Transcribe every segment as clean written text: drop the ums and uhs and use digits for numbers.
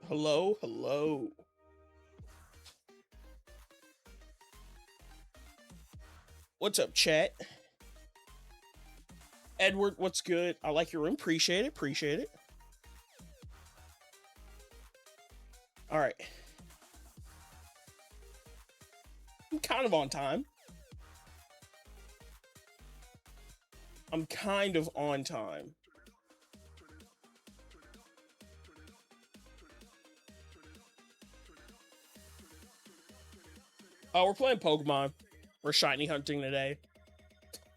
Hello, hello. What's up, chat? Edward, what's good? I like your room. Appreciate it. Appreciate it. All right. I'm kind of on time. I'm kind of on time. Oh, we're playing Pokemon. We're shiny hunting today.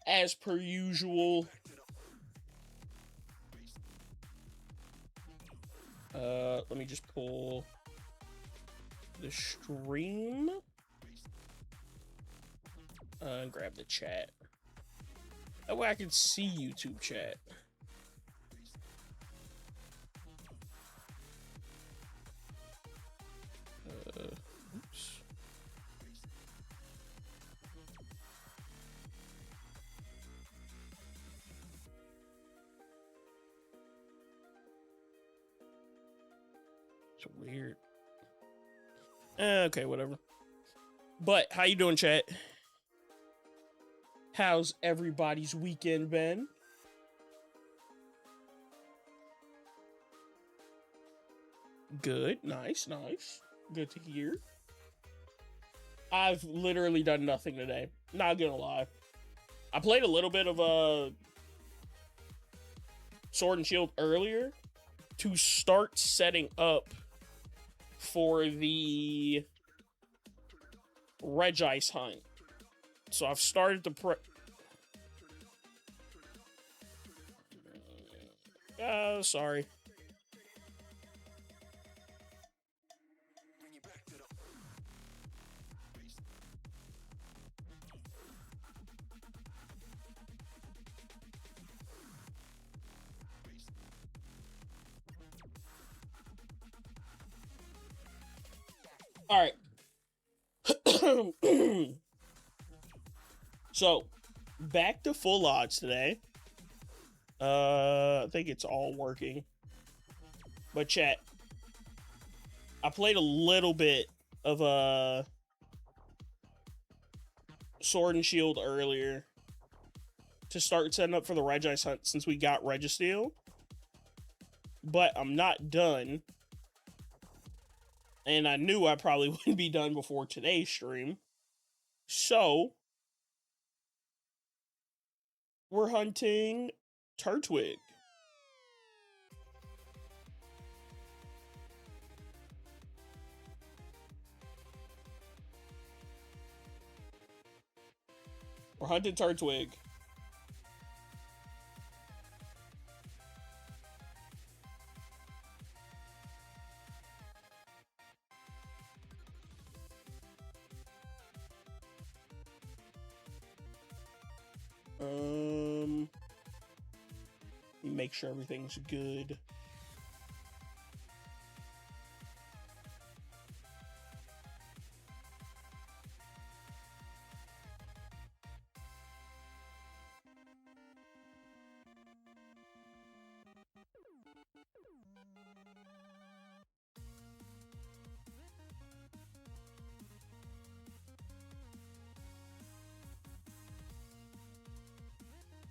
As per usual. Let me just pull the stream. And grab the chat. That way I can see YouTube chat. Oops. It's weird. Okay, whatever. But how you doing, chat? How's everybody's weekend been? Good. Nice, nice. Good to hear. I've literally done nothing today. Not gonna lie. I played a little bit of Sword and Shield earlier to start setting up for the Regice hunt. So I've started to sorry. All right. So, back to full odds today. I think it's all working. But chat, I played a little bit of Sword and Shield earlier to start setting up for the Regice hunt since we got Registeel. But I'm not done. And I knew I probably wouldn't be done before today's stream. So, we're hunting Turtwig. We're hunting Turtwig. Make sure everything's good.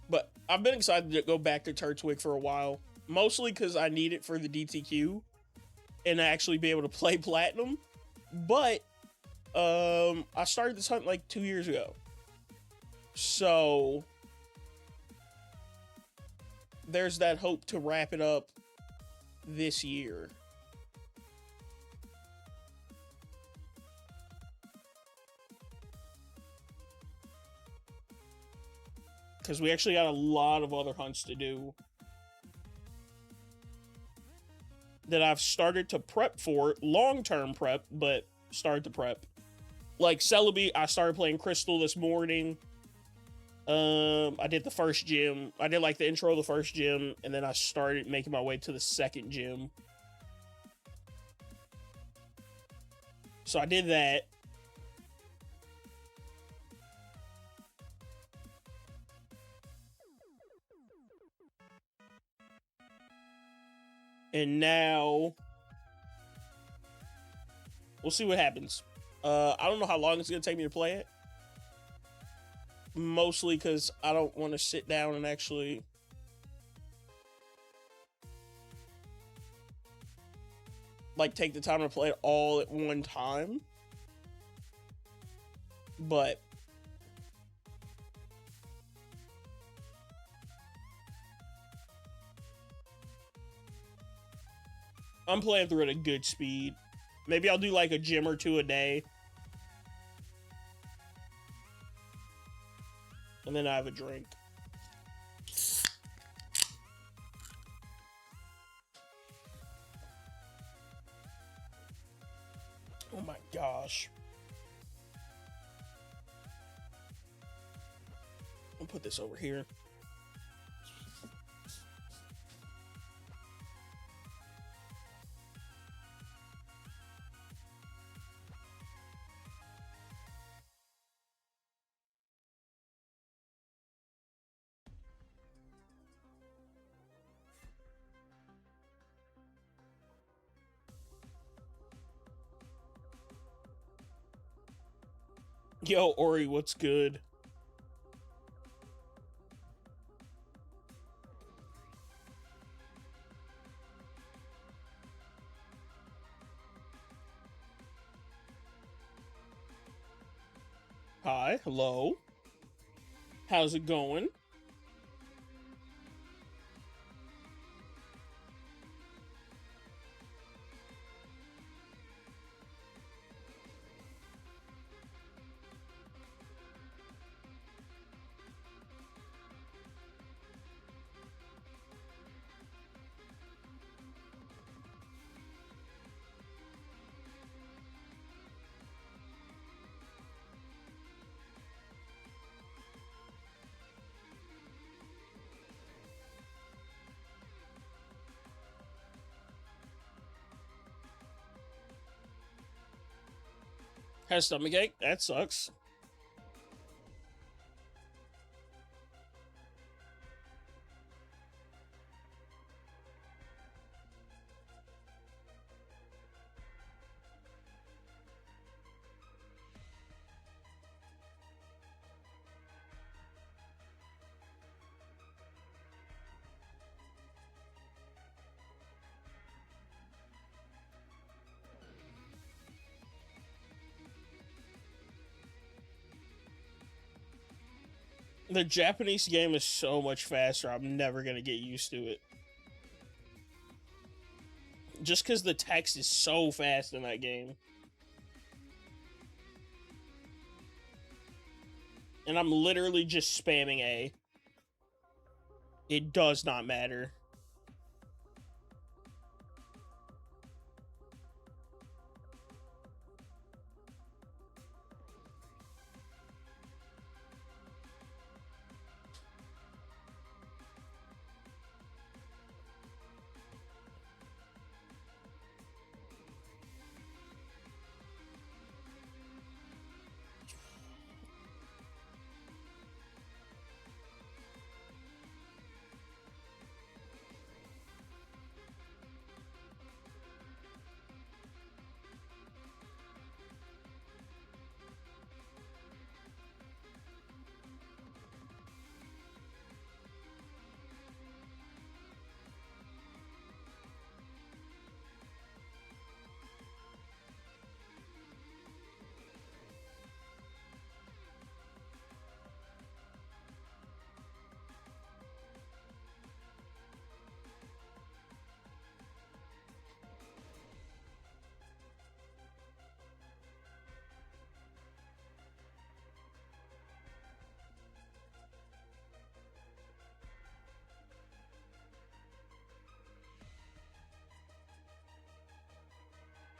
But I've been excited to go back to Turtwig for a while. Mostly because I need it for the DTQ and actually be able to play Platinum. But I started this hunt like 2 years ago. So there's that hope to wrap it up this year. Because we actually got a lot of other hunts to do that I've started to prep for. Long-term prep, but started to prep. Like Celebi, I started playing Crystal this morning. I did the first gym. I did like the intro of the first gym, and then I started making my way to the second gym. So I did that. And now We'll see what happens. I don't know how long it's gonna take me to play it. Mostly because I don't want to sit down and actually like take the time to play it all at one time. But I'm playing through at a good speed. Maybe I'll do like a gym or two a day. And then I have a drink. Oh my gosh. I'll put this over here. Yo, Ori, what's good? Hi, hello. How's it going? Has stomachache? That sucks. The Japanese game is so much faster. I'm never gonna get used to it. Just because the text is so fast in that game. And I'm literally just spamming A. It does not matter.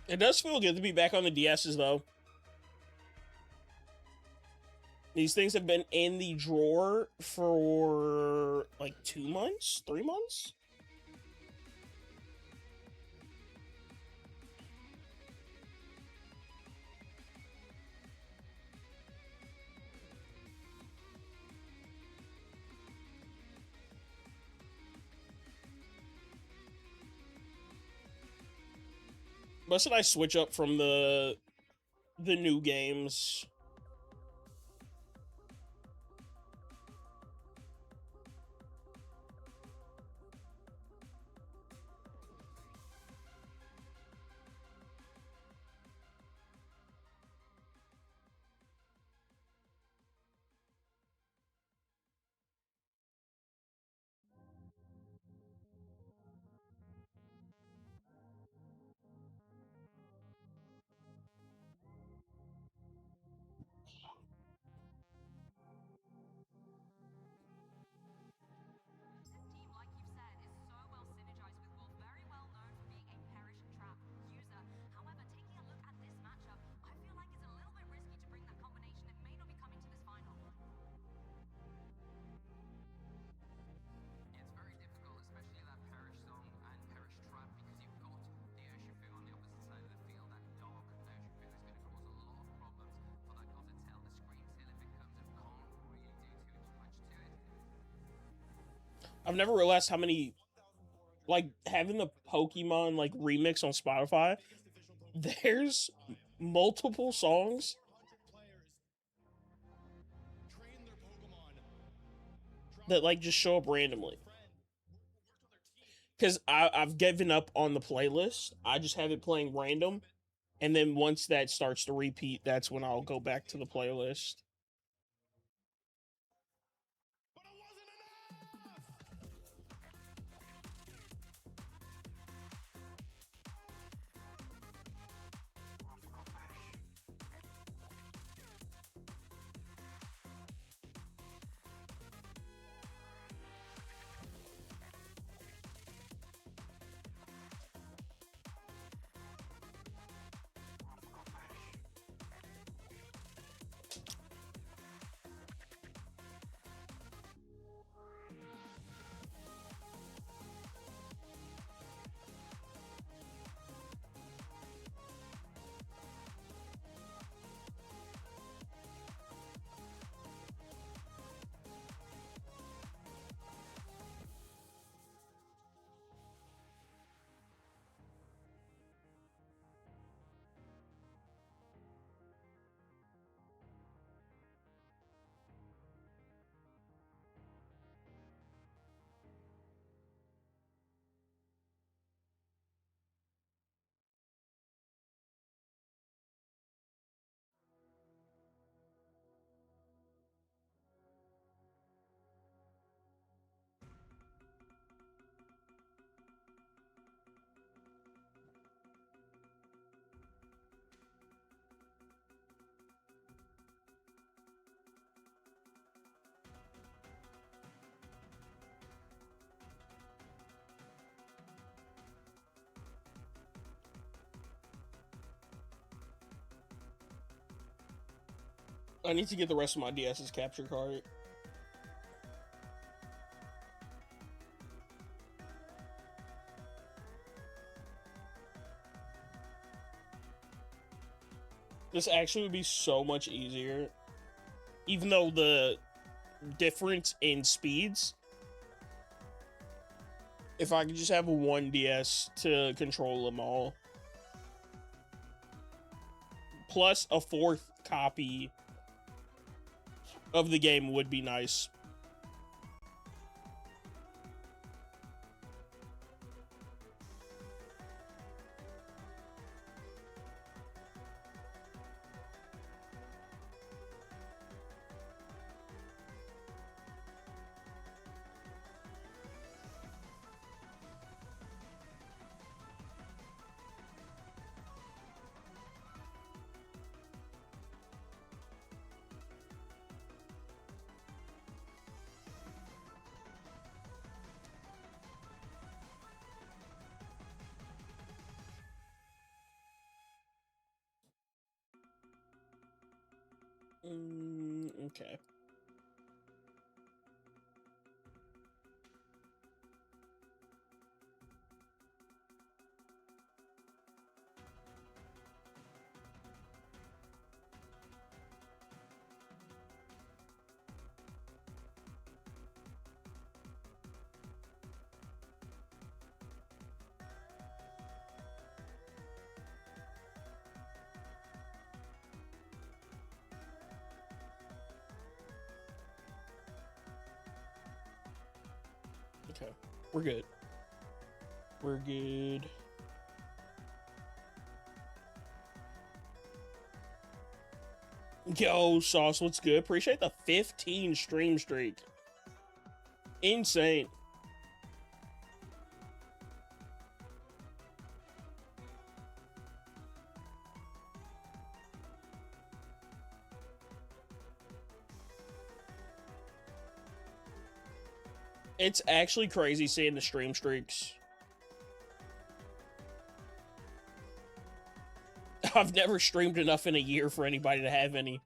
It does feel good to be back on the DSs, though. These things have been in the drawer for like 2 months, 3 months. Mustn't I switch up from the new games? I've never realized how many, like, having the Pokemon like remix on Spotify. There's multiple songs that like just show up randomly. Because I've given up on the playlist. I just have it playing random, and then once that starts to repeat, that's when I'll go back to the playlist. I need to get the rest of my DS's capture card. This actually would be so much easier. Even though the difference in speeds, if I could just have one DS to control them all. Plus a fourth copy of the game would be nice. Okay. Okay. We're good. We're good. Yo, Sauce, what's good? Appreciate the 15 stream streak. Insane. It's actually crazy seeing the stream streaks. I've never streamed enough in a year for anybody to have any.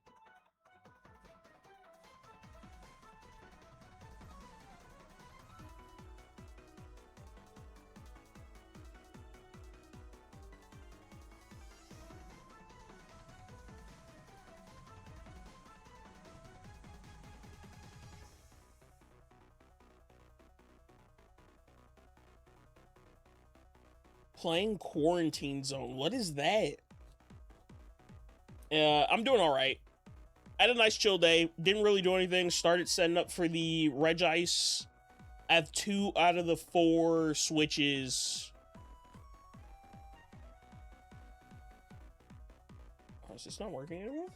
Playing Quarantine Zone. What is that? I'm doing all right. I had a nice chill day. Didn't really do anything. Started setting up for the Reg Ice. I have 2 out of the 4 switches. Oh, is this not working anymore?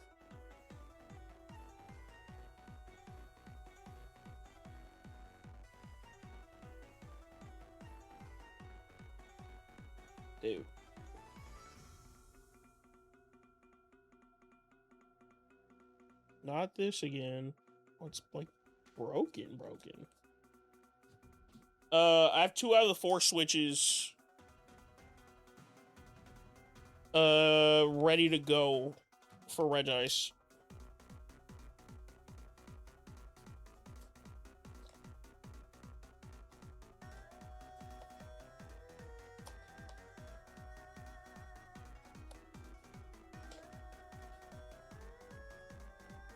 Dude. Not this again. What's like broken? I have 2 out of the 4 switches ready to go for Reg Ice.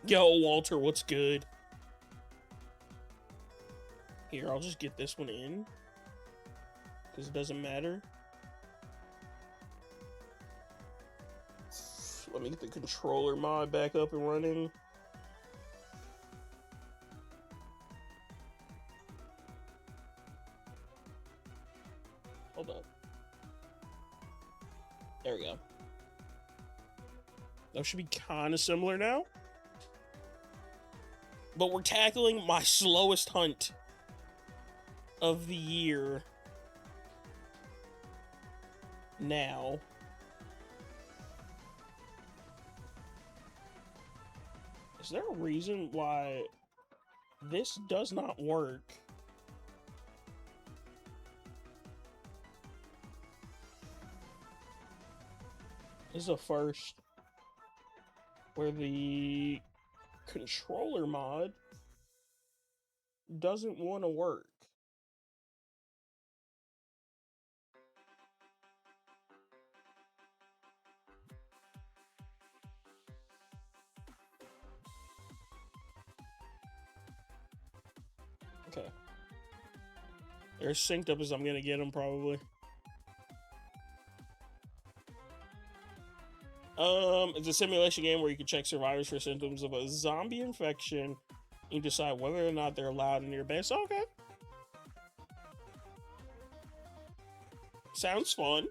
Yo, Walter, what's good? Here, I'll just get this one in. Because it doesn't matter. Let me get the controller mod back up and running. Hold up. There we go. That should be kind of similar now. But we're tackling my slowest hunt of the year now. Is there a reason why this does not work? This is a first where the controller mod doesn't want to work. Okay. They're as synced up as I'm gonna get them, probably. It's a simulation game where you can check survivors for symptoms of a zombie infection and decide whether or not they're allowed in your base. Okay. Sounds fun.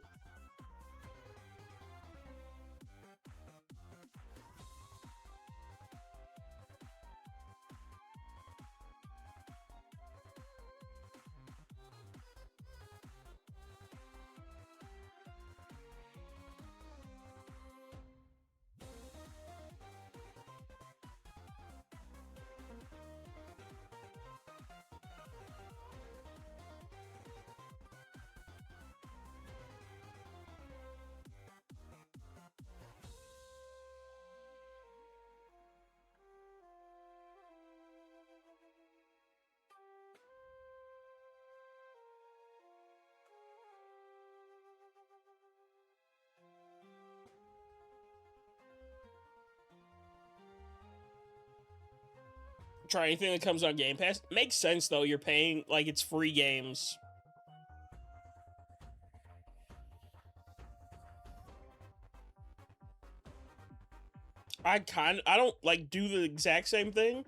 Try anything that comes on Game Pass. Makes sense though. You're paying like it's free games. I don't like do the exact same thing,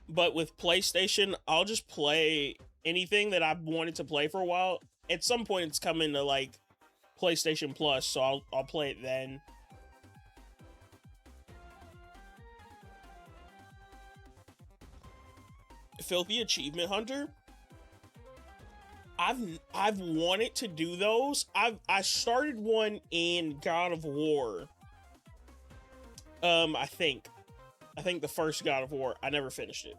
but with PlayStation, I'll just play anything that I've wanted to play for a while. At some point, it's coming to like PlayStation Plus, so I'll play it then. Filthy Achievement Hunter. I've wanted to do those. I started one in God of War. I think the first God of War. I never finished it.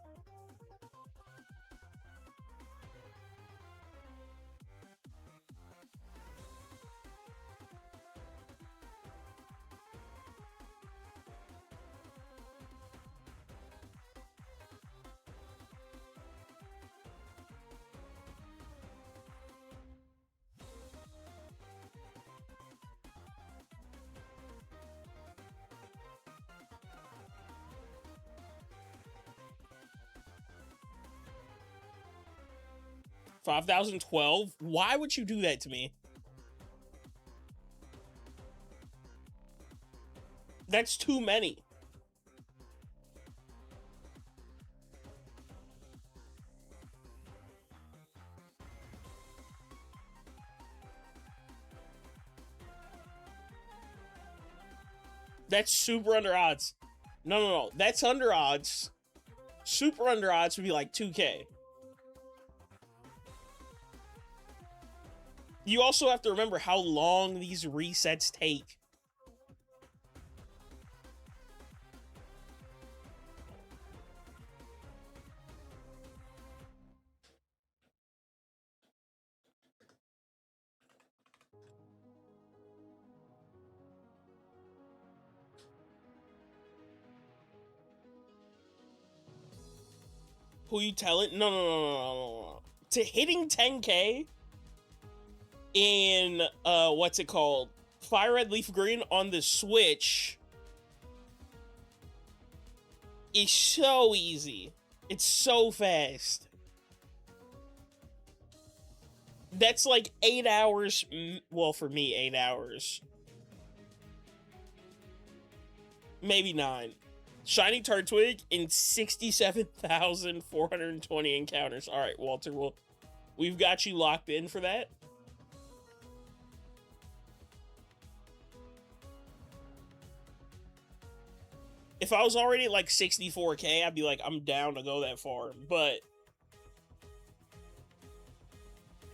$5,012. Why would you do that to me? That's too many. That's super under odds. No. That's under odds. Super under odds would be like 2K. You also have to remember how long these resets take. Who you telling? No. To hitting 10K in what's it called? Fire Red Leaf Green on the Switch is so easy. It's so fast. That's like 8 hours. Well, for me, 8 hours. Maybe 9. Shiny Turtwig in 67,420 encounters. All right, Walter, we've got you locked in for that. If I was already at like 64K, I'd be like, I'm down to go that far. But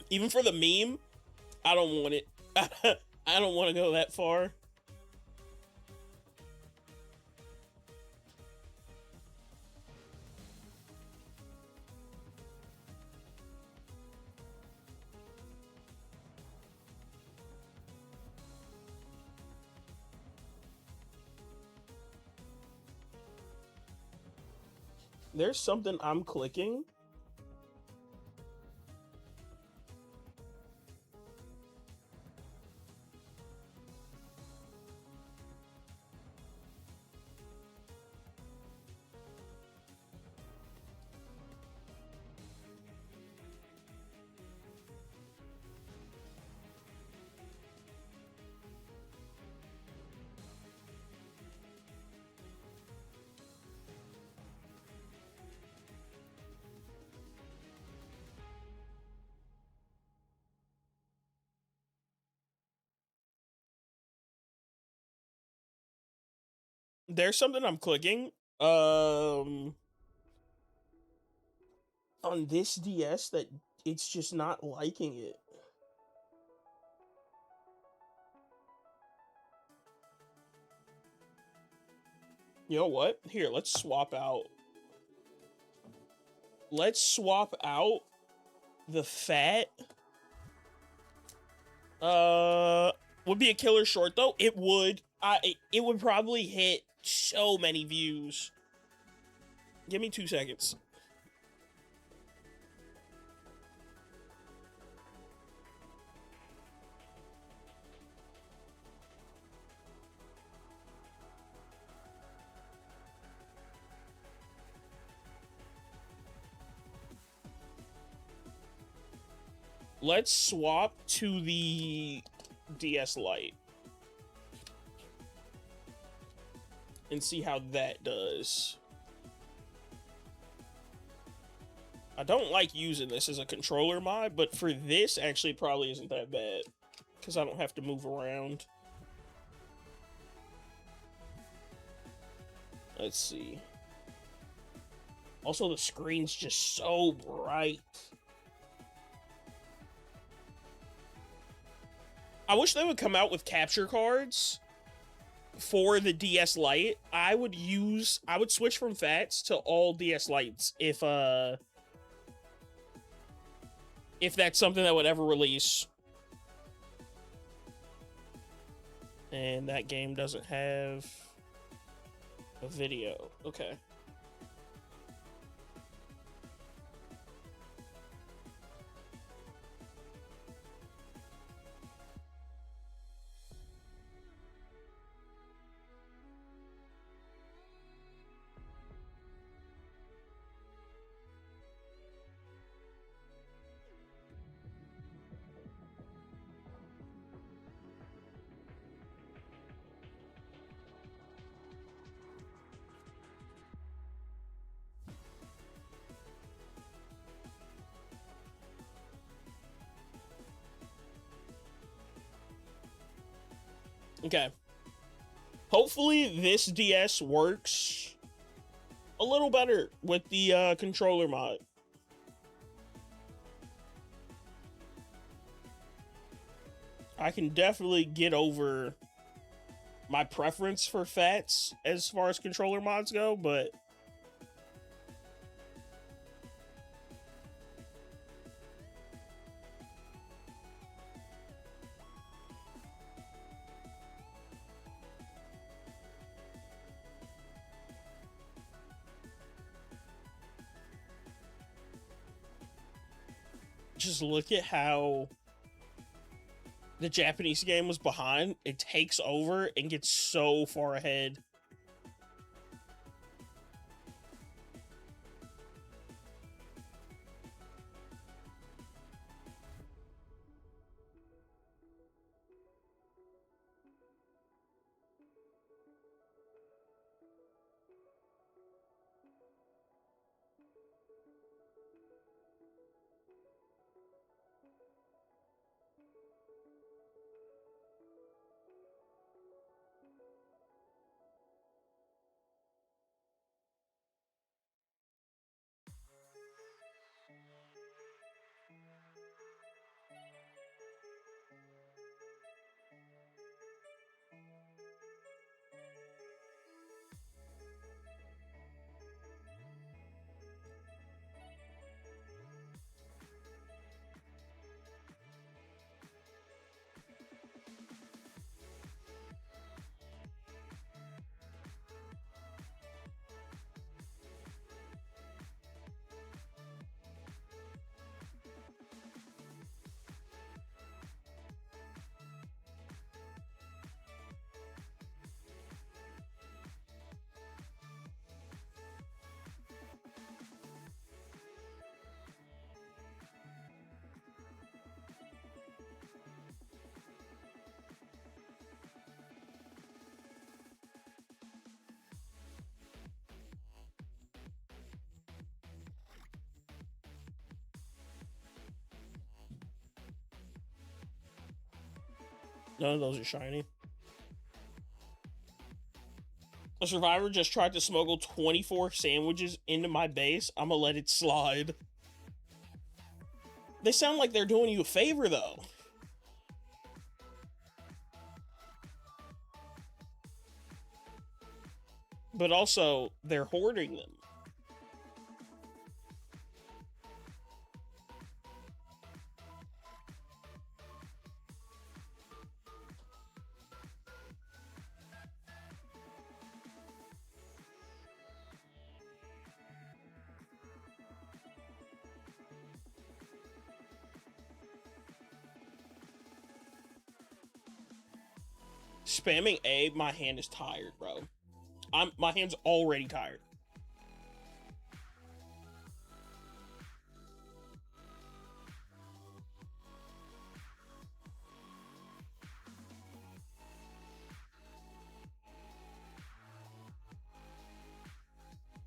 even for the meme, I don't want it. I don't want to go that far. There's something I'm clicking. There's something I'm clicking. On this DS that it's just not liking it. You know what? Here, let's swap out. Let's swap out the fat. Would be a killer short though. It would. It would probably hit so many views. Give me 2 seconds. Let's swap to the DS Lite and see how that does. I don't like using this as a controller mod, but for this, actually, it probably isn't that bad. Because I don't have to move around. Let's see. Also, the screen's just so bright. I wish they would come out with capture cards for the DS Lite. I would switch from FATs to all DS Lites if that's something that would ever release. And that game doesn't have a video. Okay. Okay. Hopefully this DS works a little better with the controller mod. I can definitely get over my preference for FATs as far as controller mods go, but just look at how the Japanese game was behind. It takes over and gets so far ahead. None of those are shiny. A survivor just tried to smuggle 24 sandwiches into my base. I'm gonna let it slide. They sound like they're doing you a favor, though. But also, they're hoarding them. Spamming A, my hand is tired, bro. My hand's already tired.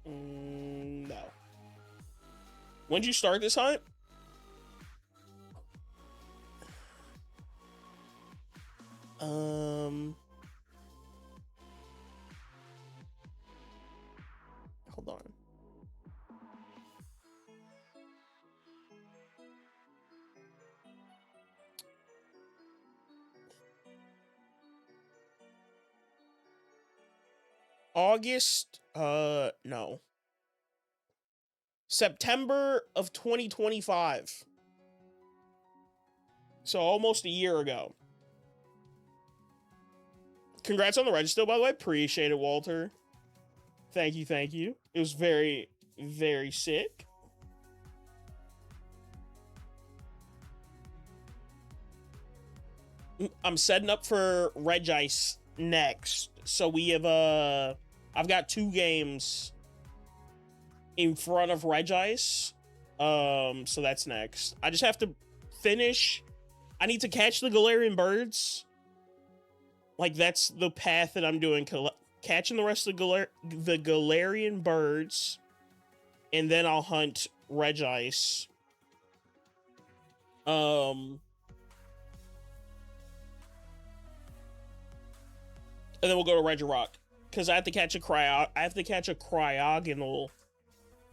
No. When'd you start this hunt? Hold on. August, no. September of 2025. So almost a year ago. Congrats on the register, by the way. Appreciate it, Walter. Thank you, thank you. It was very, very sick. I'm setting up for Regice next. So we have, I've got 2 games in front of Regice. So that's next. I just have to finish. I need to catch the Galarian birds. Like, that's the path that I'm doing. Catching the rest of the Galarian birds. And then I'll hunt Regice. And then we'll go to Regirock. Because I have to catch a Cryogonal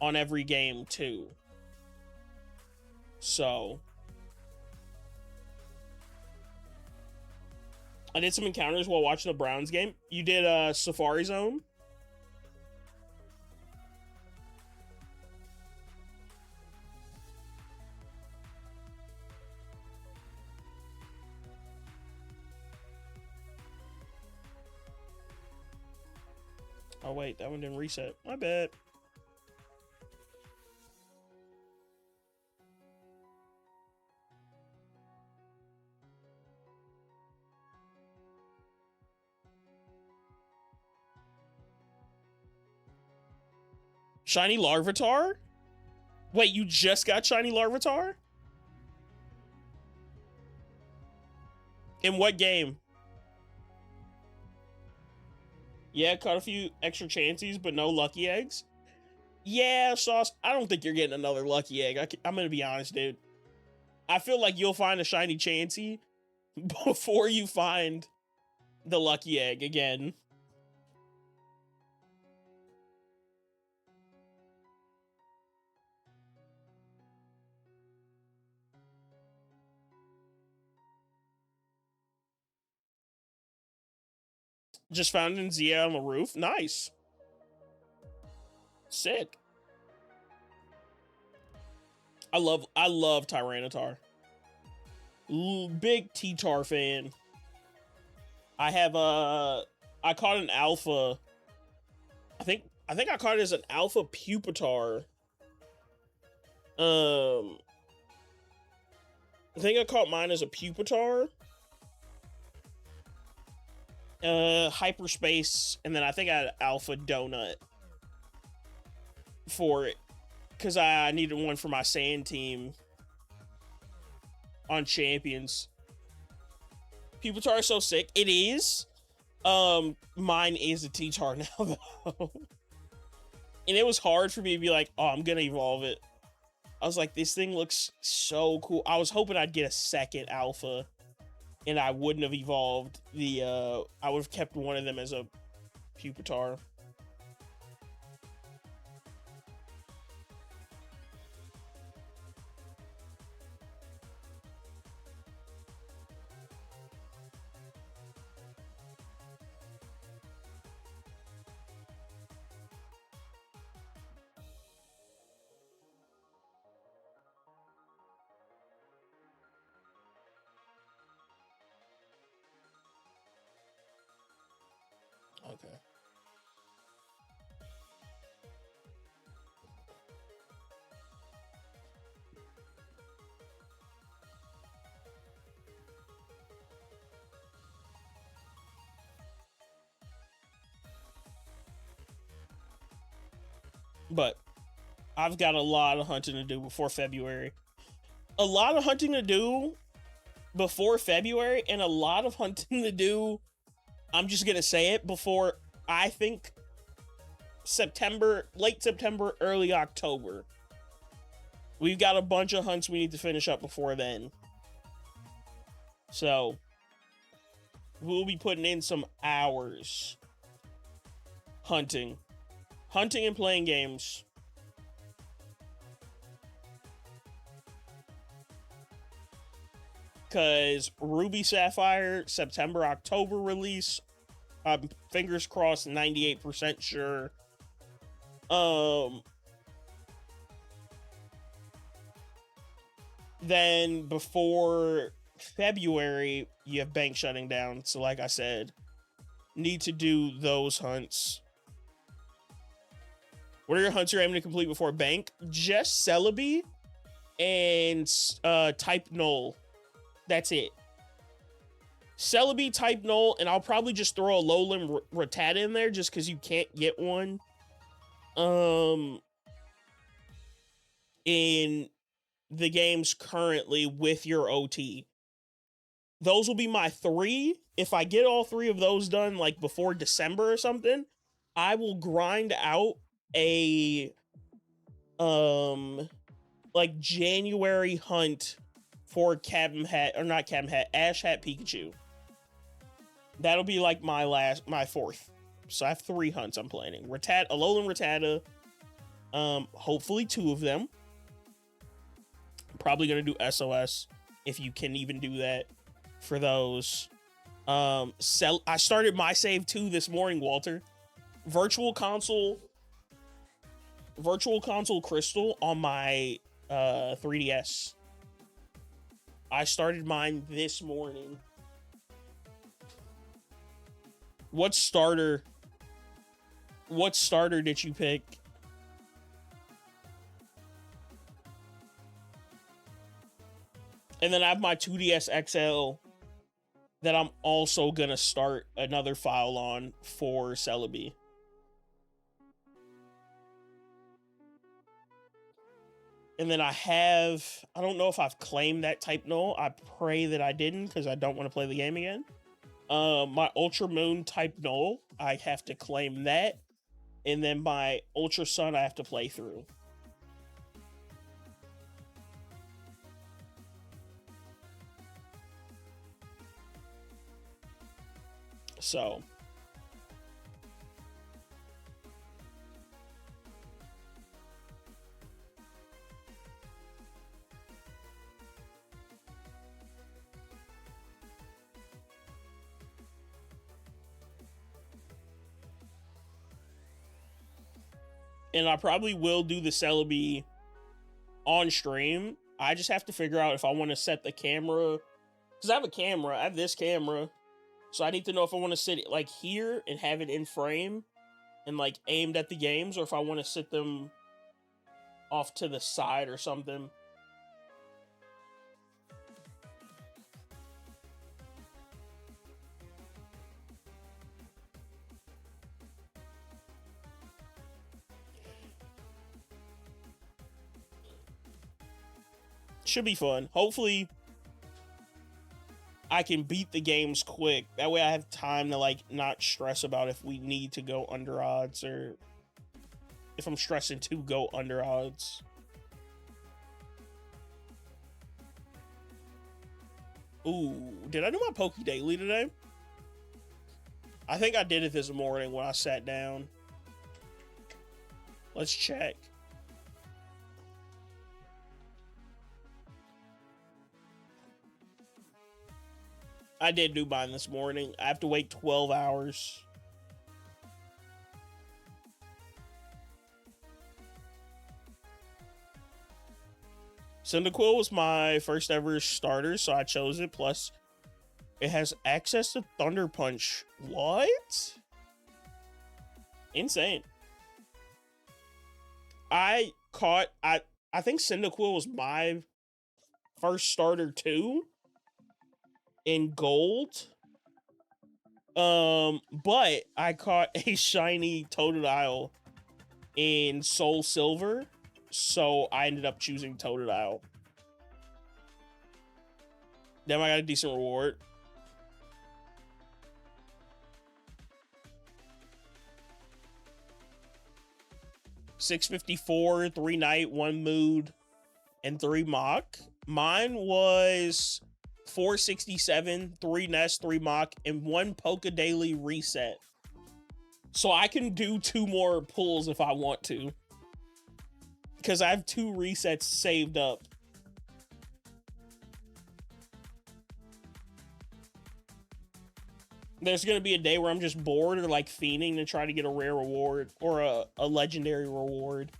on every game, too. So I did some encounters while watching the Browns game. You did Safari Zone? Oh wait, that one didn't reset. My bad. Shiny Larvitar? Wait, you just got Shiny Larvitar? In what game? Yeah, caught a few extra chances, but no lucky eggs. Yeah, Sauce, I don't think you're getting another lucky egg. I'm going to be honest, dude. I feel like you'll find a shiny Chansey before you find the lucky egg again. Just found in Zia on the roof. Nice. Sick. I love Tyranitar. Big T-Tar fan. I have I caught an alpha. I think I caught it as an alpha Pupitar. I think I caught mine as a Pupitar. Hyperspace, and then I think I had Alpha Donut for it, because I needed one for my sand team on Champions. Pupitar is so sick. It is. Mine is a T-Tar now, though. And it was hard for me to be like, oh, I'm gonna evolve it. I was like, this thing looks so cool. I was hoping I'd get a second Alpha, and I wouldn't have evolved the, I would have kept one of them as a Pupitar. Okay. But I've got a lot of hunting to do before February. A lot of hunting to do before February, and a lot of hunting to do, I'm just gonna say it, before, I think, September, late September, early October. We've got a bunch of hunts we need to finish up before then. So, we'll be putting in some hours hunting. Hunting and playing games. Because Ruby Sapphire, September, October release. Fingers crossed, 98% sure. Then before February, you have bank shutting down. So like I said, need to do those hunts. What are your hunts you're aiming to complete before bank? Just Celebi and Type Null. That's it. Celebi, Type Null, and I'll probably just throw a Lowland Rattata in there just because you can't get one. In the games currently with your OT. Those will be my 3. If I get all 3 of those done like before December or something, I will grind out a like January hunt for Ash Hat Pikachu. That'll be like my 4th. So I have 3 hunts I'm planning. Alolan Rattata, hopefully 2 of them. I'm probably gonna do SOS if you can even do that for those. I started my save 2 this morning, Walter. Virtual Console Crystal on my 3DS. I started mine this morning. What starter did you pick? And then I have my 2DS XL that I'm also gonna start another file on for Celebi. And then I don't know if I've claimed that Type Null. I pray that I didn't because I don't want to play the game again. My Ultra Moon Type Null, I have to claim that. And then my Ultra Sun, I have to play through. So. And I probably will do the Celebi on stream. I just have to figure out if I want to set the camera. Because I have a camera. I have this camera. So I need to know if I want to sit it like here and have it in frame and like aimed at the games, or if I want to sit them off to the side or something. Should be fun. Hopefully I can beat the games quick. That way I have time to like not stress about if we need to go under odds or if I'm stressing to go under odds. Ooh, did I do my Poke Daily today? I think I did it this morning when I sat down. Let's check. I did do mine this morning. I have to wait 12 hours. Cyndaquil was my first ever starter, so I chose it. Plus, it has access to Thunder Punch. What? Insane. I think Cyndaquil was my first starter too. In gold. But I caught a shiny Totodile in Soul Silver, so I ended up choosing Totodile. Then I got a decent reward. $654, 3 night, 1 mood, and 3 Mach. Mine was 467, 3 Nest, 3 Mach, and 1 Polka Daily reset. So I can do 2 more pulls if I want to, because I have 2 resets saved up. There's going to be a day where I'm just bored or like fiending to try to get a rare reward or a legendary reward.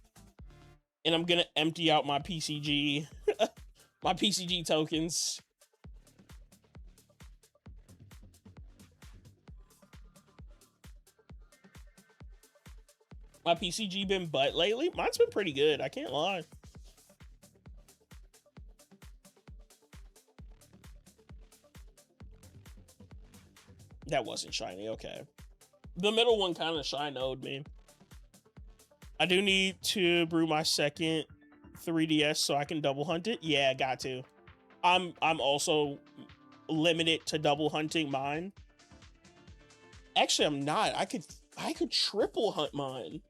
And I'm going to empty out my PCG, my PCG tokens. My PCG been butt lately? Mine's been pretty good, I can't lie. That wasn't shiny, okay. The middle one kind of shinoed me. I do need to brew my second 3DS so I can double hunt it. Yeah, I got to. I'm also limited to double hunting mine. Actually, I'm not. I could triple hunt mine.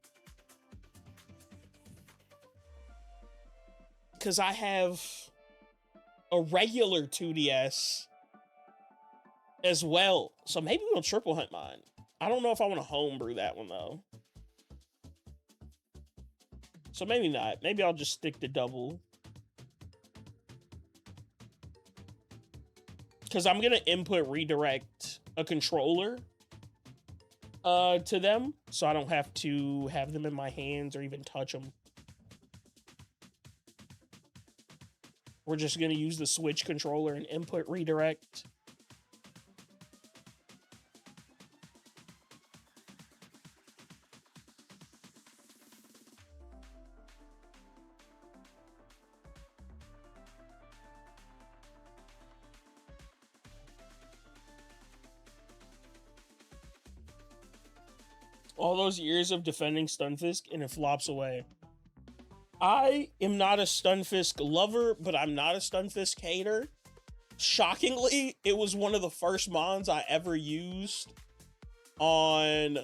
Because I have a regular 2DS as well. So maybe we'll triple hunt mine. I don't know if I want to homebrew that one, though. So maybe not. Maybe I'll just stick to double. Because I'm going to input redirect a controller to them. So I don't have to have them in my hands or even touch them. We're just going to use the Switch controller and input redirect. All those years of defending Stunfisk and it flops away. I am not a Stunfisk lover, but I'm not a Stunfisk hater. Shockingly, it was one of the first mons I ever used on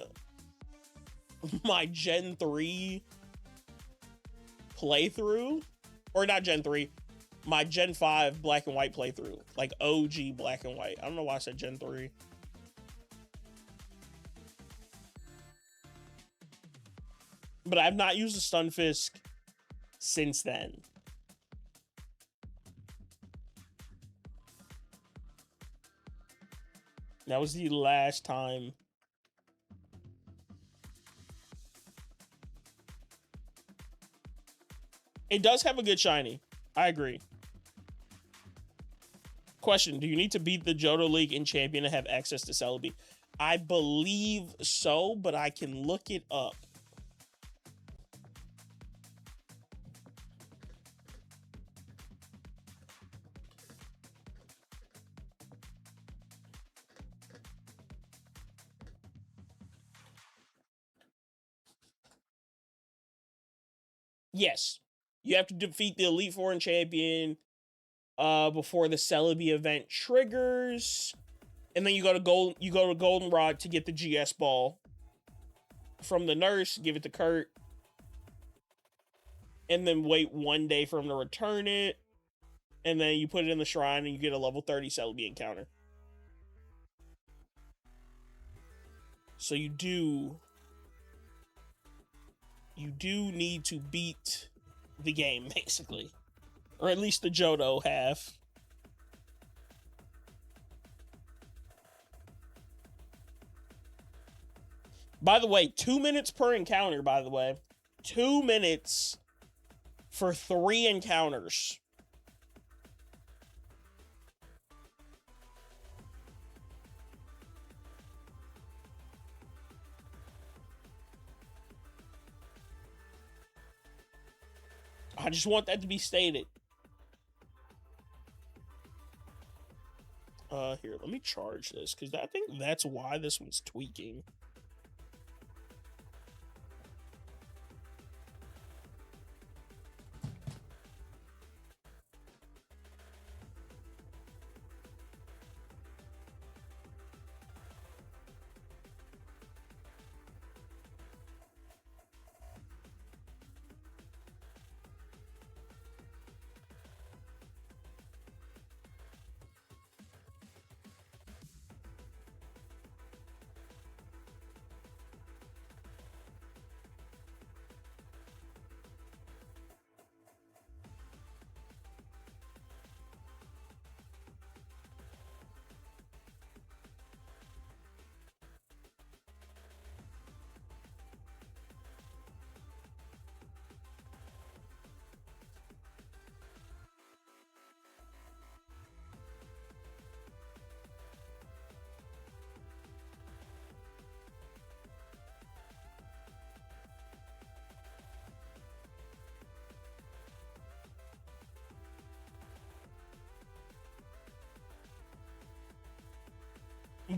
my Gen 3 playthrough. Or not Gen 3, my Gen 5 black and white playthrough. Like OG black and white. I don't know why I said Gen 3. But I've not used a Stunfisk since then. That was the last time. It does have a good shiny. I agree. Question, do you need to beat the Johto League in Champion to have access to Celebi? I believe so, but I can look it up. Yes, you have to defeat the Elite Four and Champion before the Celebi event triggers, and then you go to Goldenrod to get the GS ball from the nurse. Give it to Kurt, and then wait 1 day for him to return it, and then you put it in the shrine and you get a level 30 Celebi encounter. So you do need to beat the game, basically. Or at least the Johto half. By the way, 2 minutes per encounter, by the way. 2 minutes for 3 encounters. I just want that to be stated. Here, let me charge this, because I think that's why this one's tweaking.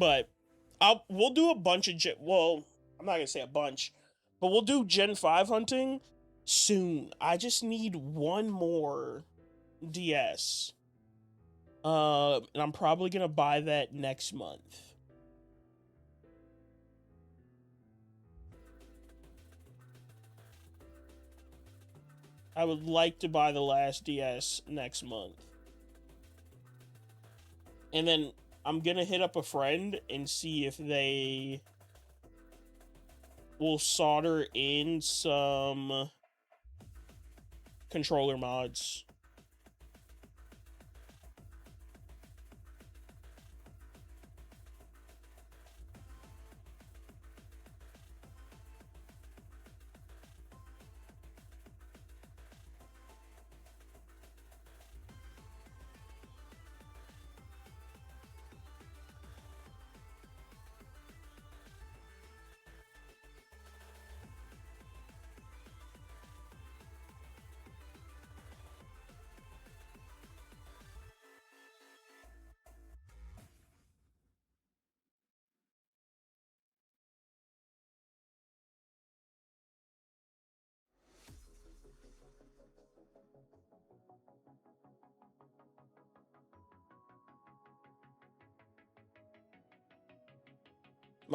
But we'll do a bunch of well, I'm not gonna say a bunch, but we'll do Gen 5 hunting soon. I just need one more DS. And I'm probably gonna buy that next month. I would like to buy the last DS next month. And then I'm gonna hit up a friend and see if they will solder in some controller mods.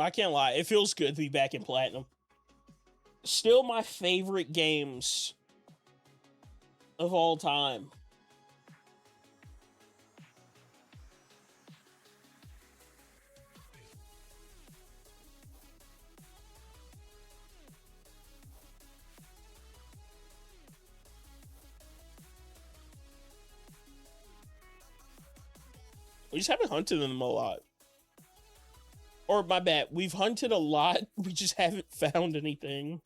I can't lie, it feels good to be back in Platinum. Still my favorite games of all time. We just haven't hunted them a lot. Or, my bad, we've hunted a lot, we just haven't found anything.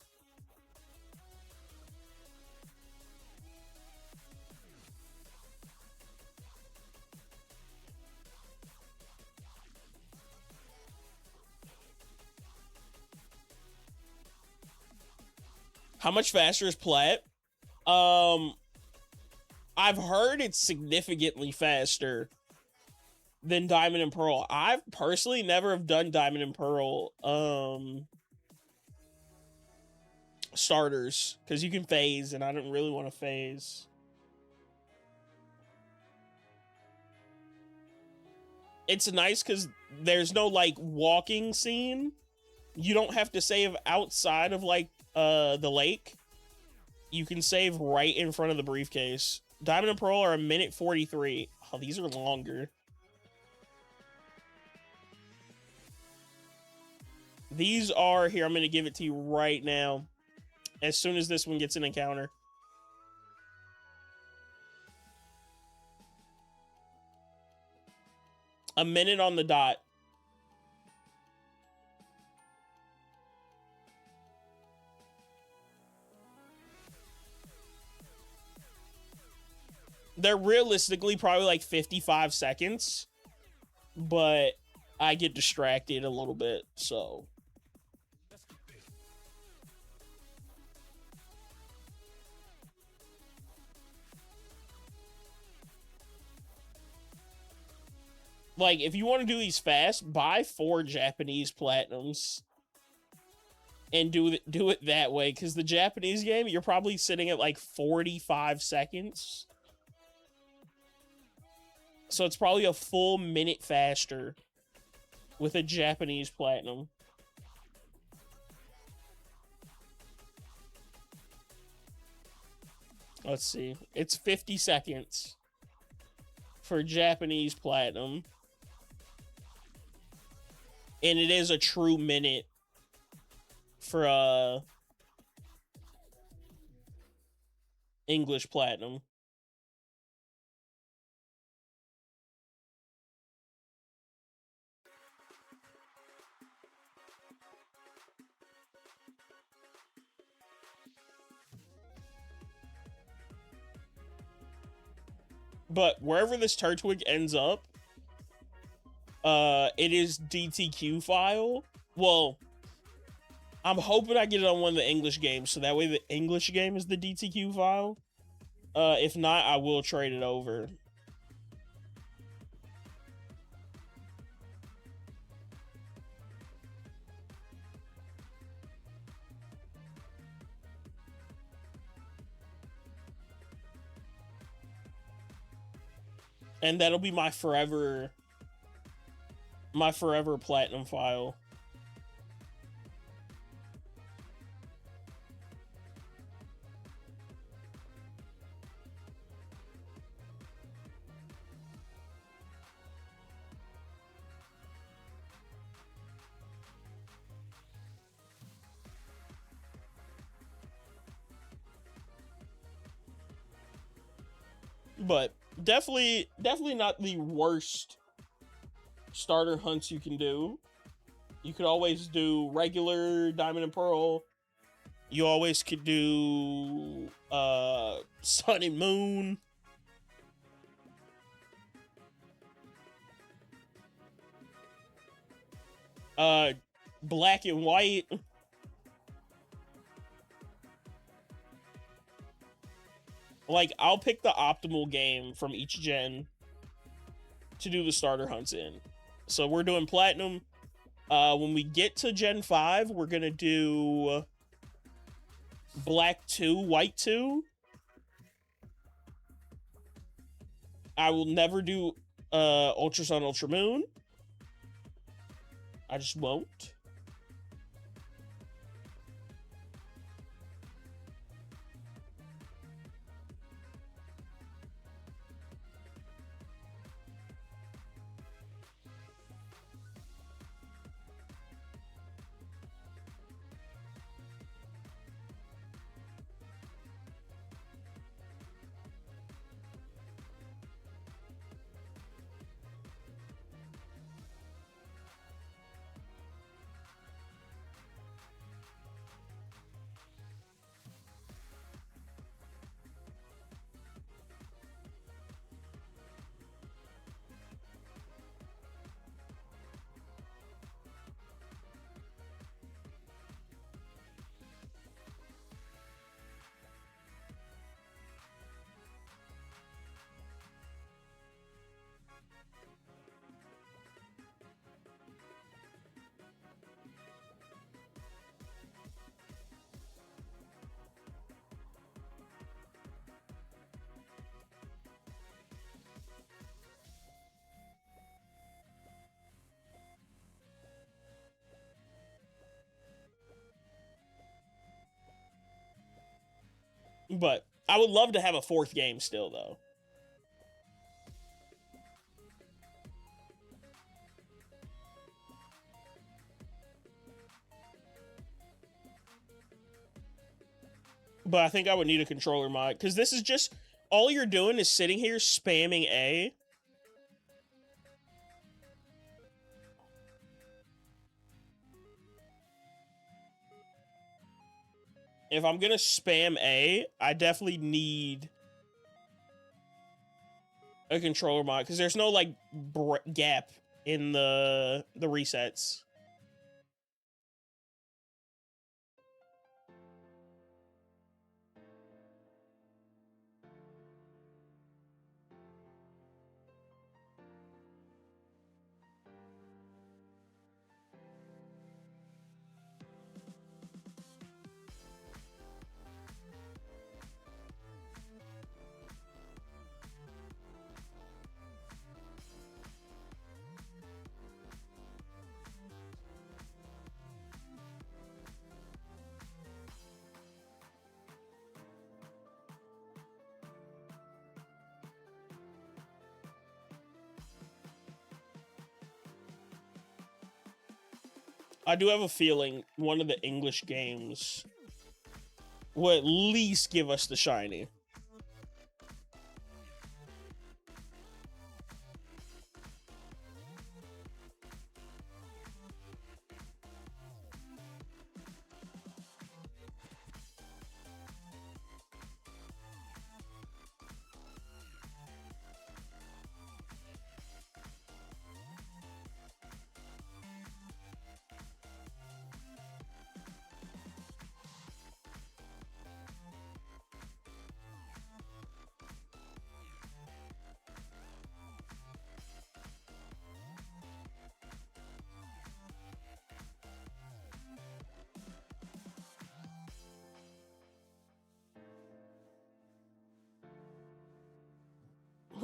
How much faster is Plat? I've heard it's significantly faster than Diamond and Pearl. I've personally never have done Diamond and Pearl starters because you can phase, and I don't really want to phase. It's nice because there's no like walking scene. You don't have to save outside of like the lake. You can save right in front of the briefcase. Diamond and Pearl are 1:43. Oh, these are longer. These are, here, I'm going to give it to you right now. As soon as this one gets an encounter. A minute on the dot. They're realistically probably like 55 seconds. But I get distracted a little bit, so... Like, if you want to do these fast, buy 4 Japanese platinums. And do it that way, because the Japanese game, you're probably sitting at like 45 seconds. So it's probably a full minute faster with a Japanese platinum. Let's see. It's 50 seconds for Japanese platinum. And it is a true minute for English platinum. But wherever this Turtwig ends up, it is DTQ file. Well, I'm hoping I get it on one of the English games, so that way the English game is the DTQ file. If not, I will trade it over. And that'll be my forever platinum file. But definitely not the worst starter hunts you can do. You could always do regular Diamond and Pearl. You always could do Sun and Moon. Black and White. Like, I'll pick the optimal game from each gen to do the starter hunts in. So we're doing Platinum. When we get to Gen 5, we're going to do Black 2, White 2. I will never do Ultra Sun, Ultra Moon. I just won't. But I would love to have a fourth game still, though. But I think I would need a controller mod, because this is just, all you're doing is sitting here spamming A. If I'm gonna spam A, I definitely need a controller mod, because there's no, like, gap in the resets. I do have a feeling one of the English games will at least give us the shiny.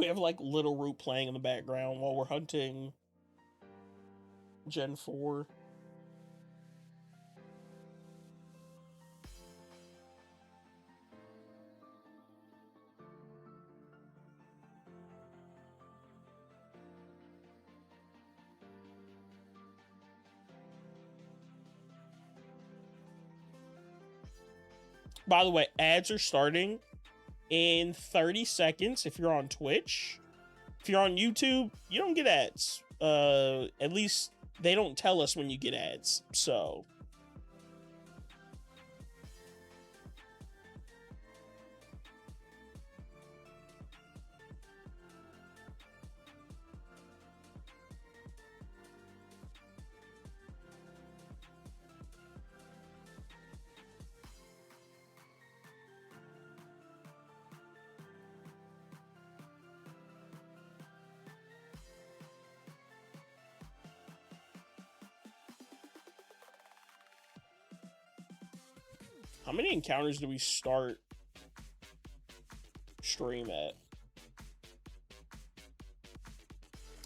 have like Little Root playing in the background while we're hunting Gen 4. By the way, ads are starting in 30 seconds if you're on Twitch. If you're on YouTube, you don't get ads. At least they don't tell us when you get ads. So how many encounters do we start stream at?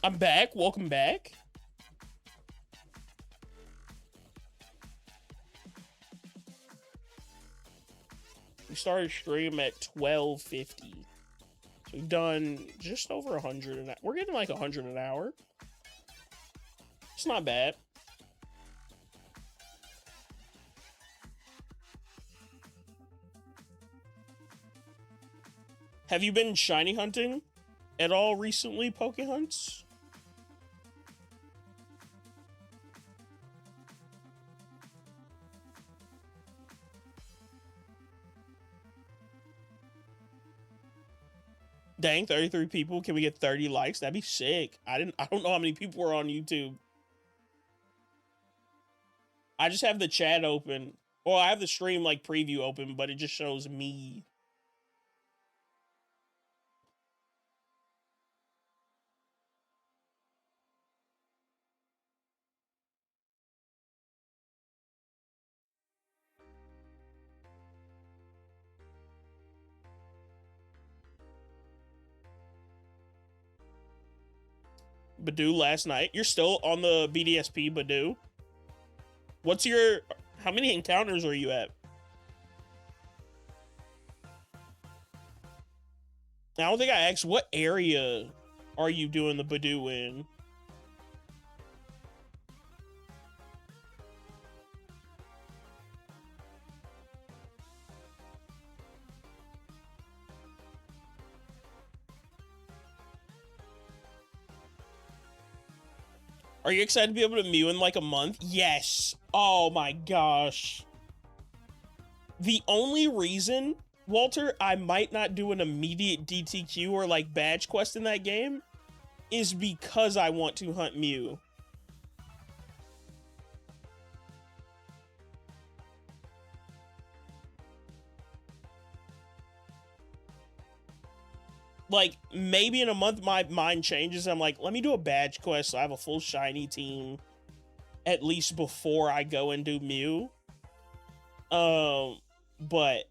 I'm back. Welcome back. We started stream at 12:50. So we've done just over 100. We're getting like 100 an hour. It's not bad. Have you been shiny hunting at all recently, Poke Hunts? Dang, 33 people. Can we get 30 likes? That'd be sick. I don't know how many people are on YouTube. I just have the chat open. Well, I have the stream like preview open, but it just shows me. Badoo last night. You're still on the BDSP, Badoo. What's your... How many encounters are you at? I don't think I asked, what area are you doing the Badoo in? Are you excited to be able to Mew in like a month? Yes. Oh my gosh. The only reason, Walter, I might not do an immediate DTQ or like badge quest in that game is because I want to hunt Mew. Like, maybe in a month my mind changes. I'm like, let me do a badge quest so I have a full shiny team at least before I go and do Mew. But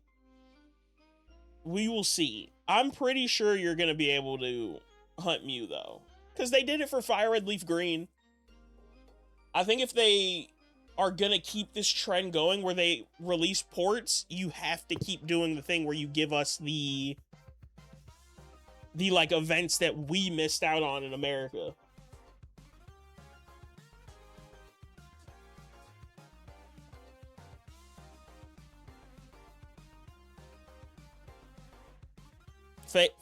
we will see. I'm pretty sure you're going to be able to hunt Mew, though. Because they did it for Fire Red Leaf Green. I think if they are going to keep this trend going where they release ports, you have to keep doing the thing where you give us the like events that we missed out on in America.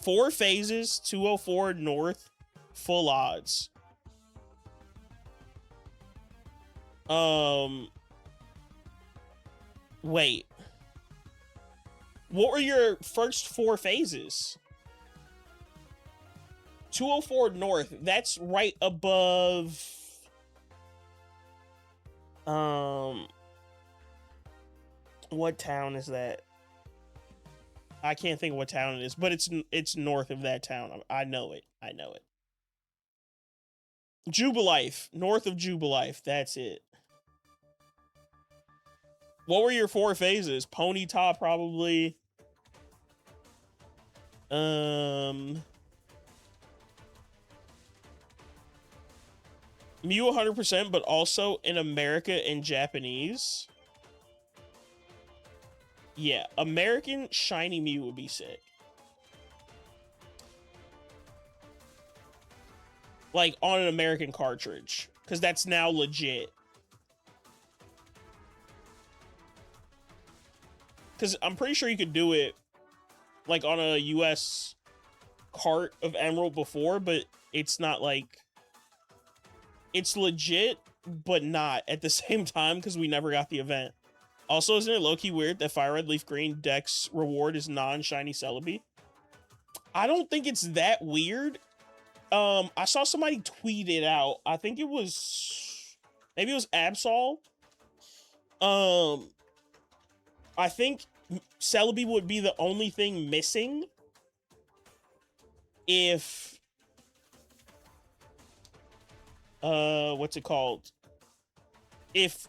Four phases, 204 north, full odds. Wait. What were your first four phases? 204 north, that's right above what town is that? I can't think of what town it is, but it's north of that town. I know it. I know it. Jubilife, north of Jubilife, that's it. What were your four phases? Ponyta probably. Mew 100%, but also in America and Japanese. Yeah, American shiny Mew would be sick. Like on an American cartridge, because that's now legit. Because I'm pretty sure you could do it like on a US cart of Emerald before, but it's not like it's legit, but not at the same time because we never got the event. Also, isn't it low-key weird that Fire Red Leaf Green Dex reward is non-shiny Celebi? I don't think it's that weird. I saw somebody tweet it out. I think it was maybe it was Absol. I think Celebi would be the only thing missing if what's it called? If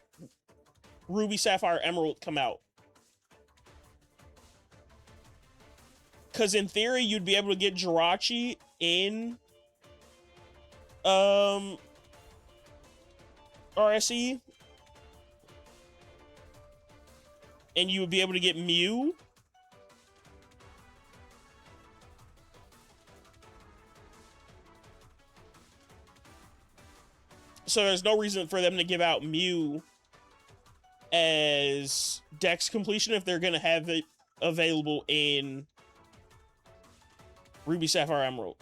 Ruby, Sapphire, Emerald come out. Because in theory, you'd be able to get Jirachi in RSE. And you would be able to get Mew. So there's no reason for them to give out Mew as Dex completion if they're going to have it available in Ruby, Sapphire, Emerald.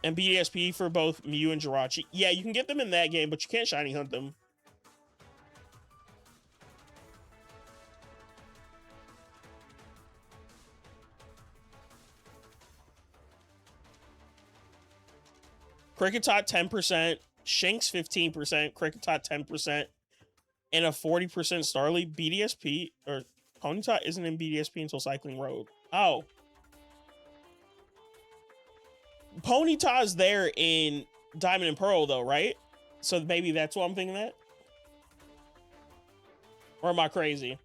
And BDSP for both Mew and Jirachi. Yeah, you can get them in that game, but you can't shiny hunt them. Kricketot 10%, Shanks 15%, Kricketot 10%, and a 40% Starly. BDSP, or Ponyta isn't in BDSP until Cycling Road. Oh. Ponyta's there in Diamond and Pearl, though, right? So maybe that's why I'm thinking that? Or am I crazy?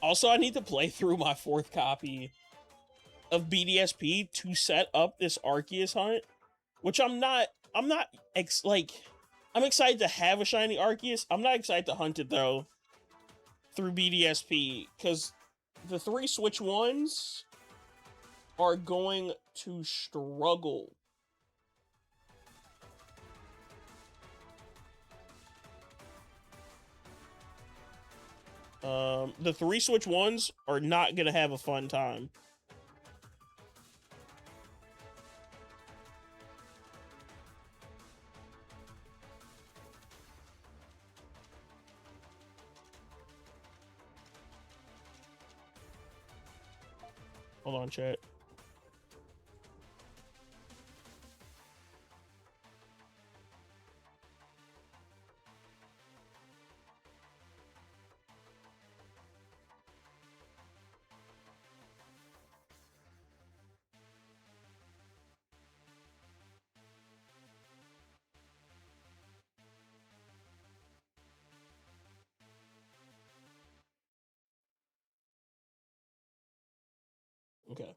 Also, I need to play through my 4th copy of BDSP to set up this Arceus hunt, which I'm excited to have a shiny Arceus. I'm not excited to hunt it though through BDSP because the 3 Switch ones are going to struggle. The 3 Switch ones are not gonna have a fun time. Hold on, chat. Okay.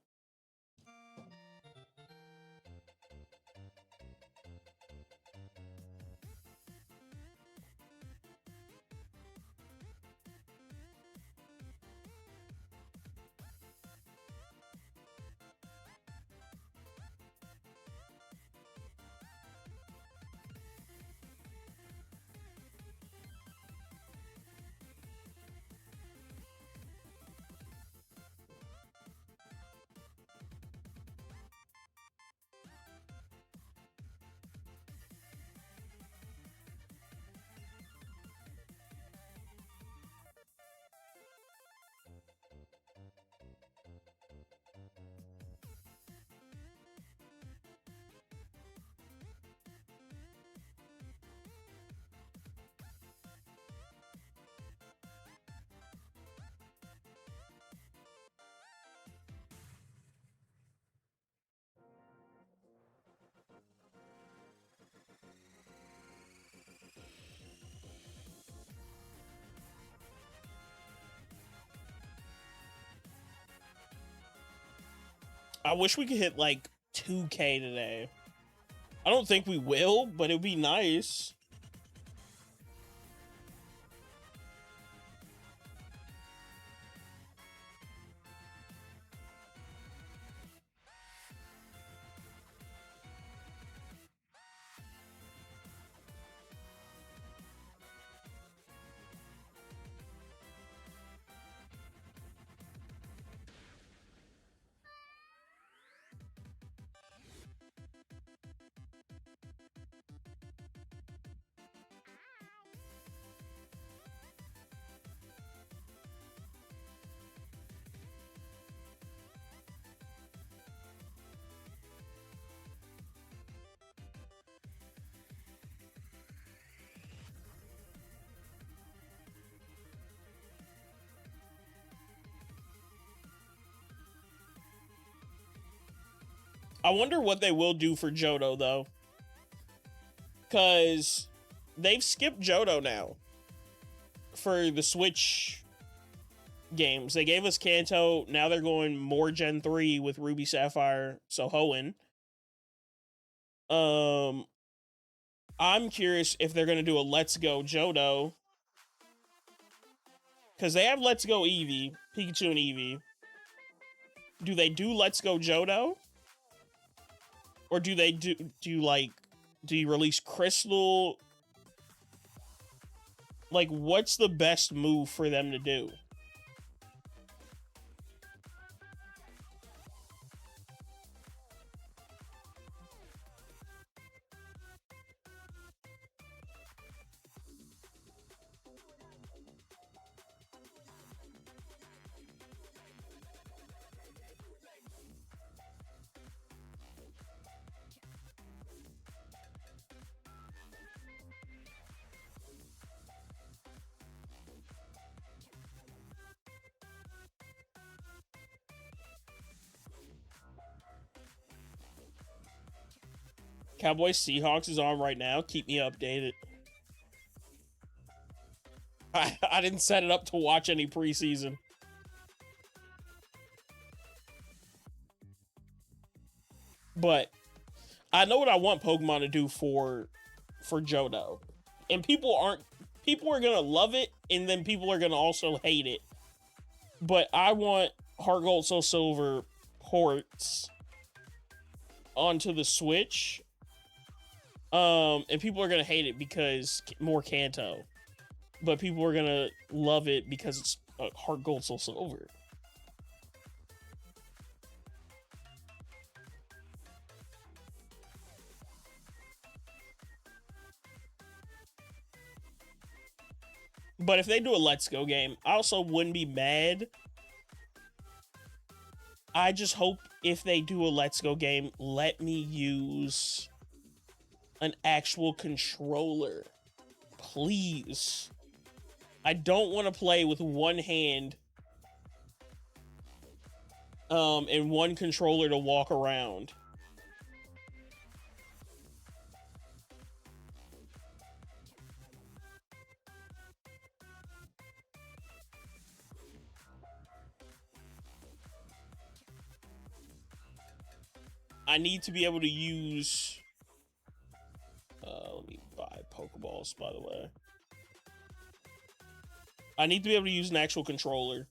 I wish we could hit like 2K today. I don't think we will, but it would be nice. I wonder what they will do for Johto, though. Because they've skipped Johto now for the Switch games. They gave us Kanto. Now they're going more Gen 3 with Ruby Sapphire, so Hoenn. I'm curious if they're going to do a Let's Go Johto. Because they have Let's Go Eevee, Pikachu and Eevee. Do they do Let's Go Johto? Or do they do you release Crystal? Like, what's the best move for them to do? Cowboys Seahawks is on right now. Keep me updated. I didn't set it up to watch any preseason. But I know what I want Pokemon to do for Johto. And people are gonna love it, and then people are gonna also hate it. But I want Heart Gold Soul Silver ports onto the Switch. And people are gonna hate it because more Kanto. But people are gonna love it because it's Heart Gold Soul Silver. But if they do a Let's Go game, I also wouldn't be mad. I just hope if they do a Let's Go game, let me use an actual controller. Please. I don't want to play with one hand and one controller to walk around. I need to be able to use... let me buy Pokeballs, by the way. I need to be able to use an actual controller.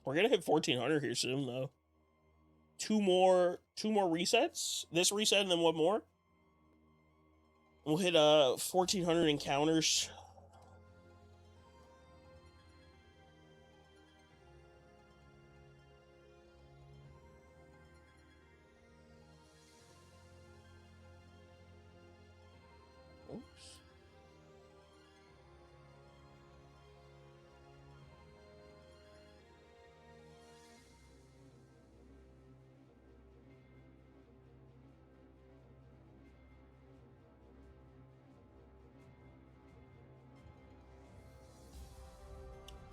We're gonna hit 1400 here soon, though. Two more resets. This reset and then one more. We'll hit 1400 encounters. Oops.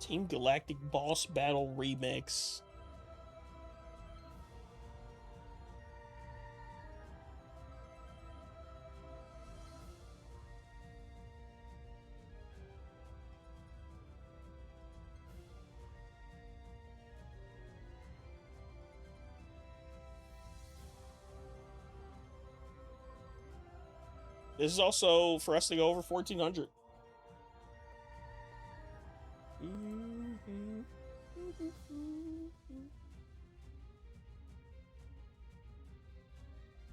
Team Galactic Boss Battle Remix. This is also for us to go over 1400.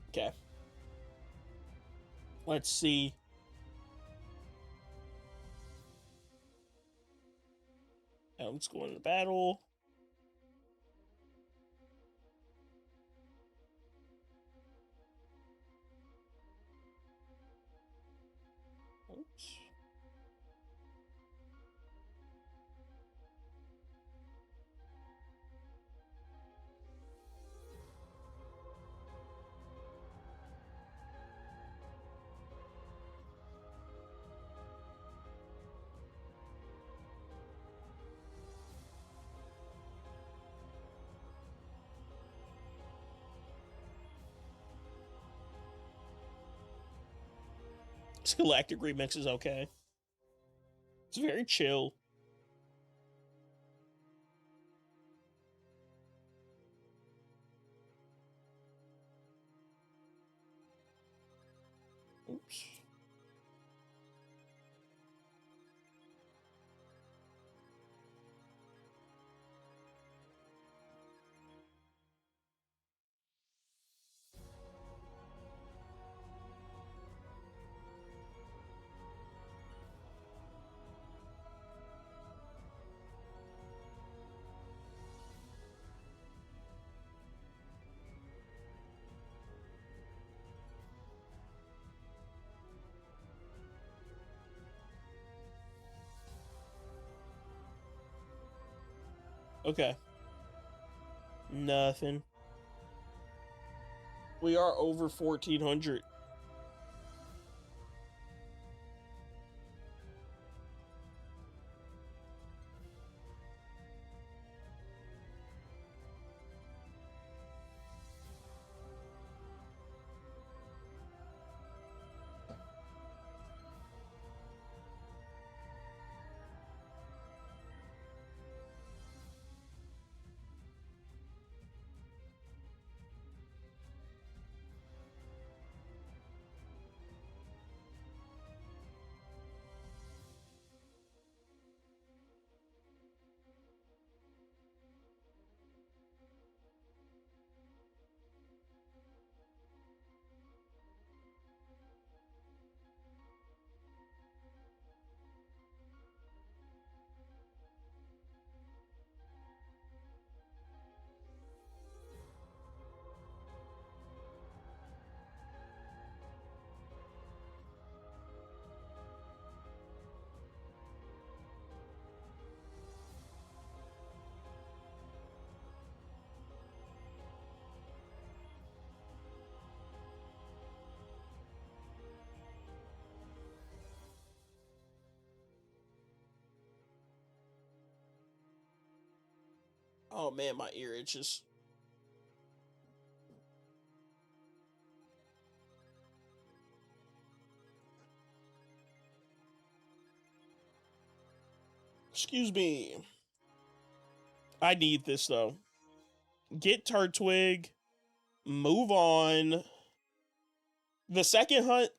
Okay. Let's see. Let's go into battle. Oops. This Galactic Remix is okay. It's very chill. Oops. Okay. Nothing. We are over 1400. Oh man, my ear itches. Excuse me. I need this though. Get Turtwig. Move on. The second hunt.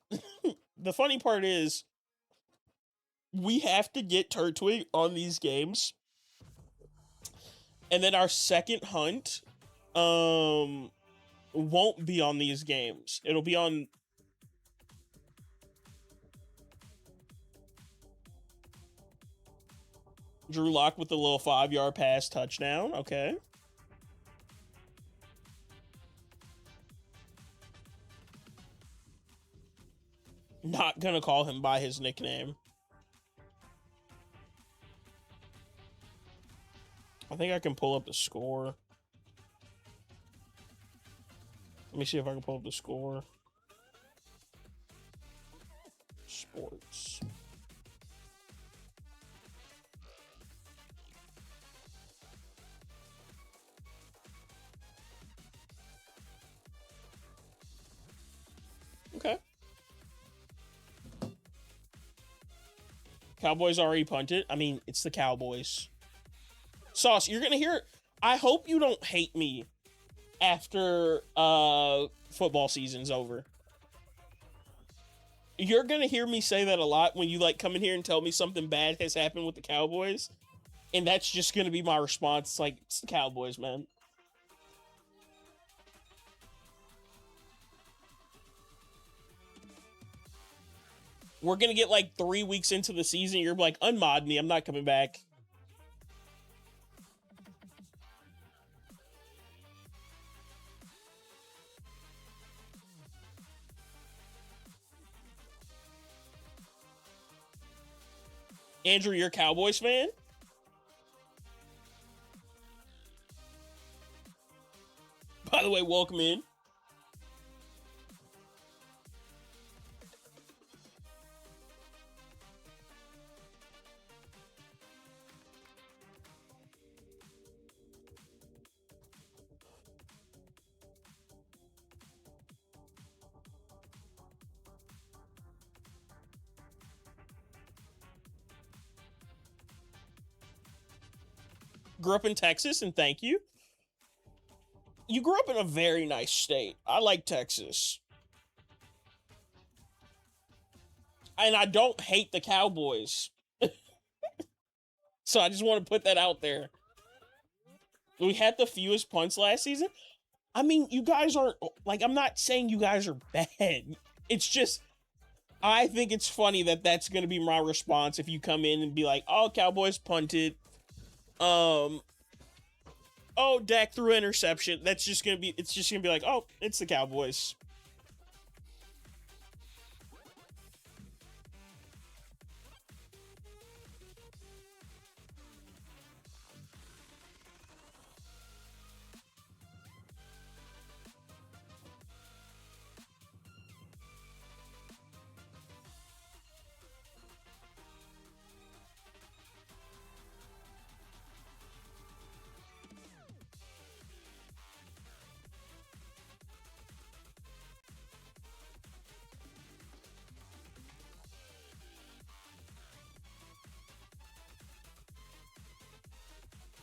The funny part is, we have to get Turtwig on these games, and then our second hunt, won't be on these games. It'll be on. Drew Lock with the little 5-yard pass touchdown. Okay. Not gonna call him by his nickname. I think I can pull up the score. Let me see if I can pull up the score. Sports. Cowboys already punted. I mean, it's the Cowboys. Sauce, you're gonna hear. I hope you don't hate me after football season's over. You're gonna hear me say that a lot when you like come in here and tell me something bad has happened with the Cowboys, and that's just gonna be my response. Like, it's the Cowboys, man. We're gonna get like 3 weeks into the season. You're like, unmod me. I'm not coming back. Andrew, you're a Cowboys fan? By the way, welcome in. Grew up in Texas, and thank you. You grew up in a very nice state. I like Texas. And I don't hate the Cowboys. So I just want to put that out there. We had the fewest punts last season. I mean, you guys aren't, like, I'm not saying you guys are bad. It's just, I think it's funny that that's going to be my response if you come in and be like, oh, Cowboys punted. Oh, Dak threw an interception. That's just going to be, it's just going to be like, oh, it's the Cowboys.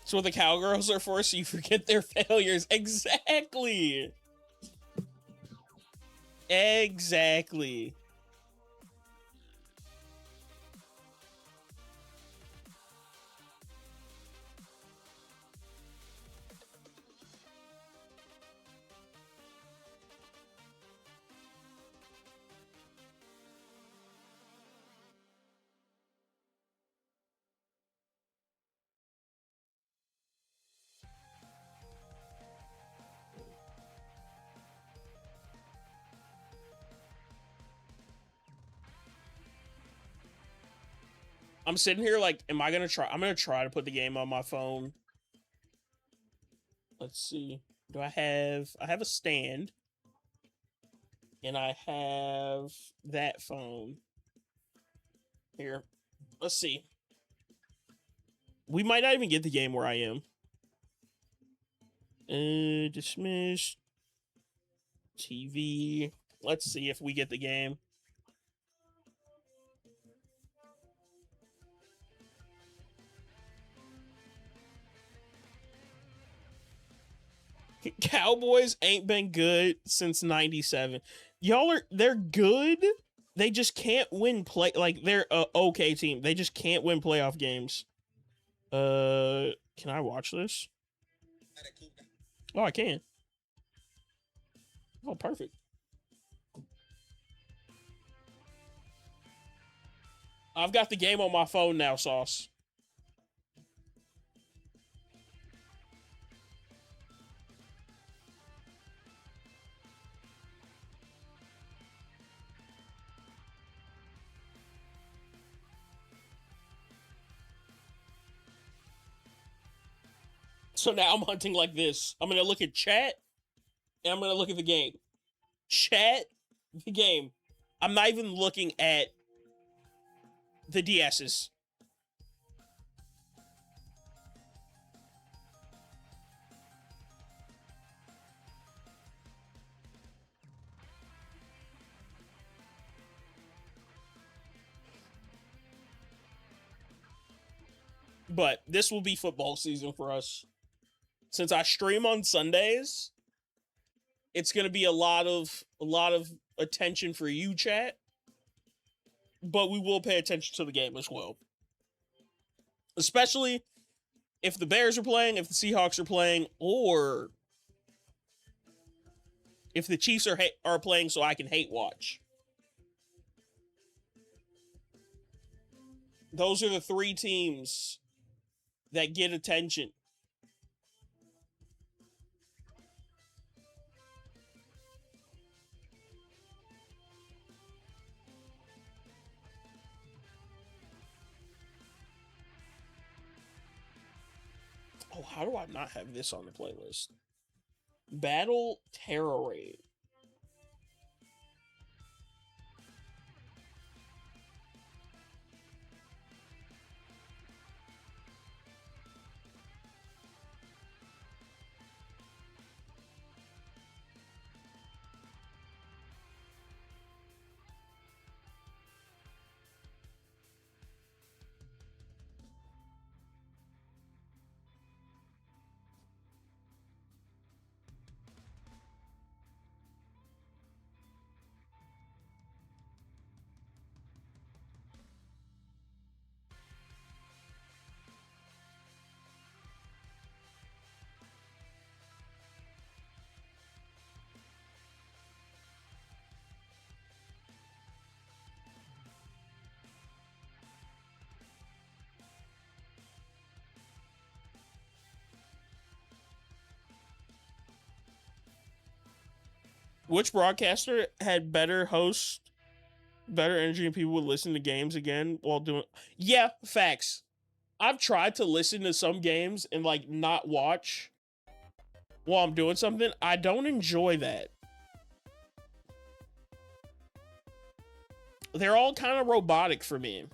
So what the Cowgirls are for, so you forget their failures. Exactly. Exactly. I'm sitting here like, am I gonna try? I'm gonna try to put the game on my phone. Let's see. Do I have a stand. And I have that phone. Here. Let's see. We might not even get the game where I am. Dismiss. TV. Let's see if we get the game. Cowboys ain't been good since 97. They're good. They just can't win like they're a okay team. They just can't win playoff games. Can I watch this? Oh, I can. Oh, perfect. I've got the game on my phone now, Sauce. So now I'm hunting like this. I'm going to look at chat, and I'm going to look at the game. Chat, the game. I'm not even looking at the DSs. But this will be football season for us. Since I stream on Sundays, it's going to be a lot of attention for you, chat. But we will pay attention to the game as well. Especially if the Bears are playing, if the Seahawks are playing, or if the Chiefs are playing, so I can hate watch. Those are the 3 teams that get attention. Oh, how do I not have this on the playlist? Battle Terror Raid. Which broadcaster had better host, better energy, and people would listen to games again while doing? Yeah, facts. I've tried to listen to some games and like not watch while I'm doing something. I don't enjoy that. They're all kind of robotic for me.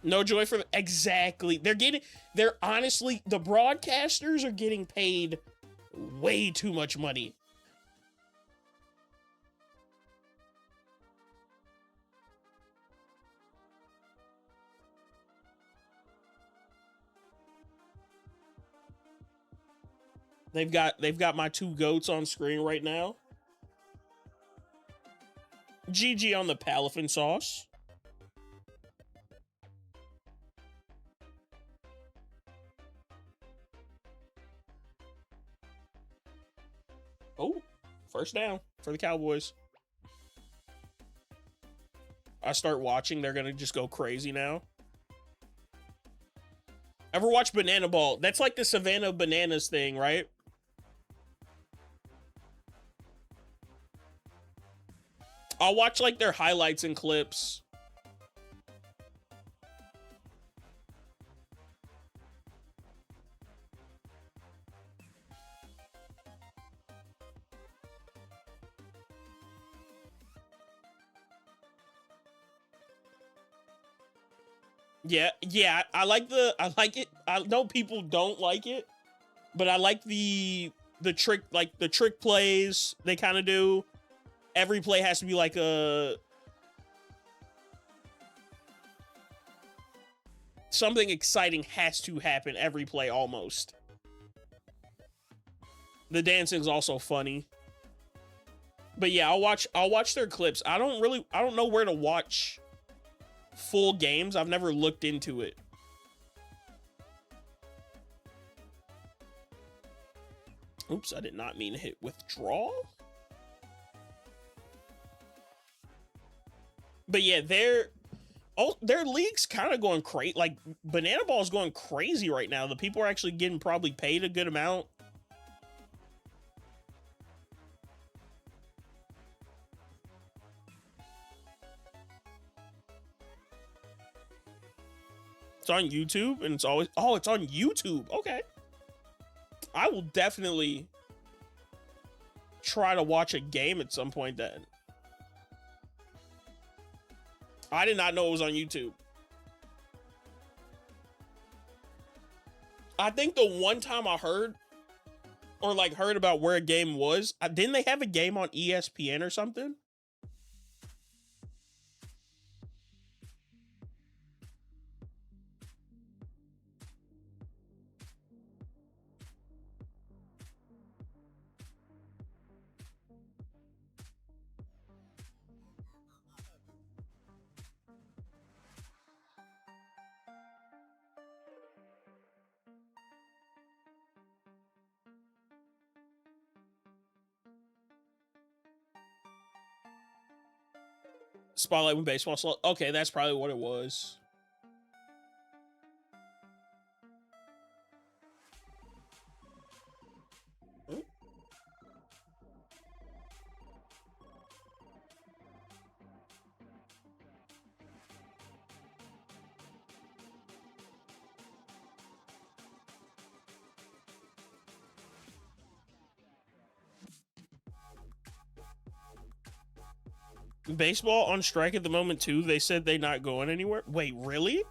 No joy for exactly. They're honestly, the broadcasters are getting paid way too much money. They've got my 2 goats on screen right now. GG on the palafin sauce. Oh, first down for the Cowboys. I start watching, they're gonna just go crazy now. Ever watch Banana Ball? That's like the Savannah Bananas thing, right? I'll watch like their highlights and clips. Yeah, I like it. I know people don't like it, but I like the trick plays they kind of do. Every play has to be like something exciting has to happen every play almost. The dancing's also funny. But yeah, I'll watch their clips. I don't know where to watch full games. I've never looked into it. Oops, I did not mean to hit withdraw. But yeah, their league's kind of going crazy. Like Banana Ball is going crazy right now. The people are actually getting probably paid a good amount. It's on YouTube, and it's always... Oh, it's on YouTube. Okay. I will definitely try to watch a game at some point then. I did not know it was on YouTube. I think the one time I heard about where a game was, didn't they have a game on ESPN or something? Spotlight when baseball slow. Okay, that's probably what it was. Baseball on strike at the moment too. They said they're not going anywhere. Wait, really?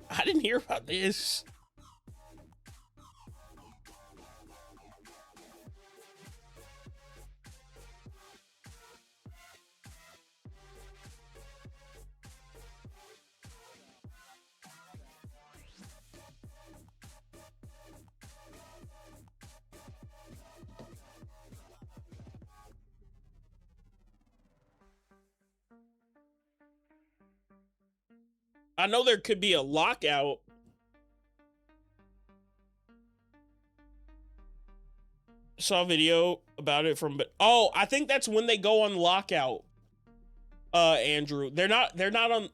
I didn't hear about this. I know there could be a lockout. Saw a video about it from, but oh, I think that's when they go on lockout. Andrew, they're not on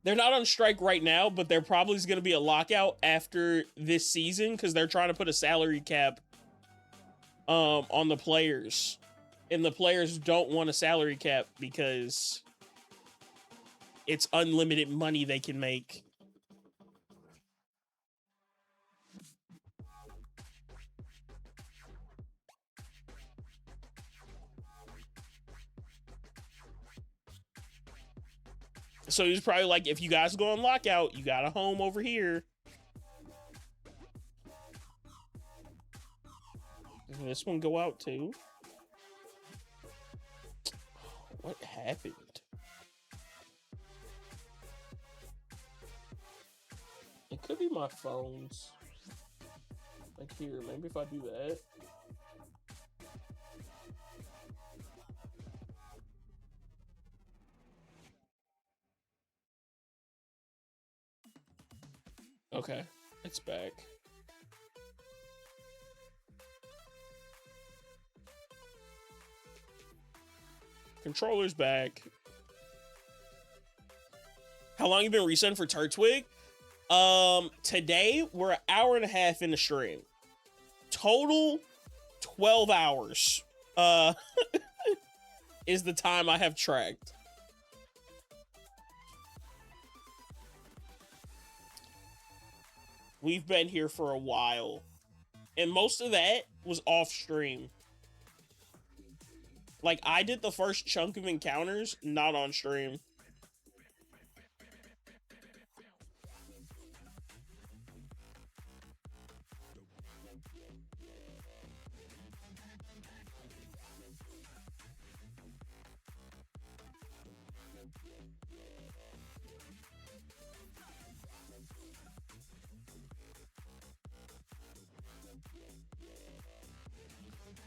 they're not on strike right now, but there probably is going to be a lockout after this season because they're trying to put a salary cap on the players, and the players don't want a salary cap because it's unlimited money they can make. So he's probably like, if you guys go on lockout, you got a home over here. Does this one go out too? What happened? It could be my phones. Like here, maybe if I do that. Okay, it's back. Controller's back. How long you been resetting for Turtwig? Today we're an hour and a half in the stream. Total 12 hours. Is the time I have tracked. We've been here for a while. And most of that was off stream. Like, I did the first chunk of encounters, not on stream.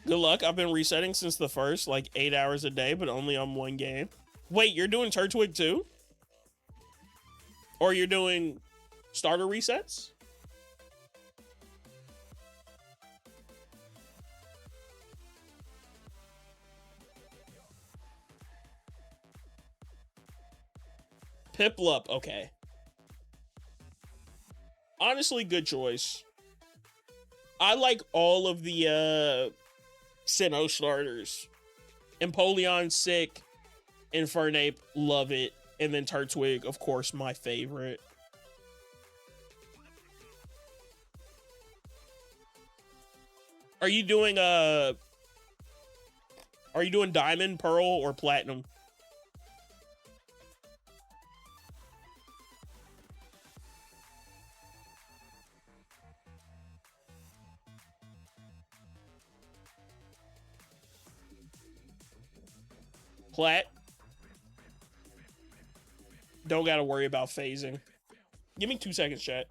Good luck. I've been resetting since the first, like 8 hours a day, but only on one game. Wait, you're doing Turtwig too? Or you're doing starter resets? Piplup, okay. Honestly, good choice. I like all of the Sinnoh starters. Empoleon, sick. Infernape, love it. And then Turtwig, of course, my favorite. Are you doing diamond, pearl, or platinum? Plat? Don't gotta worry about phasing. Give me 2 seconds, chat.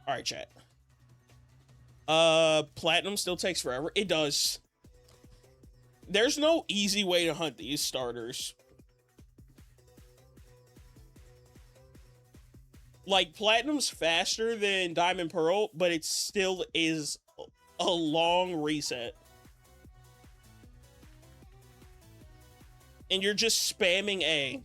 All right, chat. Platinum still takes forever. It does. There's no easy way to hunt these starters. Like, platinum's faster than diamond pearl, but it still is a long reset. And you're just spamming A.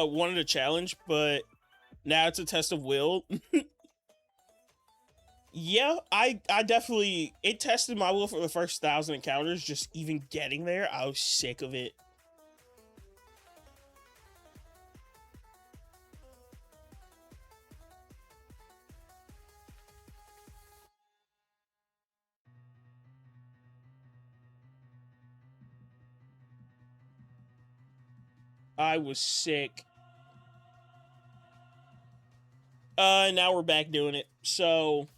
Wanted a challenge, but now it's a test of will. Yeah, I definitely, it tested my will for the first 1,000 encounters. Just even getting there, I was sick of it. I was sick. Now we're back doing it. So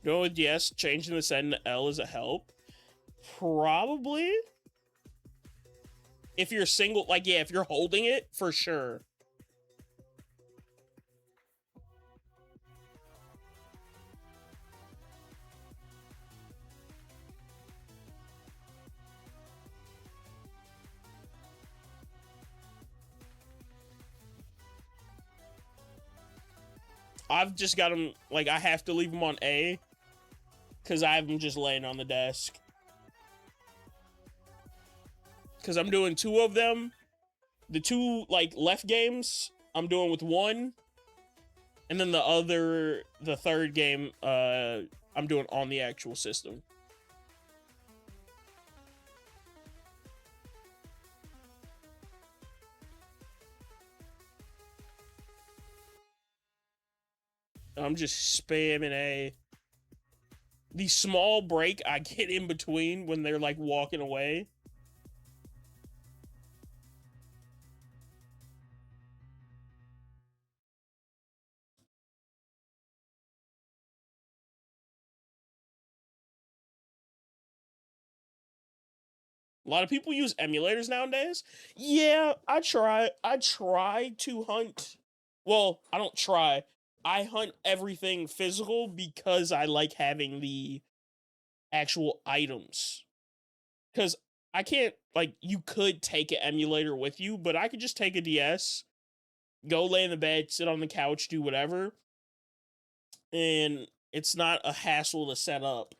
go with yes, changing the send to L is a help. Probably. If you're single, like, yeah, if you're holding it, for sure. I've just got them, like, I have to leave them on A because I have them just laying on the desk. Because I'm doing 2 of them. The 2, like, left games, I'm doing with 1. And then the 3rd game, I'm doing on the actual system. I'm just spamming A. The small break I get in between when they're, like, walking away. A lot of people use emulators nowadays. Yeah, I try to hunt. Well, I don't try. I hunt everything physical because I like having the actual items. Because I can't, like, you could take an emulator with you, but I could just take a DS, go lay in the bed, sit on the couch, do whatever. And It's not a hassle to set up.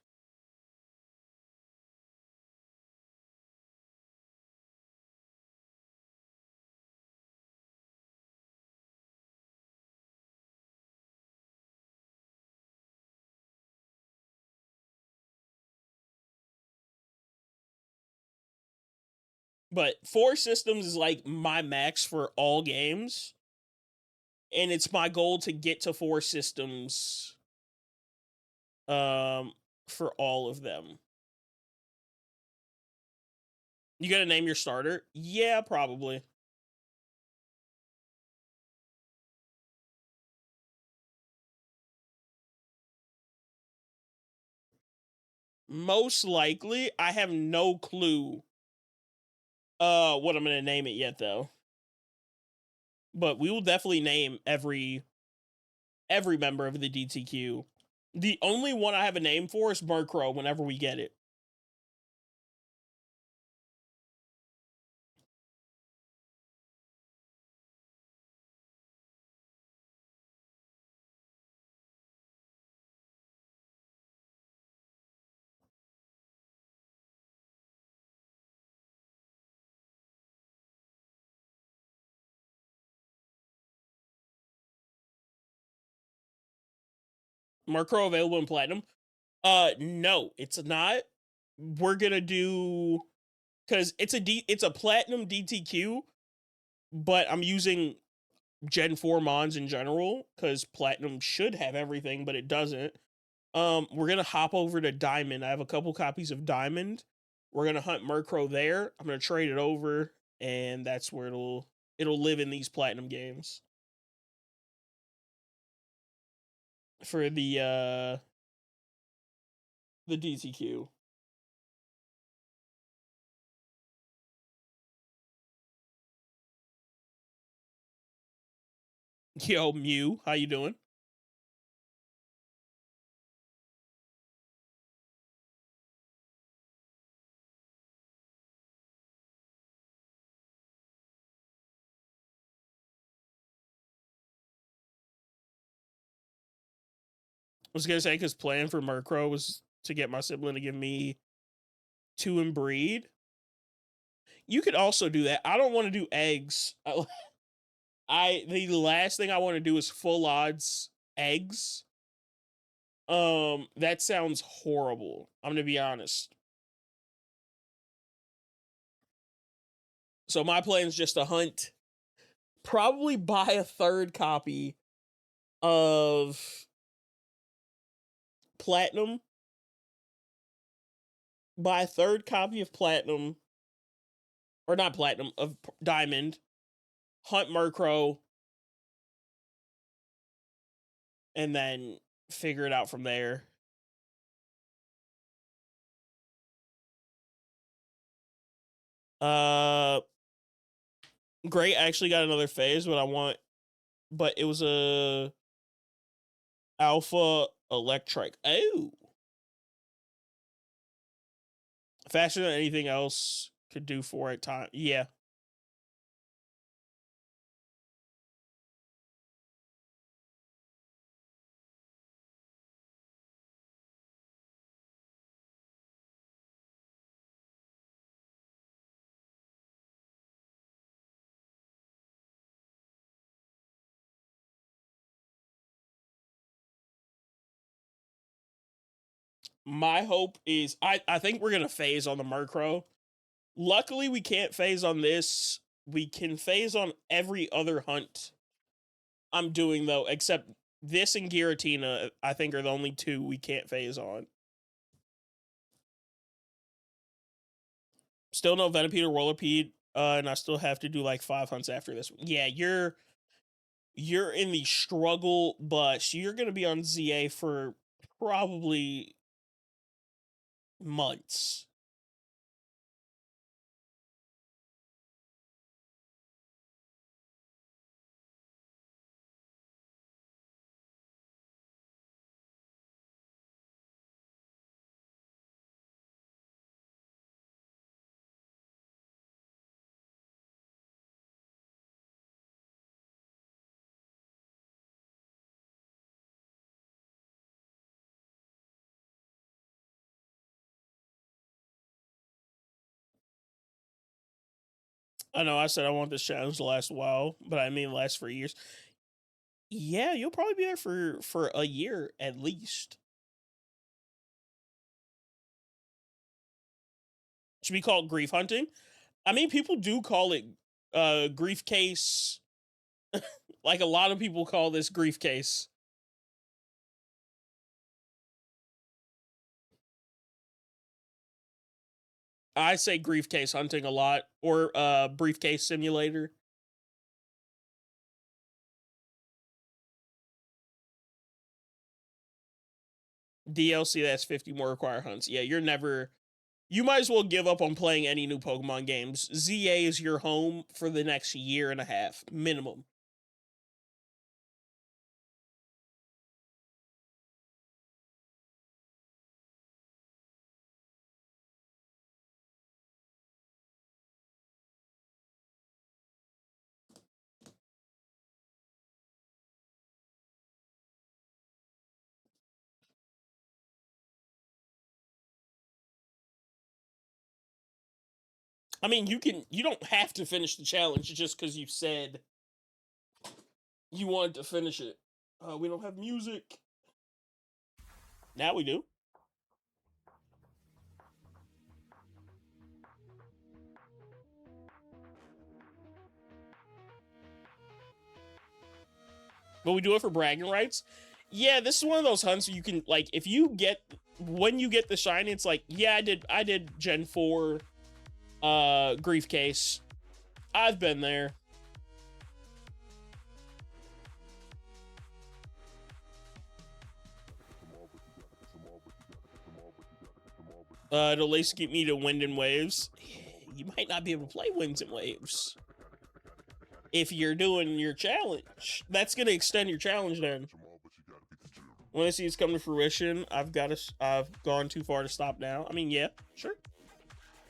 But 4 systems is like my max for all games. And it's my goal to get to 4 systems um for all of them. You gotta name your starter? Yeah, probably. Most likely. I have no clue what I'm gonna name it yet though. But we will definitely name every member of the DTQ. The only one I have a name for is Murkrow whenever we get it. Murkrow available in Platinum? No, it's not. We're gonna do, because it's a Platinum DTQ, but I'm using Gen 4 Mons in general, because Platinum should have everything, but it doesn't. We're gonna hop over to Diamond. I have a couple copies of Diamond. We're gonna hunt Murkrow there. I'm gonna trade it over, and that's where it'll live in these Platinum games. For the DTQ. Yo, Mew, how you doing? I was gonna say, because plan for Murkrow was to get my sibling to give me 2 and breed. You could also do that. I don't want to do eggs. The last thing I want to do is full odds eggs. That sounds horrible. I'm gonna be honest. So my plan is just to hunt, probably buy a third copy of Platinum, buy a third copy of Platinum, or not Platinum, of Diamond, hunt Murkrow, and then figure it out from there. Uh, Great actually got another phase, but it was a Alpha Electric. Oh, faster than anything else could do for it. Time, yeah. My hope is I think we're gonna phase on the Murkrow. Luckily, we can't phase on this. We can phase on every other hunt I'm doing though, except this and Giratina. I think are the only 2 we can't phase on. Still no Venipede or Whirlipede, and I still have to do like 5 hunts after this. Yeah, you're in the struggle bus. You're gonna be on ZA for probably months. I know I said I want this challenge to last a while, but I mean last for years. Yeah, you'll probably be there for a year at least. Should be called grief hunting. I mean, people do call it grief case. Like a lot of people call this grief case. I say grief case hunting a lot, or briefcase simulator. DLC that's 50 more require hunts. Yeah, you're never. You might as well give up on playing any new Pokemon games. ZA is your home for the next year and a half, minimum. I mean, you don't have to finish the challenge just because you said you wanted to finish it. We don't have music. Now we do. But we do it for bragging rights. Yeah, this is one of those hunts where you can, like, if you get, when you get the shiny, it's like, yeah, I did Gen 4 grief case. I've been there. It'll at least get me to Wind and Waves. You might not be able to play Winds and Waves if you're doing your challenge. That's gonna extend your challenge then. When I see it's come to fruition, I've gone too far to stop now. I mean, yeah, sure,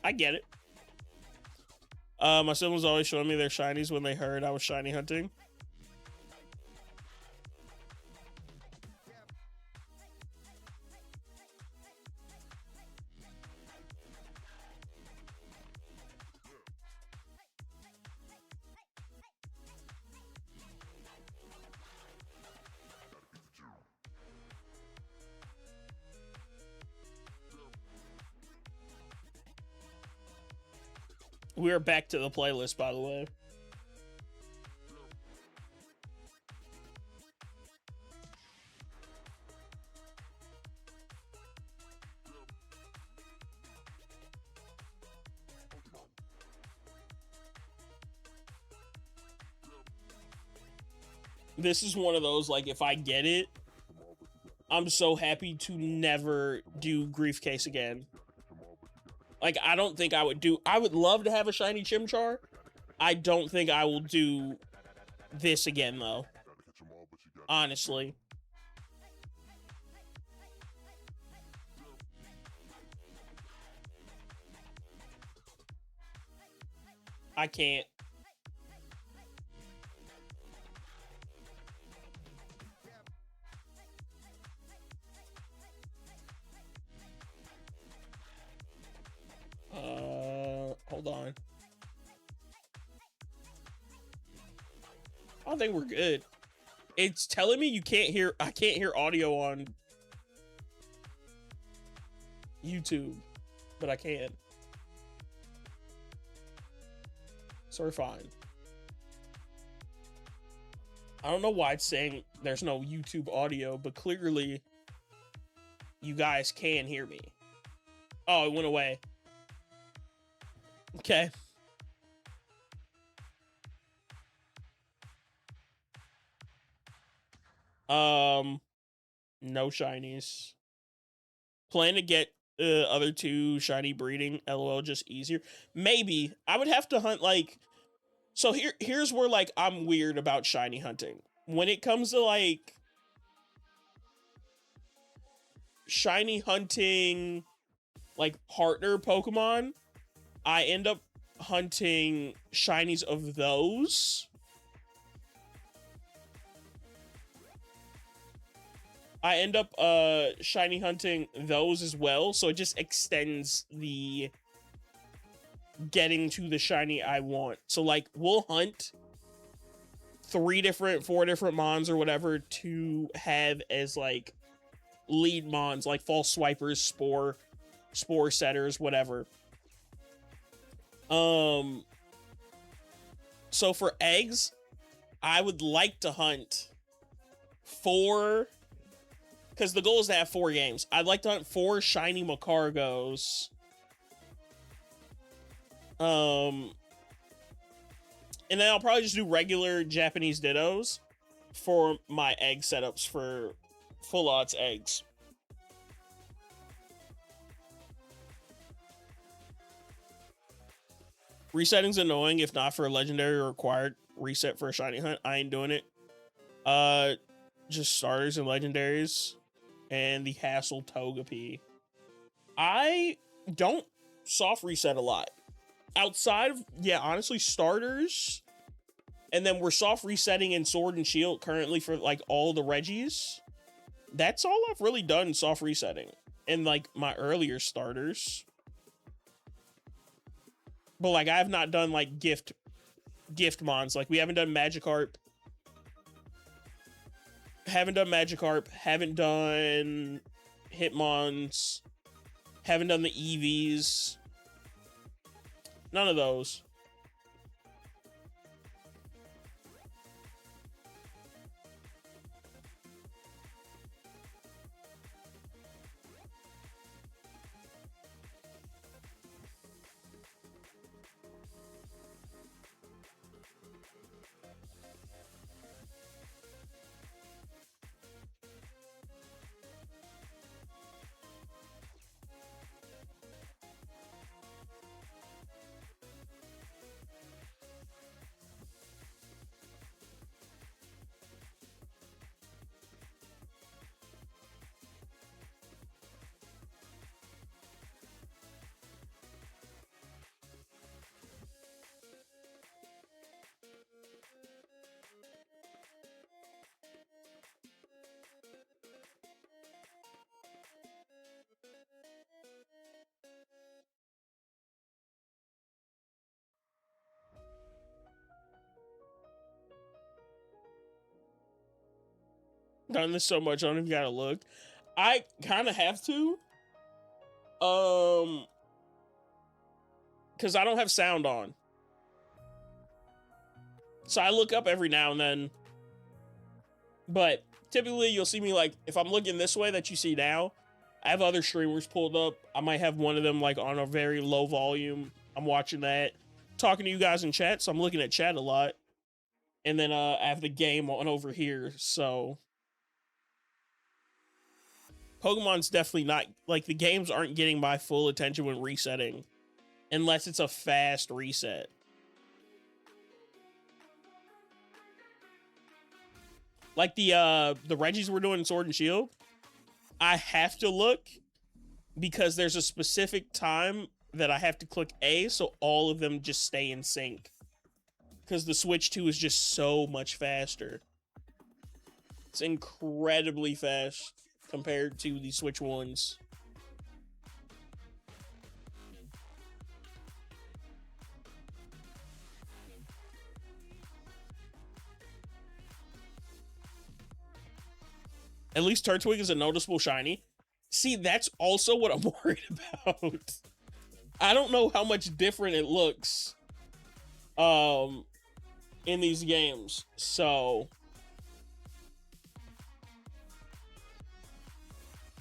I get it. My siblings always showing me their shinies when they heard I was shiny hunting. We're back to the playlist, by the way. This is one of those, like, if I get it, I'm so happy to never do Grief Case again. Like, I don't think I would do... I would love to have a shiny Chimchar. I don't think I will do this again, though. Honestly. I can't. Hold on. I don't think we're good. It's telling me you can't hear... I can't hear audio on YouTube, but I can. So we're fine. I don't know why it's saying there's no YouTube audio, but clearly you guys can hear me. Oh, it went away. Okay. No shinies. Plan to get other two shiny breeding. LOL, just easier. Maybe. I would have to hunt, like... So here's where, like, I'm weird about shiny hunting. When it comes to, like, shiny hunting, like, partner Pokemon, I end up hunting shinies of those. I end up shiny hunting those as well, so it just extends the getting to the shiny I want. So like we'll hunt 4 different mons or whatever to have as like lead mons, like false swipers, spore setters, whatever. So for eggs, I would like to hunt 4, because the goal is to have 4 games. I'd like to hunt 4 shiny Macargos. And then I'll probably just do regular Japanese Dittos for my egg setups for full odds eggs. Resetting's annoying if not for a legendary or required reset for a shiny hunt. I ain't doing it. Just starters and legendaries and the hassle Togepi. I don't soft reset a lot. Outside of, yeah, honestly, starters. And then we're soft resetting in Sword and Shield currently for like all the Reggies. That's all I've really done soft resetting. And like my earlier starters. But like I have not done like gift mons. Like we haven't done Magikarp. Haven't done Hitmons. Haven't done the EVs. None of those. Done this so much, I don't even gotta look. I kind of have to. Because I don't have sound on. So I look up every now and then. But typically you'll see me like, if I'm looking this way that you see now, I have other streamers pulled up. I might have one of them like on a very low volume. I'm watching that. Talking to you guys in chat, so I'm looking at chat a lot. And then I have the game on over here, so... Pokemon's definitely not... Like, the games aren't getting my full attention when resetting. Unless it's a fast reset. Like the Reggies we're doing in Sword and Shield. I have to look because there's a specific time that I have to click A so all of them just stay in sync. Because the Switch 2 is just so much faster. It's incredibly fast compared to the Switch 1s. At least Turtwig is a noticeable shiny. See, that's also what I'm worried about. I don't know how much different it looks in these games. So,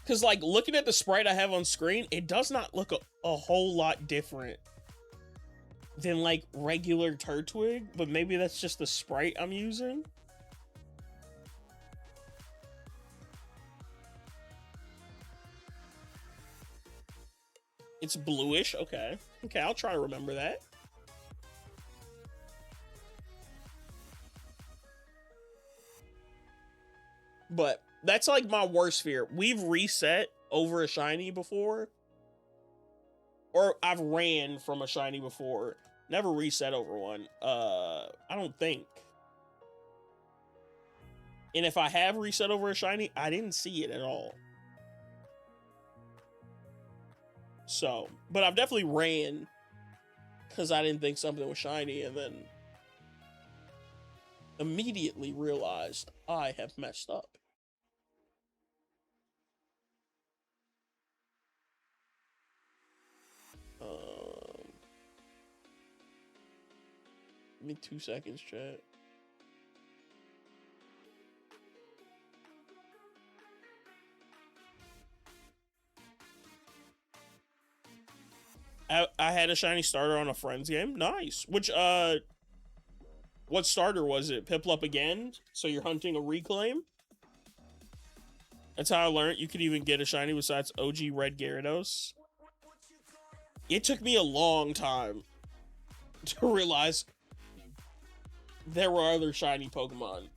because like looking at the sprite I have on screen, it does not look a whole lot different than like regular Turtwig, but maybe that's just the sprite I'm using. It's bluish. Okay. Okay, I'll try to remember that. But that's like my worst fear. We've reset over a shiny before. Or I've ran from a shiny before. Never reset over one. I don't think. And if I have reset over a shiny, I didn't see it at all. So, but I've definitely ran because I didn't think something was shiny, and then immediately realized I have messed up. Give me 2 seconds, chat. I had a shiny starter on a friend's game. Nice. Which, what starter was it? Piplup again? So you're hunting a reclaim? That's how I learned you could even get a shiny besides OG Red Gyarados. It took me a long time to realize there were other shiny Pokemon.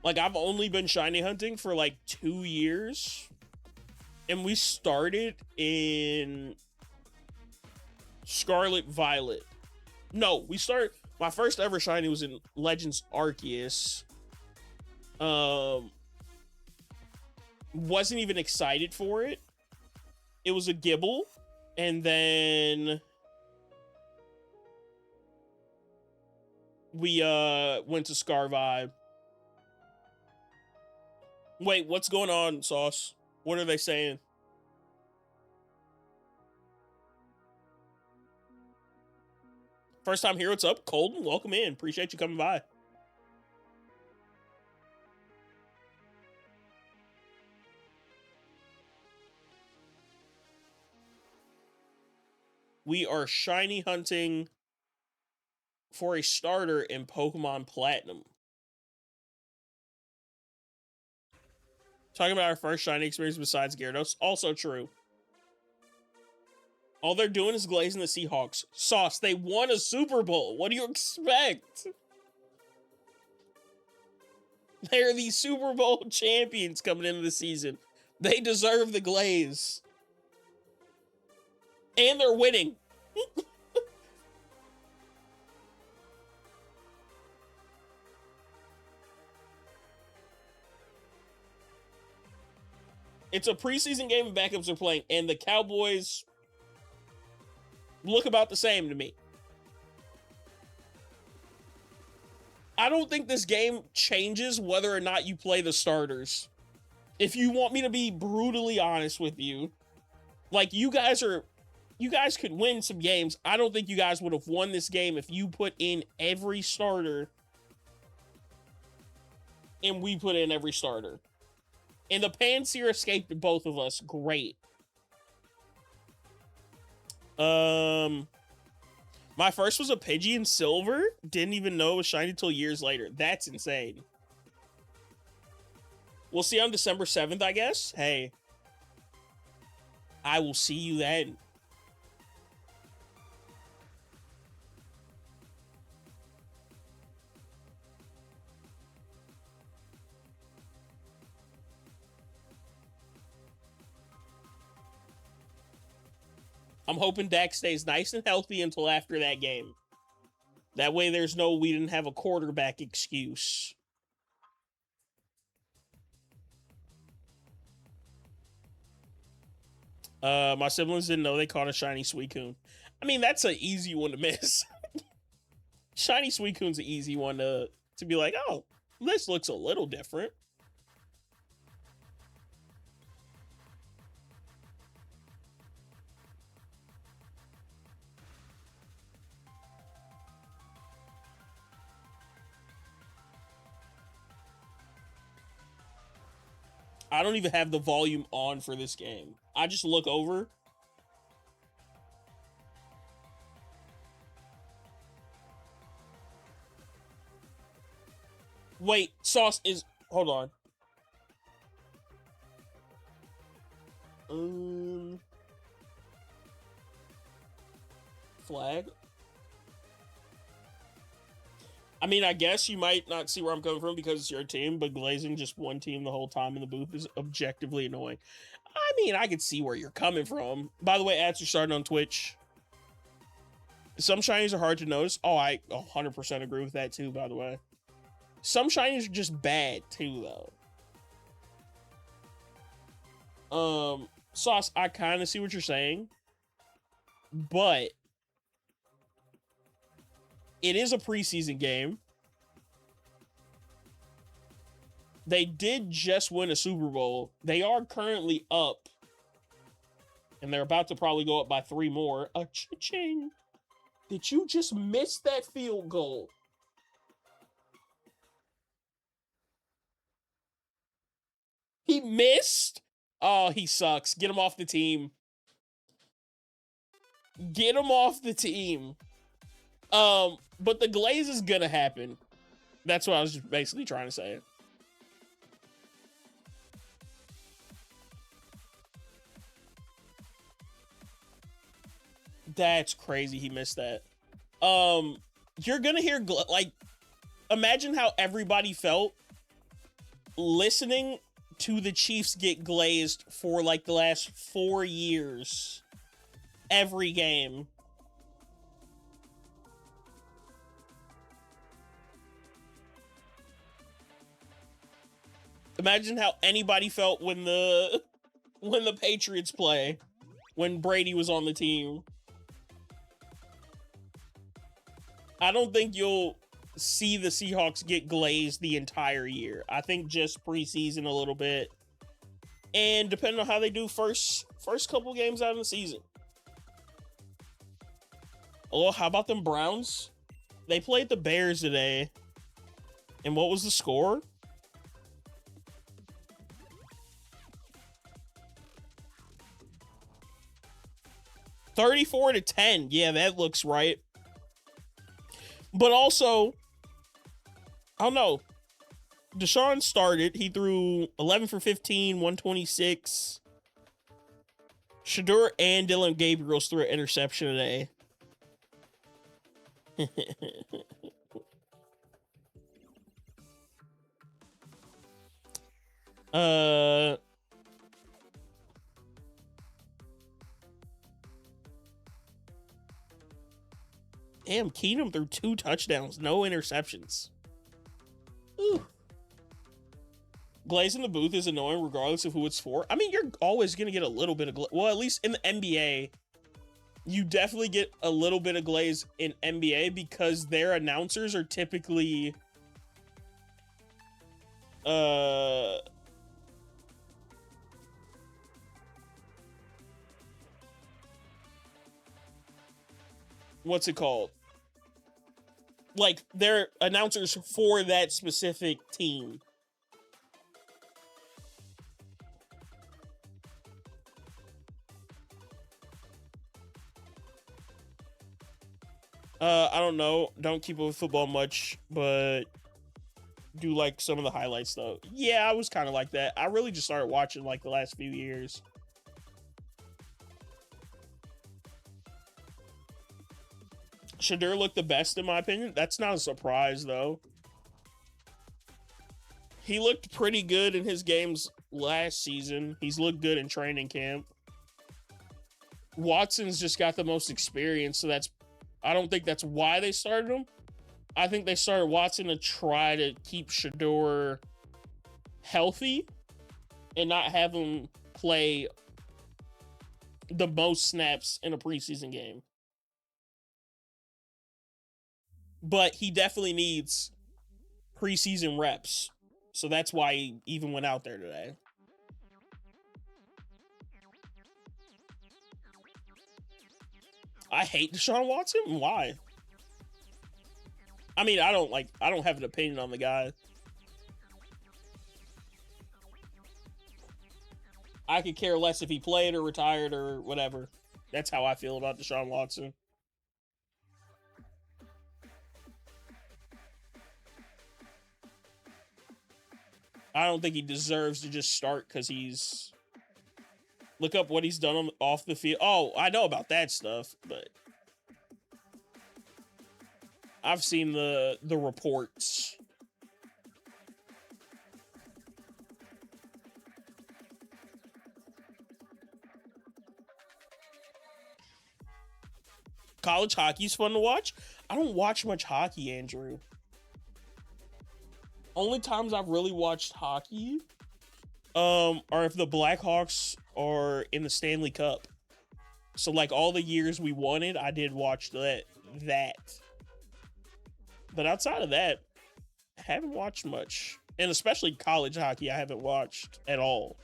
Like, I've only been shiny hunting for like 2 years. And we started in Scarlet Violet. No, my first ever shiny was in Legends Arceus. Wasn't even excited for it. It was a Gibble. And then we went to Scarvive. Wait, what's going on, Sauce? What are they saying? First time here, what's up? Colton, welcome in. Appreciate you coming by. We are shiny hunting for a starter in Pokemon Platinum. Talking about our first shiny experience besides Gyarados. Also true. All they're doing is glazing the Seahawks. Sauce, they won a Super Bowl. What do you expect? They're the Super Bowl champions coming into the season. They deserve the glaze. And they're winning. It's a preseason game and backups are playing, and the Cowboys look about the same to me. I don't think this game changes whether or not you play the starters. If you want me to be brutally honest with you, like, you guys could win some games. I don't think you guys would have won this game if you put in every starter and we put in every starter. And the Panseer escaped both of us. Great. My first was a Pidgeon Silver. Didn't even know it was shiny until years later. That's insane. We'll see on December 7th, I guess. Hey. I will see you then. I'm hoping Dak stays nice and healthy until after that game. That way there's no we didn't have a quarterback excuse. My siblings didn't know they caught a shiny Suicune. I mean, that's an easy one to miss. Shiny Suicune's an easy one to be like, oh, this looks a little different. I don't even have the volume on for this game. I just look over. Wait, Sauce is... Hold on. Flag? I mean, I guess you might not see where I'm coming from because it's your team, but glazing just one team the whole time in the booth is objectively annoying. I mean, I can see where you're coming from. By the way, ads are starting on Twitch. Some shinies are hard to notice. Oh, I 100% agree with that too, by the way. Some shinies are just bad too, though. Sauce, I kind of see what you're saying. but it is a preseason game. They did just win a Super Bowl. They are currently up, and they're about to probably go up by 3 more. Cha-ching. Did you just miss that field goal? He missed? Oh, he sucks. Get him off the team. Get him off the team. But the glaze is gonna happen. That's what I was just basically trying to say. That's crazy. He missed that. You're gonna hear like, imagine how everybody felt listening to the Chiefs get glazed for like the last 4 years. Every game. Imagine how anybody felt when the Patriots play, when Brady was on the team. I don't think you'll see the Seahawks get glazed the entire year. I think just preseason a little bit. And depending on how they do first couple games out of the season. Oh, how about them Browns? They played the Bears today. And what was the score? $34-10. Yeah, that looks right. But also, I don't know. Deshaun started. He threw 11 for 15, 126. Shedeur and Dylan Gabriels threw an interception today. Damn, Keenum threw 2 touchdowns, no interceptions. Ooh. Glaze in the booth is annoying regardless of who it's for. I mean, you're always going to get a little bit of glaze. Well, at least in the NBA, you definitely get a little bit of glaze in NBA because their announcers are typically what's it called? Like, they're announcers for that specific team. I don't know. Don't keep up with football much, but do like some of the highlights though. Yeah, I was kind of like that. I really just started watching like the last few years. Shedeur looked the best in my opinion. That's not a surprise though. He looked pretty good in his games last season. He's looked good in training camp. Watson's just got the most experience, so I don't think that's why they started him. I think they started Watson to try to keep Shedeur healthy and not have him play the most snaps in a preseason game. But he definitely needs preseason reps. So that's why he even went out there today. I hate Deshaun Watson. Why? I mean, I don't have an opinion on the guy. I could care less if he played or retired or whatever. That's how I feel about Deshaun Watson. I don't think he deserves to just start because he's... Look up what he's done off the field. Oh, I know about that stuff, but... I've seen the reports. College hockey's fun to watch. I don't watch much hockey, Andrew. Only times I've really watched hockey are if the Blackhawks are in the Stanley Cup. So like all the years we won it, I did watch that. But outside of that, I haven't watched much. And especially college hockey, I haven't watched at all.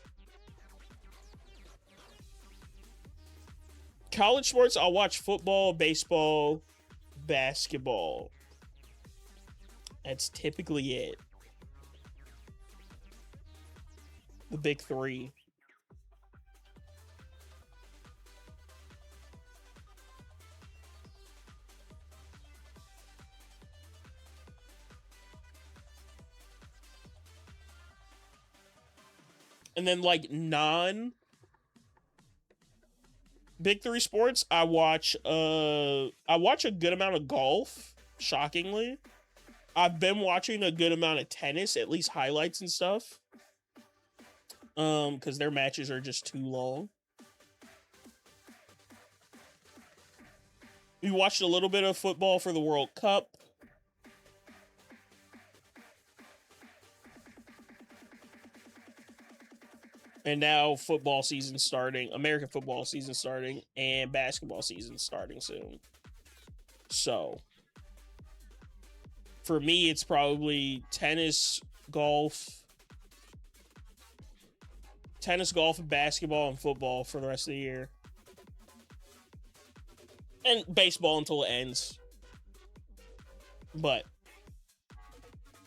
College sports, I'll watch football, baseball, basketball. That's typically it. The big three. And then like non big three sports, I watch a good amount of golf, shockingly. I've been watching a good amount of tennis, at least highlights and stuff. Because their matches are just too long. We watched a little bit of football for the World Cup. And now football season starting, American football season starting, and basketball season starting soon. So, for me, it's probably tennis, golf, basketball, and football for the rest of the year. And baseball until it ends. But,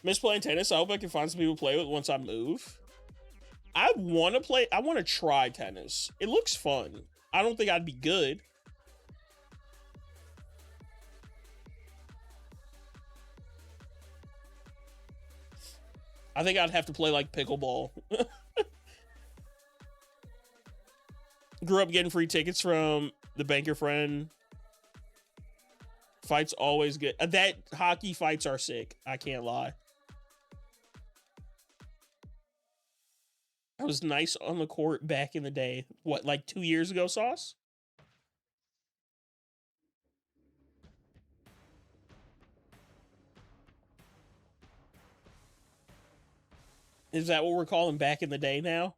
miss playing tennis. I hope I can find some people to play with once I move. I want to try tennis. It looks fun. I don't think I'd be good. I think I'd have to play like pickleball. Grew up getting free tickets from the banker friend. Fights always good. That hockey fights are sick. I can't lie. I was nice on the court back in the day. What, like 2 years ago, Sauce? Is that what we're calling back in the day now?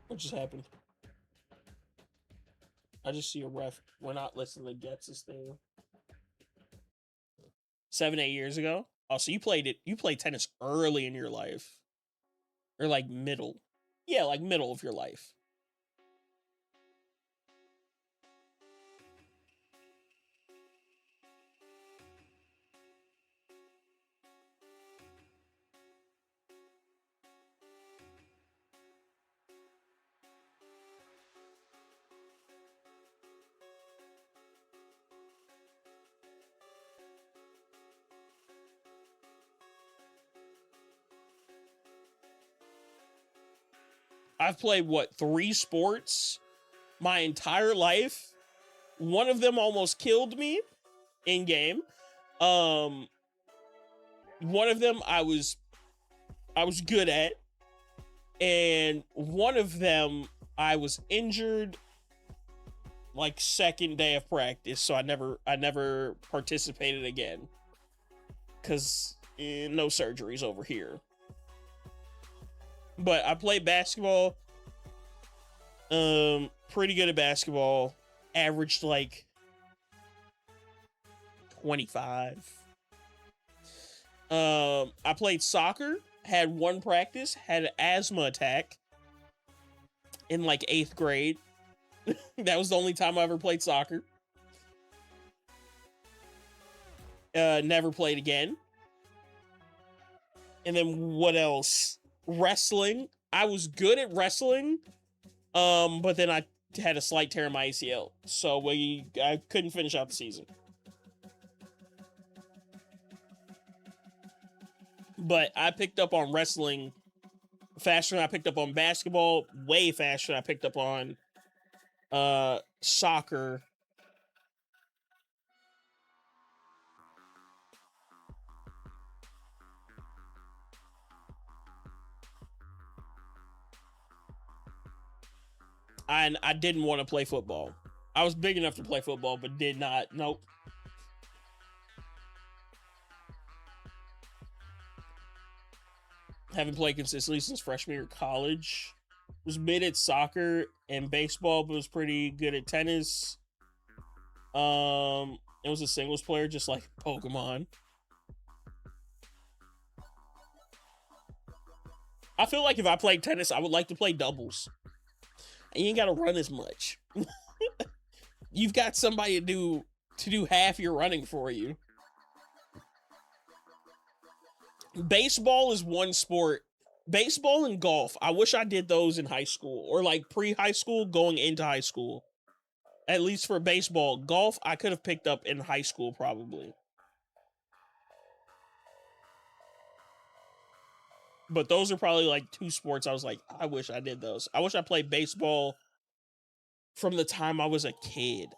What just happened? I just see a ref. We're not listening to Gets' thing. 7, 8 years ago? Oh, so you played tennis early in your life. Or like middle. Yeah, like middle of your life. I've played, 3 sports my entire life. One of them almost killed me in game. One of them I was good at, and one of them I was injured like second day of practice, so I never participated again because no surgeries over here. But I played basketball. Pretty good at basketball. Averaged like 25. I played soccer. Had one practice. Had an asthma attack in like 8th grade. That was the only time I ever played soccer. Never played again. And then what else? Wrestling. I was good at wrestling, but then I had a slight tear in my ACL, so I couldn't finish out the season. But I picked up on wrestling faster than I picked up on basketball, way faster than I picked up on soccer. And I didn't want to play football. I was big enough to play football, but did not. Nope. Haven't played consistently since freshman year of college. Was mid at soccer and baseball, but was pretty good at tennis. It was a singles player, just like Pokemon. I feel like if I played tennis, I would like to play doubles. And you ain't gotta run as much. You've got somebody to do half your running for you. Baseball is one sport. Baseball and golf. I wish I did those in high school or like pre-high school going into high school. At least for baseball. Golf, I could have picked up in high school probably. But those are probably like two sports I was like, I wish I did those. I wish I played baseball from the time I was a kid.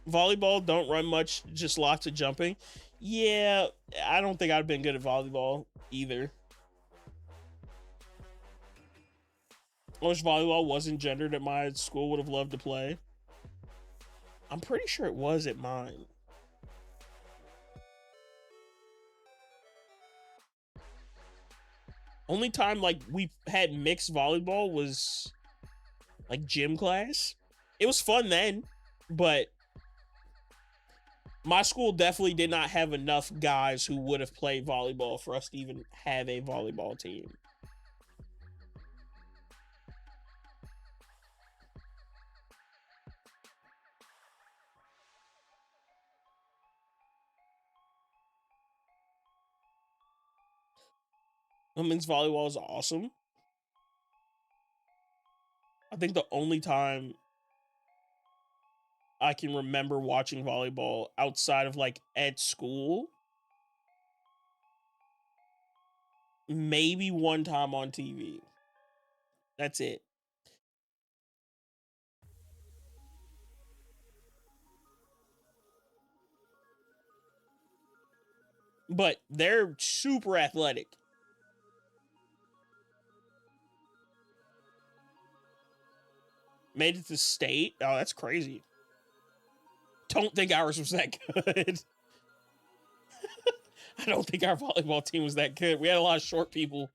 Volleyball, don't run much, just lots of jumping. Yeah, I don't think I'd have been good at volleyball either. I wish volleyball wasn't gendered at my school, would have loved to play. I'm pretty sure it was at mine. Only time like we had mixed volleyball was like gym class. It was fun then, but my school definitely did not have enough guys who would have played volleyball for us to even have a volleyball team. Women's volleyball is awesome. I think the only time I can remember watching volleyball outside of like at school, maybe one time on TV. That's it. But they're super athletic. Made it to state. Oh, that's crazy. Don't think ours was that good. I don't think our volleyball team was that good. We had a lot of short people.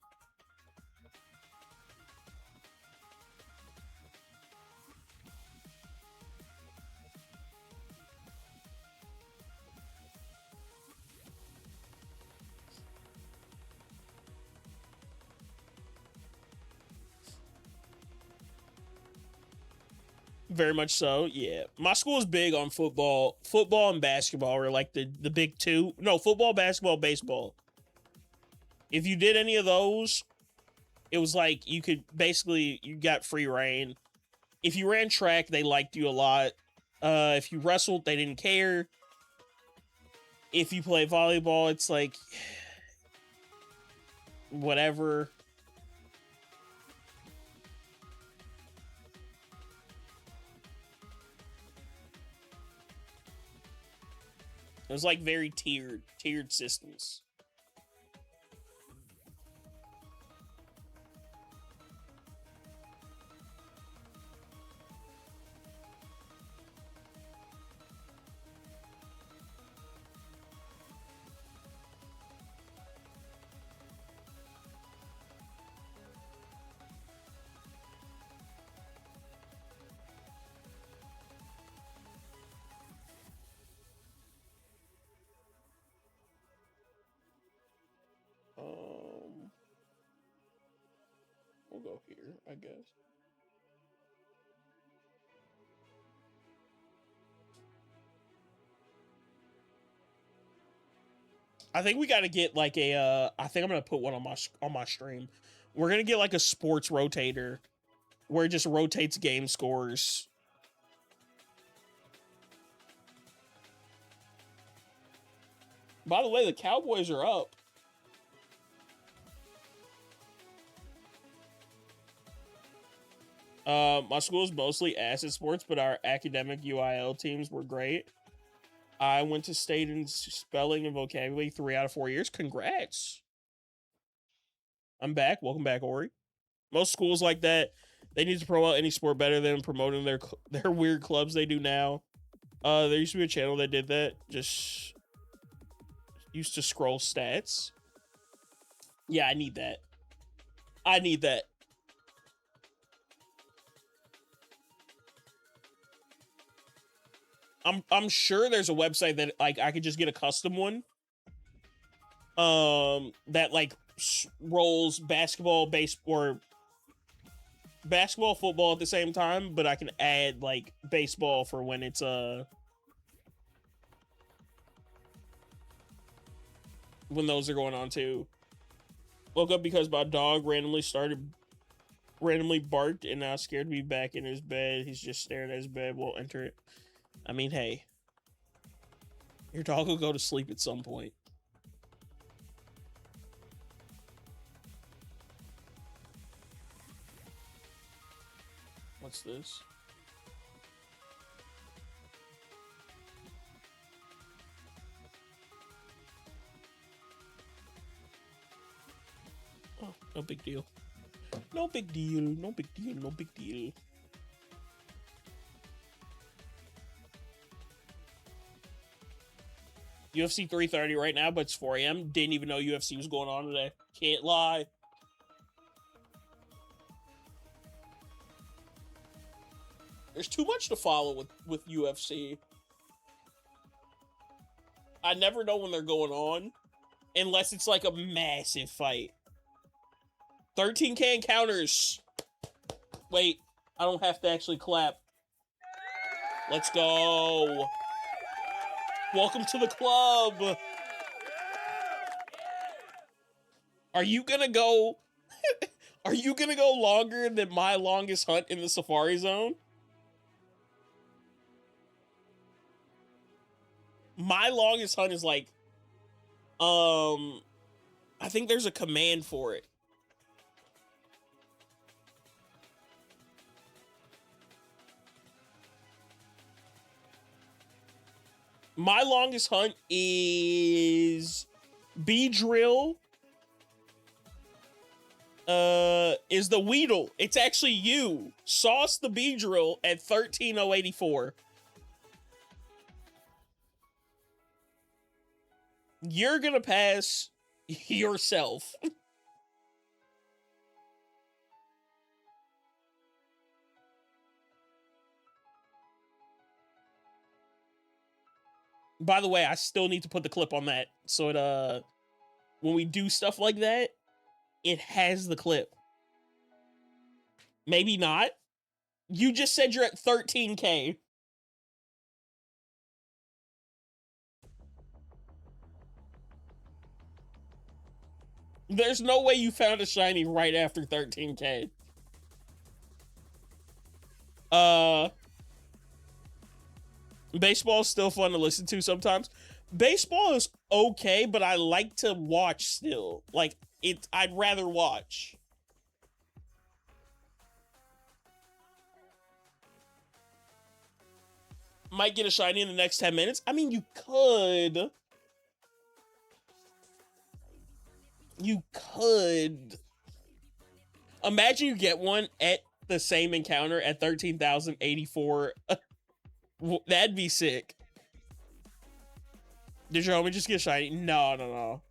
Very much so, yeah. My school is big on football. Football and basketball are like the big two. No, football, basketball, baseball. If you did any of those, it was like you could basically, you got free reign. If you ran track, they liked you a lot. If you wrestled, they didn't care. If you play volleyball, it's like whatever. It was like very tiered systems. Um, we'll go here, I guess. I think we got to get like a. I think I'm gonna put one on my stream. We're gonna get like a sports rotator, where it just rotates game scores. By the way, the Cowboys are up. My school is mostly ass at sports, but our academic UIL teams were great. I went to state in spelling and vocabulary 3 out of 4 years. Congrats. I'm back. Welcome back, Ori. Most schools like that, they need to promote any sport better than promoting their weird clubs they do now. There used to be a channel that did that. Just Used to scroll stats. Yeah, I need that. I need that. I'm sure there's a website that like I could just get a custom one. That like rolls basketball, basketball, football at the same time, but I can add like baseball for when it's when those are going on too. Woke up because my dog randomly barked and now scared me back in his bed. He's just staring at his bed. Won't enter it. I mean, hey, your dog will go to sleep at some point. What's this? Oh, no big deal. No big deal. No big deal. No big deal. UFC 3:30 right now, but it's 4 a.m. Didn't even know UFC was going on today. Can't lie. There's too much to follow with UFC. I never know when they're going on unless it's like a massive fight. 13K encounters. Wait, I don't have to actually clap. Let's go. Welcome to the club. Are you gonna go? Are you gonna go longer than my longest hunt in the Safari Zone? My longest hunt is like, I think there's a command for it. My longest hunt is Beedrill. Is the Weedle. It's actually you. Sauce the Beedrill at 13,084. You're gonna pass yourself. By the way, I still need to put the clip on that. So it, when we do stuff like that, it has the clip. Maybe not. You just said you're at 13K. There's no way you found a shiny right after 13K. Baseball is still fun to listen to sometimes. Baseball is okay, but I like to watch still. Like, I'd rather watch. Might get a shiny in the next 10 minutes. I mean, you could. You could. Imagine you get one at the same encounter at 13,084. That'd be sick. Did your homie just get shiny? No.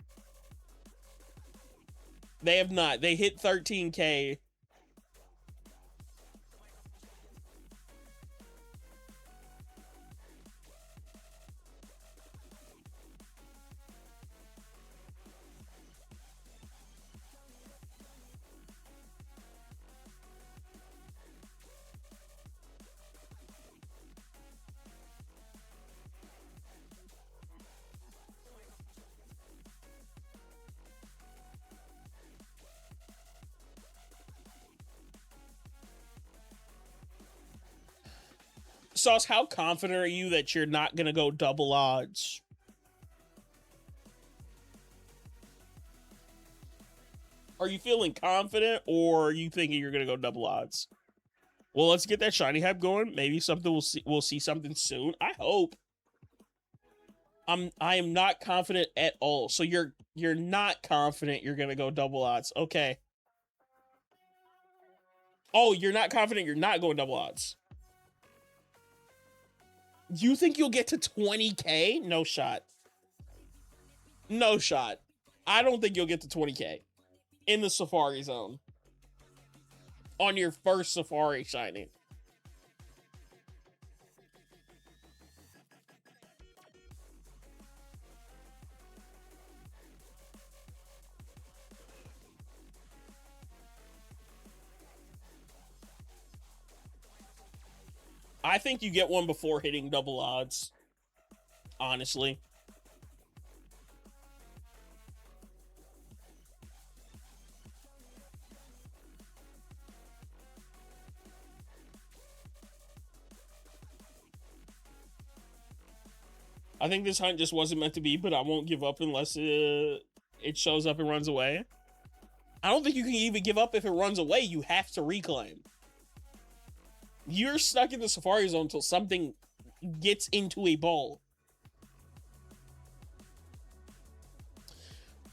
They have not. They hit 13K. Sauce, how confident are you that you're not going to go double odds? Are you feeling confident, or are you thinking you're going to go double odds? Well, let's get that shiny hype going. Maybe something we'll see something soon. I hope. I am not confident at all. So you're not confident you're going to go double odds. Okay. Oh, you're not confident you're not going double odds. You think you'll get to 20K? No shot. No shot. I don't think you'll get to 20K in the Safari Zone on your first Safari signing. I think you get one before hitting double odds, honestly. I think this hunt just wasn't meant to be, but I won't give up unless it shows up and runs away. I don't think you can even give up if it runs away. You have to reclaim. You're stuck in the Safari Zone until something gets into a ball.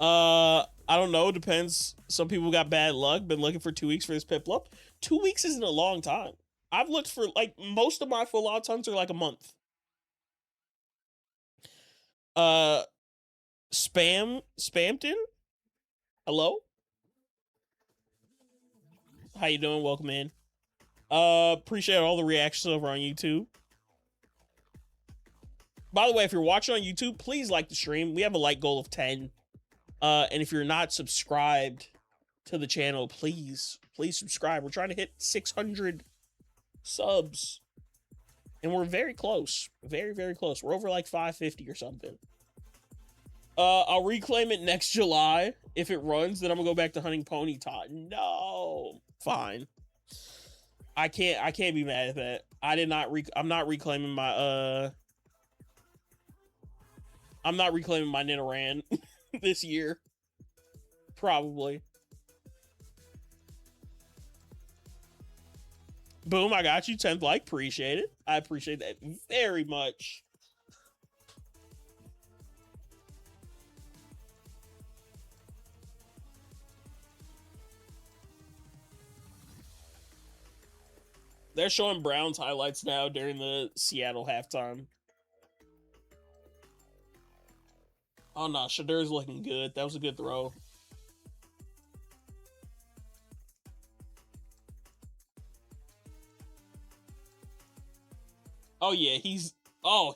I don't know. Depends. Some people got bad luck. Been looking for 2 weeks for this Piplup. 2 weeks isn't a long time. I've looked for, like, most of my full odds hunts are like a month. Spampton? Hello? How you doing? Welcome in. Appreciate all the reactions over on YouTube. By the way, if you're watching on YouTube, please like the stream. We have a like goal of 10. And if you're not subscribed to the channel, please subscribe. We're trying to hit 600 subs. And we're very close. Very, very close. We're over like 550 or something. I'll reclaim it next July. If it runs, then I'm gonna go back to hunting pony tot. No. Fine. I can't be mad at that. I'm not reclaiming my I'm not reclaiming my Nidoran this year. Probably. Boom, I got you. 10th like. Appreciate it. I appreciate that very much. They're showing Brown's highlights now during the Seattle halftime. Oh, no. Shadur's looking good. That was a good throw. Oh, yeah. Oh,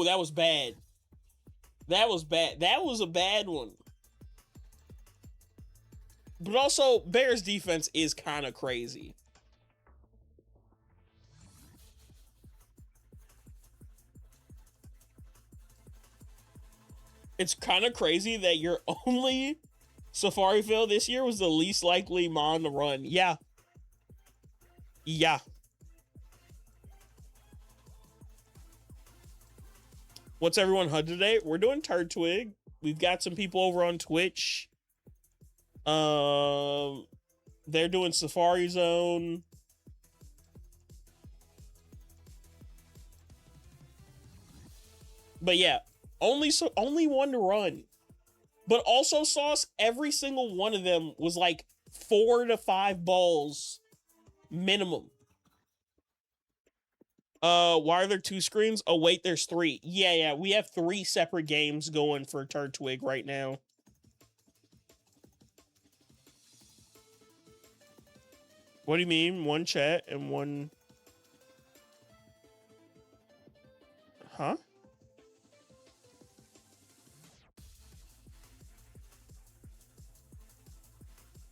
that was bad. That was bad. That was a bad one. But also, Bears defense is kind of crazy. It's kind of crazy that your only Safari fail this year was the least likely Mon to run. Yeah. Yeah. What's everyone HUD today? We're doing Turd Twig. We've got some people over on Twitch. They're doing Safari Zone. But yeah, only one to run. But also, Sauce, every single one of them was like 4 to 5 balls minimum. Why are there 2 screens? Oh, wait, there's 3. Yeah, we have 3 separate games going for Turd Twig right now. What do you mean? One chat and one... Huh?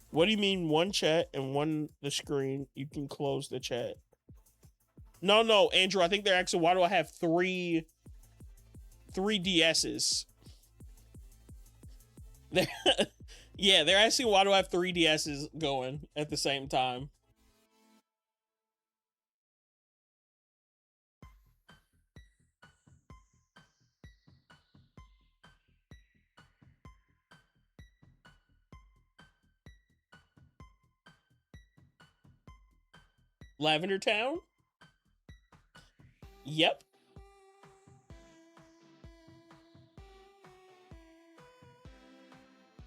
What do you mean one chat and one the screen? You can close the chat. No, Andrew, I think they're asking, why do I have three DSs? Yeah, they're asking, why do I have 3 DSs going at the same time? Lavender Town? Yep.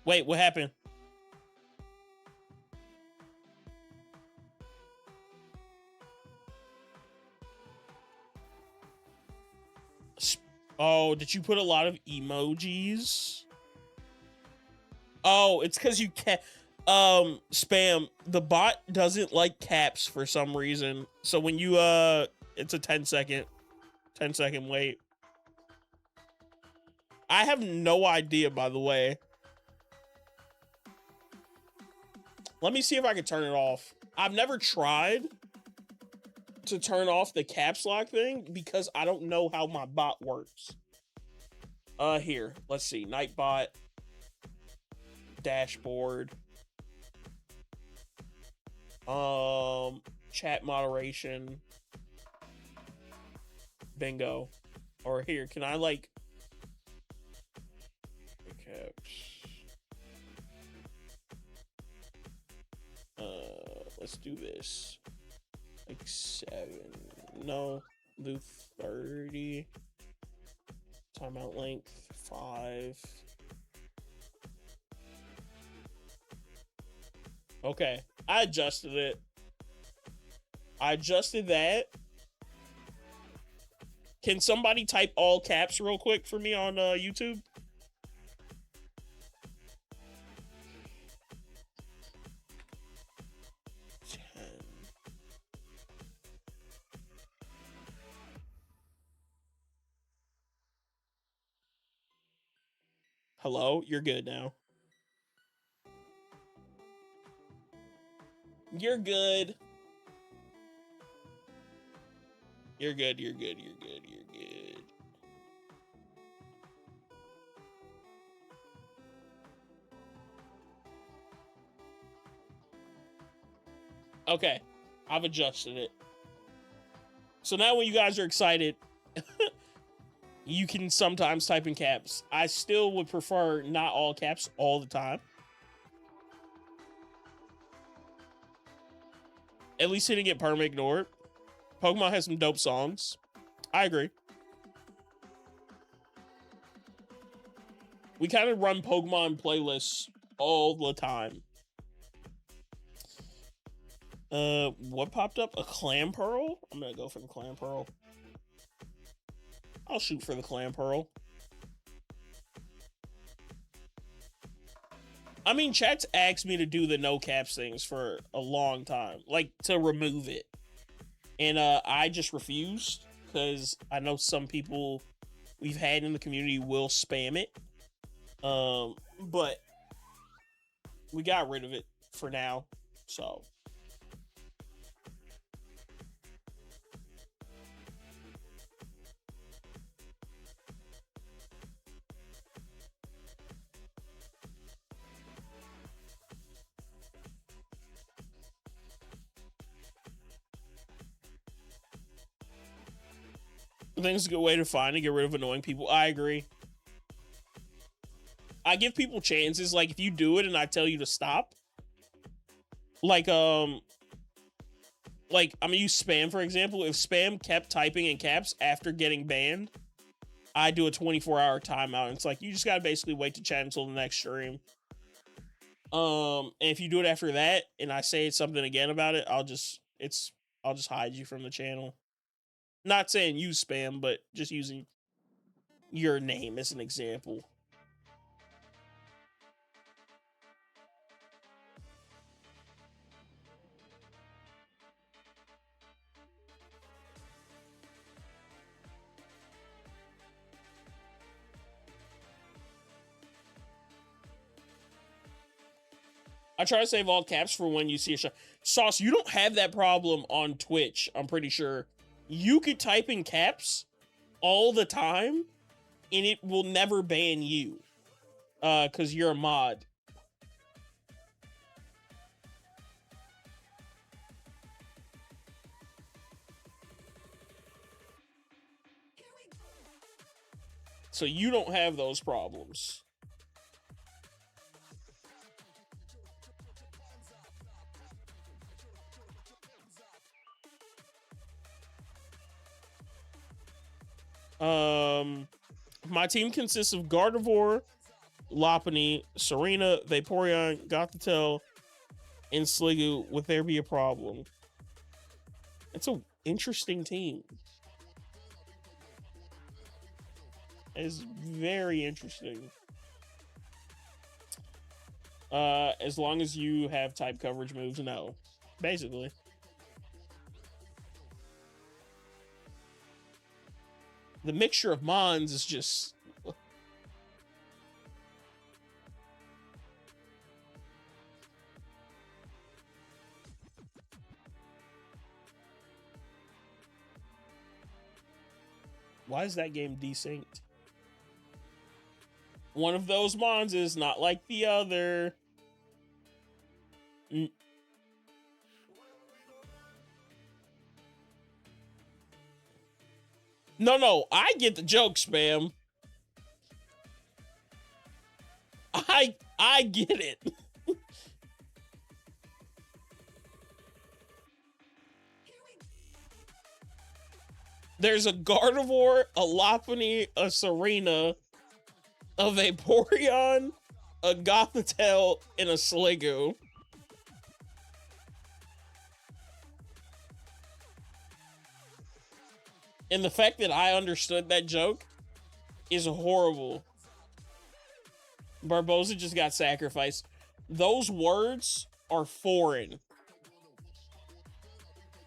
Wait, what happened? Oh, did you put a lot of emojis? Oh, it's because you can't. Spam. The bot doesn't like caps for some reason. So when you it's a 10-second wait. I have no idea, by the way. Let me see if I can turn it off. I've never tried to turn off the caps lock thing because I don't know how my bot works. Here, let's see. Nightbot dashboard. Chat moderation. Bingo. Or here, can I like caps? Let's do this. Like 7. No, do 30. Timeout length 5. Okay, I adjusted it. I adjusted that. Can somebody type all caps real quick for me on YouTube? Hello, you're good now. You're good. You're good, you're good, you're good, you're good. Okay, I've adjusted it. So now when you guys are excited, you can sometimes type in caps. I still would prefer not all caps all the time. At least he didn't get perma ignored. Pokemon has some dope songs. I agree. We kind of run Pokemon playlists all the time. What popped up? A Clam Pearl? I'm gonna go for the Clam Pearl. I'll shoot for the Clam Pearl. I mean, chat's asked me to do the no caps things for a long time, like to remove it. And I just refused because I know some people we've had in the community will spam it. But we got rid of it for now. So I think it's a good way to find and get rid of annoying people. I agree. I give people chances. Like if you do it and I tell you to stop, like I'm gonna use spam for example. If spam kept typing in caps after getting banned, I do a 24-hour timeout. And it's like you just gotta basically wait to chat until the next stream. And if you do it after that and I say something again about it, I'll just hide you from the channel. Not saying use spam, but just using your name as an example. I try to save all caps for when you see a shot. Sauce, you don't have that problem on Twitch, I'm pretty sure. You could type in caps all the time, and it will never ban you. Because you're a mod. So you don't have those problems. My team consists of Gardevoir, Lopunny, Serena, Vaporeon, Gothitelle, and Sliggoo. Would there be a problem? It's an interesting team. It's very interesting. As long as you have type coverage moves, no. Basically. The mixture of mons is just... Why is that game desynced? One of those mons is not like the other. No, I get the joke, spam. I get it. There's a Gardevoir, a Lopunny, a Serena, a Vaporeon, a Gothitelle, and a Sliggoo. And the fact that I understood that joke is horrible. Barbosa just got sacrificed. Those words are foreign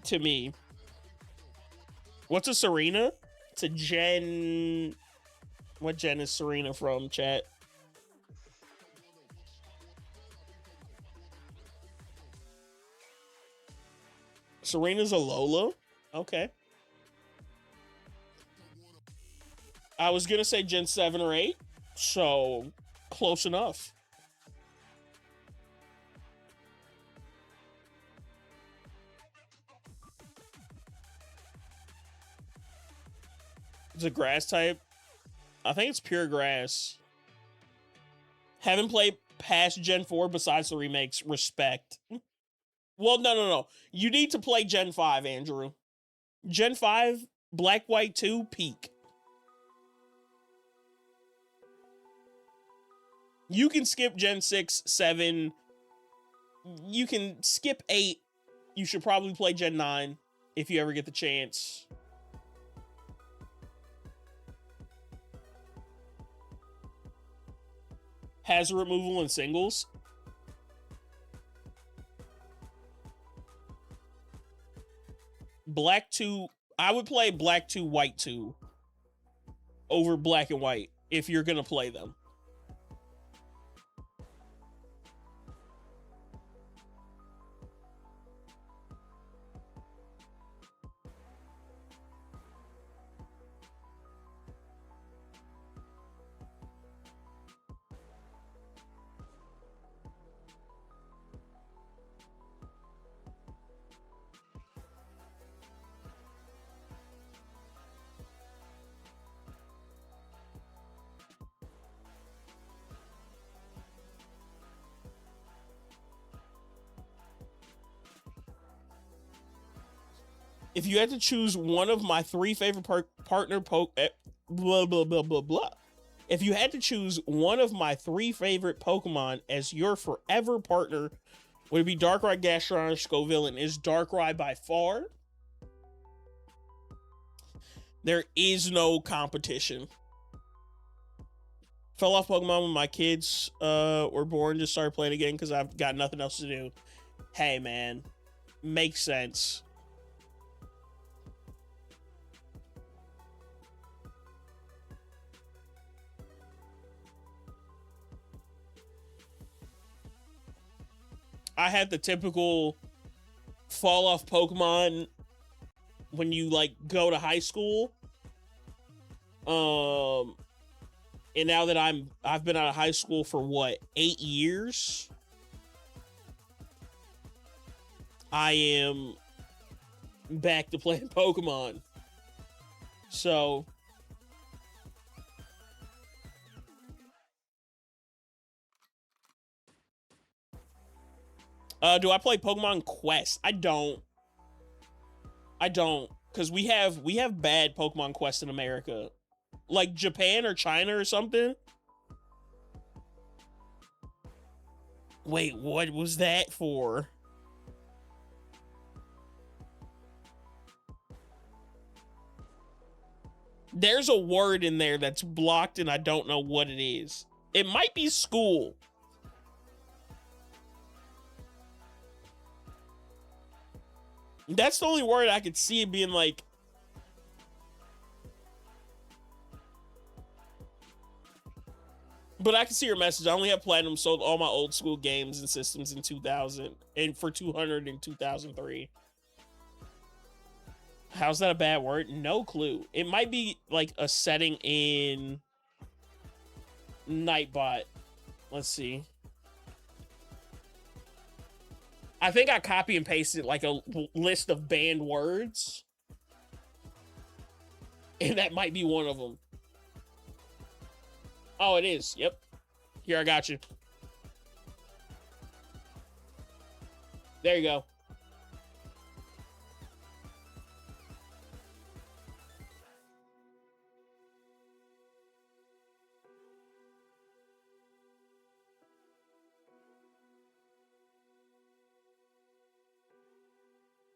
to me. What's a Serena? It's a gen... What gen is Serena from, chat? Serena's a Lola? Okay. I was gonna say gen 7 or 8, so close enough. It's a grass type. I think it's pure grass. Haven't played past Gen 4 besides the remakes. Respect. Well, no. You need to play Gen 5, Andrew. Gen 5, Black, White 2, peak. You can skip Gen 6, 7. You can skip 8. You should probably play Gen 9 if you ever get the chance. Hazard removal in singles. Black 2. I would play Black 2, White 2 over Black and White if you're going to play them. If you had to choose one of my 3 favorite partner blah blah blah blah blah. If you had to choose one of my 3 favorite Pokemon as your forever partner, would it be Darkrai, Gastrodon, or Scoville? And is Darkrai by far? There is no competition. Fell off Pokemon when my kids were born. Just started playing again because I've got nothing else to do. Hey, man. Makes sense. I had the typical fall off Pokemon when you like go to high school. And now that I've been out of high school for what, 8 years? I am back to playing Pokemon. So do I play Pokemon Quest? I don't. Because we have bad Pokemon Quest in America. Like Japan or China or something. Wait, what was that for? There's a word in there that's blocked and I don't know what it is. It might be school. That's the only word I could see it being like. But I can see your message. I only have platinum, sold all my old school games and systems in 2000 and for 200 in 2003. How's that a bad word? No clue. It might be like a setting in Nightbot. Let's see. I think I copy and pasted like a list of banned words. And that might be one of them. Oh, it is. Yep. Here, I got you. There you go.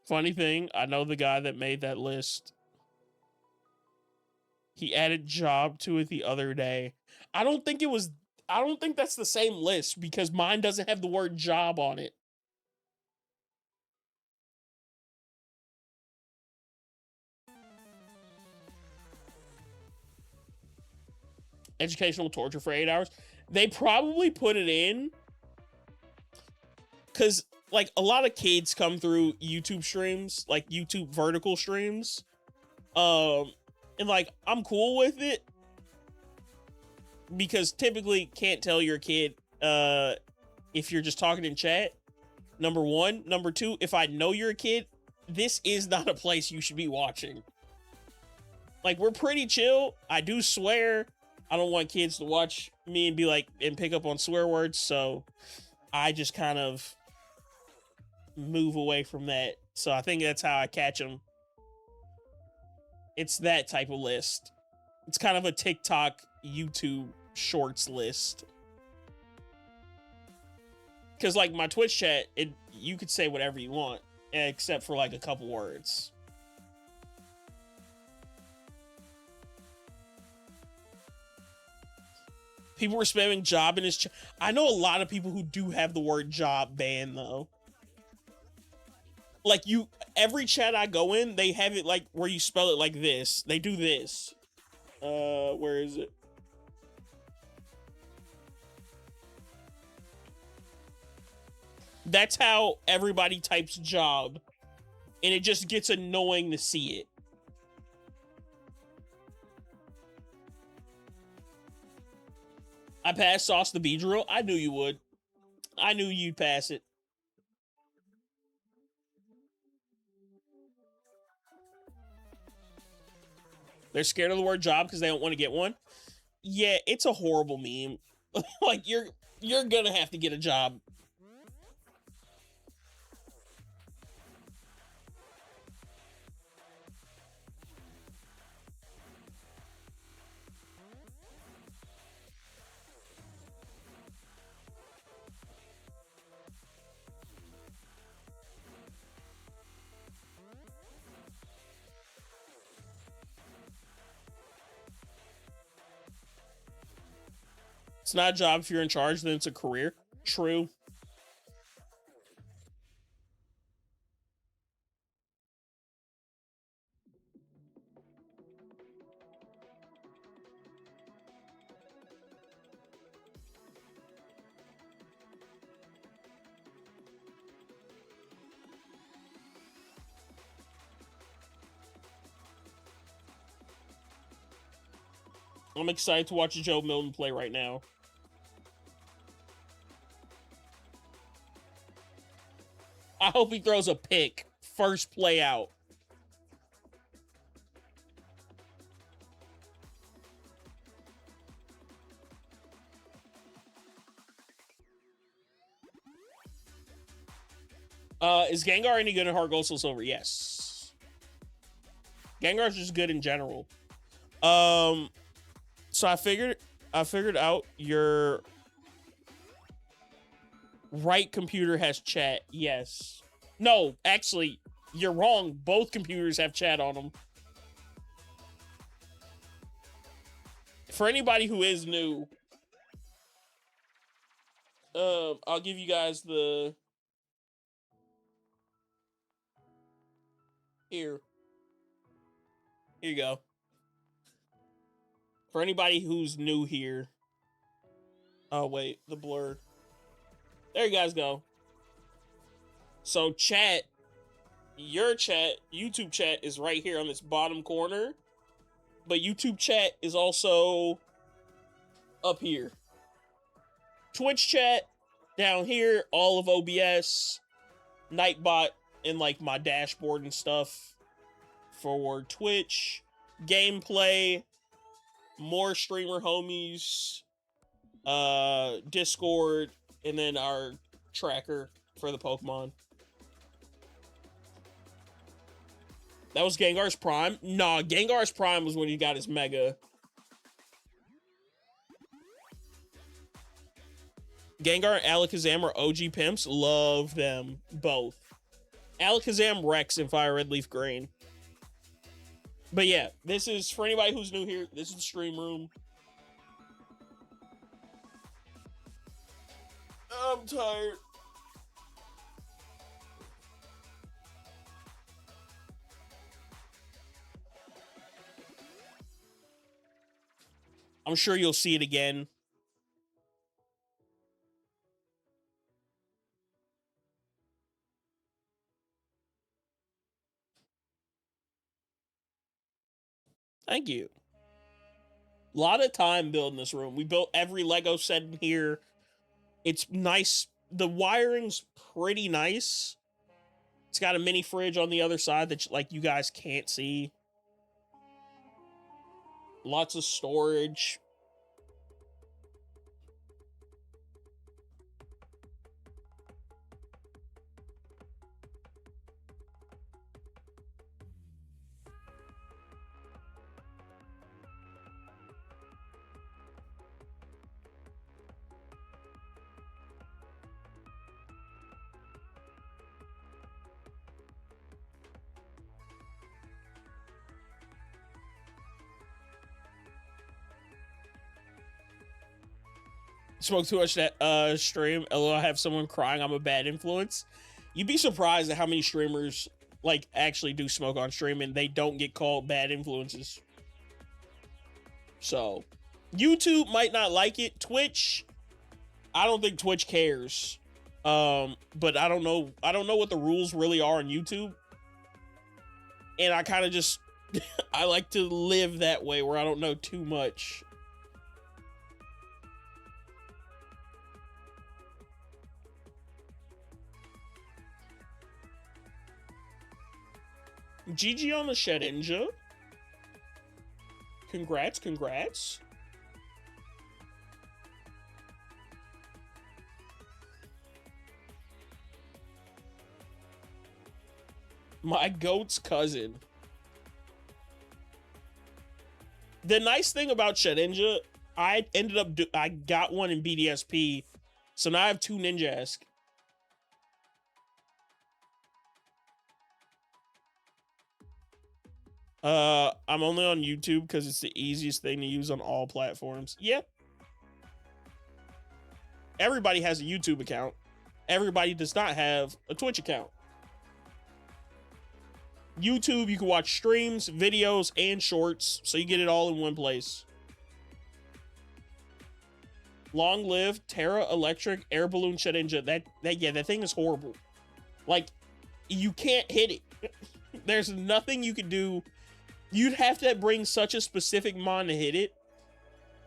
Funny thing, I know the guy that made that list. He added job to it the other day. I don't think it was. I don't think that's the same list because mine doesn't have the word job on it. Educational torture for 8 hours. They probably put it in because like a lot of kids come through YouTube streams, like YouTube vertical streams. And like I'm cool with it because typically can't tell your kid if you're just talking in chat. Number one. Number two, if I know you're a kid, this is not a place you should be watching. Like, we're pretty chill. I do swear. I don't want kids to watch me and be like, and pick up on swear words. So I just kind of move away from that. So I think that's how I catch them. It's that type of list. It's kind of a TikTok, YouTube shorts list. Because like my Twitch chat, you could say whatever you want, except for like a couple words. People were spamming job in his chat. I know a lot of people who do have the word job banned though. Like every chat I go in, they have it like where you spell it like this. They do this. Where is it? That's how everybody types job. And it just gets annoying to see it. I passed Sauce the Beedrill. I knew you would. I knew you'd pass it. They're scared of the word job because they don't want to get one. Yeah, it's a horrible meme. Like you're gonna have to get a job. It's not a job if you're in charge, then it's a career. True. I'm excited to watch Joe Milton play right now. I hope he throws a pick first play out. Is Gengar any good in Heart Gold Soul Silver? Yes. Gengar's just good in general. So I figured out your right computer has chat. Yes. No, actually, you're wrong. Both computers have chat on them. For anybody who is new, I'll give you guys the Here. Here you go. For anybody who's new here. Oh, wait. The blur. There you guys go. So chat, your chat, YouTube chat is right here on this bottom corner. But YouTube chat is also up here. Twitch chat down here, all of OBS, Nightbot, and like my dashboard and stuff for Twitch, gameplay, more streamer homies, Discord, and then our tracker for the Pokemon. That was Gengar's Prime? Nah, Gengar's Prime was when he got his Mega. Gengar and Alakazam are OG pimps. Love them both. Alakazam Rex in Fire Red Leaf Green. But yeah, this is, for anybody who's new here, this is the stream room. I'm tired. I'm sure you'll see it again. Thank you. A lot of time building this room. We built every Lego set in here. It's nice. The wiring's pretty nice. It's got a mini fridge on the other side that like you guys can't see. Lots of storage. Smoke too much that stream. LOL, I have someone crying I'm a bad influence. You'd be surprised at how many streamers like actually do smoke on stream and they don't get called bad influences. So YouTube might not like it. Twitch, I don't think Twitch cares. But I don't know what the rules really are on YouTube. And I kind of just I like to live that way where I don't know too much. GG on the Shedinja. Congrats, congrats. My goat's cousin. The nice thing about Shedinja, I got one in BDSP, so now I have 2 Ninja-esque. I'm only on YouTube because it's the easiest thing to use on all platforms. Yep. Everybody has a YouTube account. Everybody does not have a Twitch account. YouTube, you can watch streams, videos, and shorts, so you get it all in one place. Long live Terra Electric Air Balloon Shedinja. That thing is horrible. Like, you can't hit it. There's nothing you can do. You'd have to bring such a specific mon to hit it.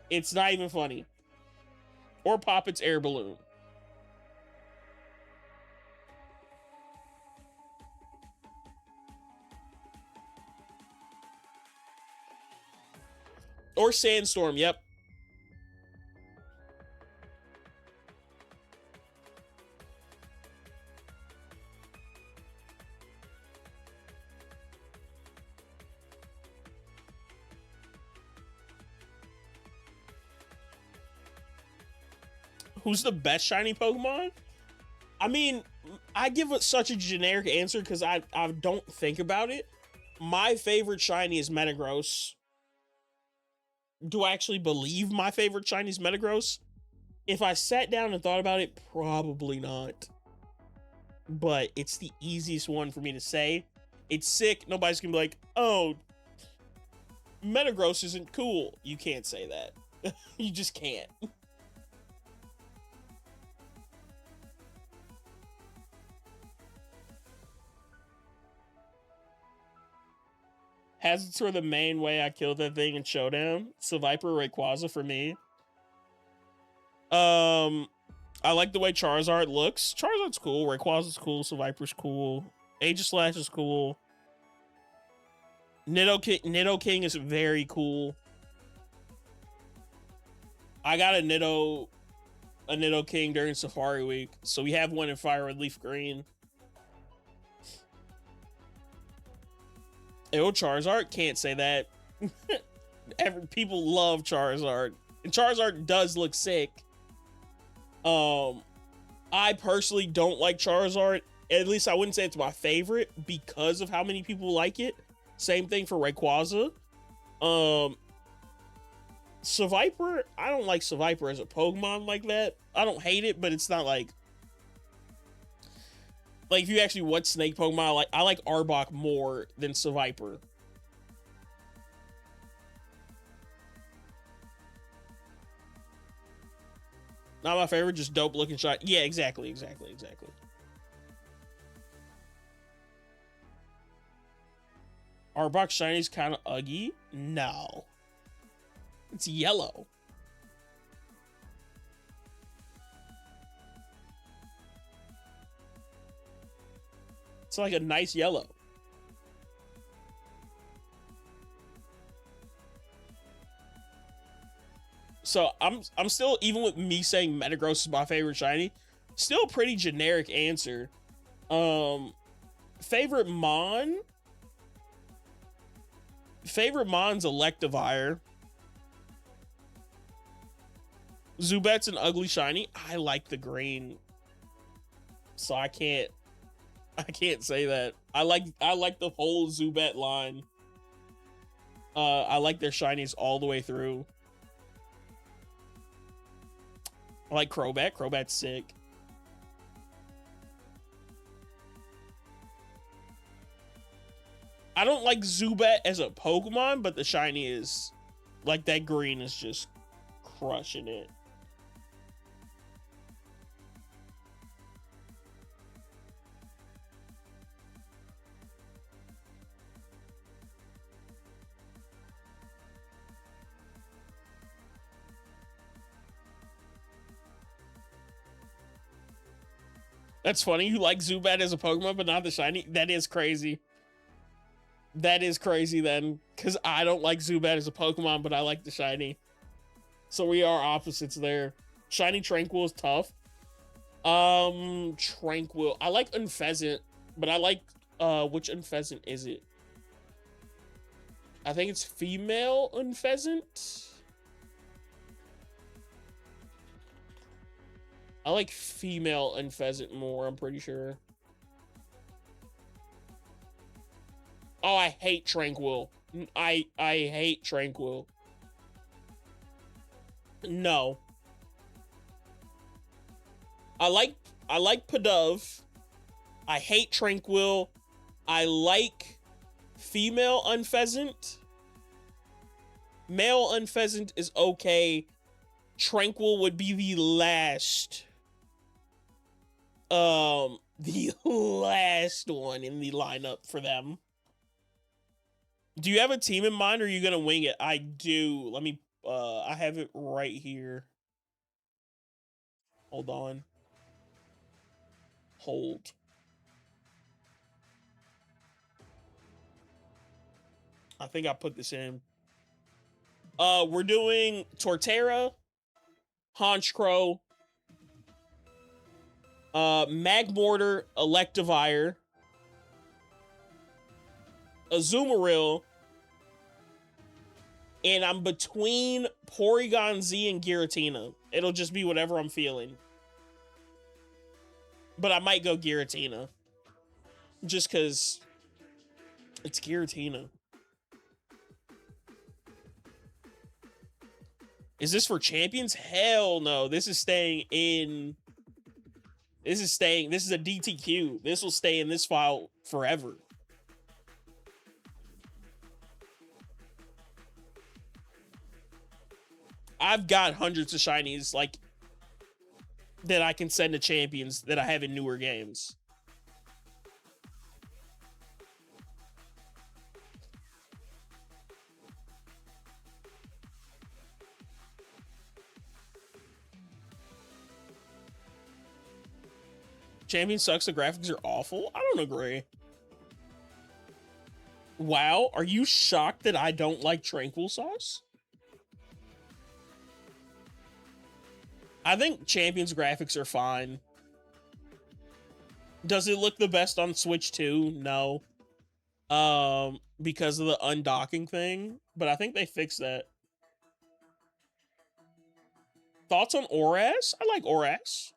It's not even funny. Or pop its air balloon. Or Sandstorm, yep. Who's the best shiny Pokemon? I mean, I give it such a generic answer because I don't think about it. My favorite shiny is Metagross. Do I actually believe my favorite shiny is Metagross? If I sat down and thought about it, probably not. But it's the easiest one for me to say. It's sick. Nobody's gonna be like, oh, Metagross isn't cool. You can't say that. You just can't. Hazards were the main way I killed that thing in Showdown. Seviper, Rayquaza for me. I like the way Charizard looks. Charizard's cool. Rayquaza's cool. Seviper's cool. Aegislash is cool. Nidoking is very cool. I got a Nidoking during Safari Week, so we have one in Fire Red Leaf Green. Ew, Charizard? Can't say that. People love Charizard. And Charizard does look sick. I personally don't like Charizard. At least I wouldn't say it's my favorite because of how many people like it. Same thing for Rayquaza. Seviper, I don't like Seviper as a Pokemon like that. I don't hate it, but it's not like if you actually watch Snake Pokemon, I like Arbok more than Seviper. Not my favorite, just dope looking shot. Yeah, exactly. Arbok Shiny's kind of uggy. No. It's yellow. It's like a nice yellow. So I'm still, even with me saying Metagross is my favorite shiny, still a pretty generic answer. Favorite Mon? Favorite Mon's Electivire. Zubat's an ugly shiny. I like the green, so I can't say that. I like the whole Zubat line. I like their shinies all the way through. I like Crobat. Crobat's sick. I don't like Zubat as a Pokemon, but the shiny is, like, that green is just crushing it. That's funny. You like Zubat as a Pokemon, but not the shiny? That is crazy. That is crazy then, because I don't like Zubat as a Pokemon, but I like the shiny. So we are opposites there. Shiny Tranquil is tough. Tranquil. I like Unpheasant, but I like, which Unpheasant is it? I think it's female Unpheasant. I like female Unpheasant more, I'm pretty sure. Oh, I hate Tranquil. I hate Tranquil. No. I like Pidove. I hate Tranquil. I like female Unpheasant. Male Unpheasant is okay. Tranquil would be the last one in the lineup for them. Do you have a team in mind, or are you gonna wing it? I do. Let me I have it right here. Hold on. Hold. I think I put this in. We're doing Torterra, Honchkrow, Magmortar, Electivire, Azumarill, and I'm between Porygon Z and Giratina. It'll just be whatever I'm feeling. But I might go Giratina. Just because it's Giratina. Is this for champions? Hell no. This is staying in... This is a DTQ. This will stay in this file forever. I've got hundreds of shinies like that I can send to champions that I have in newer games. Champion sucks, the graphics are awful. I don't agree. Wow, are you shocked that I don't like Tranquil Sauce? I think Champion's graphics are fine. Does it look the best on Switch 2? No. Because of the undocking thing, but I think they fixed that. Thoughts on Oras? I like Oras.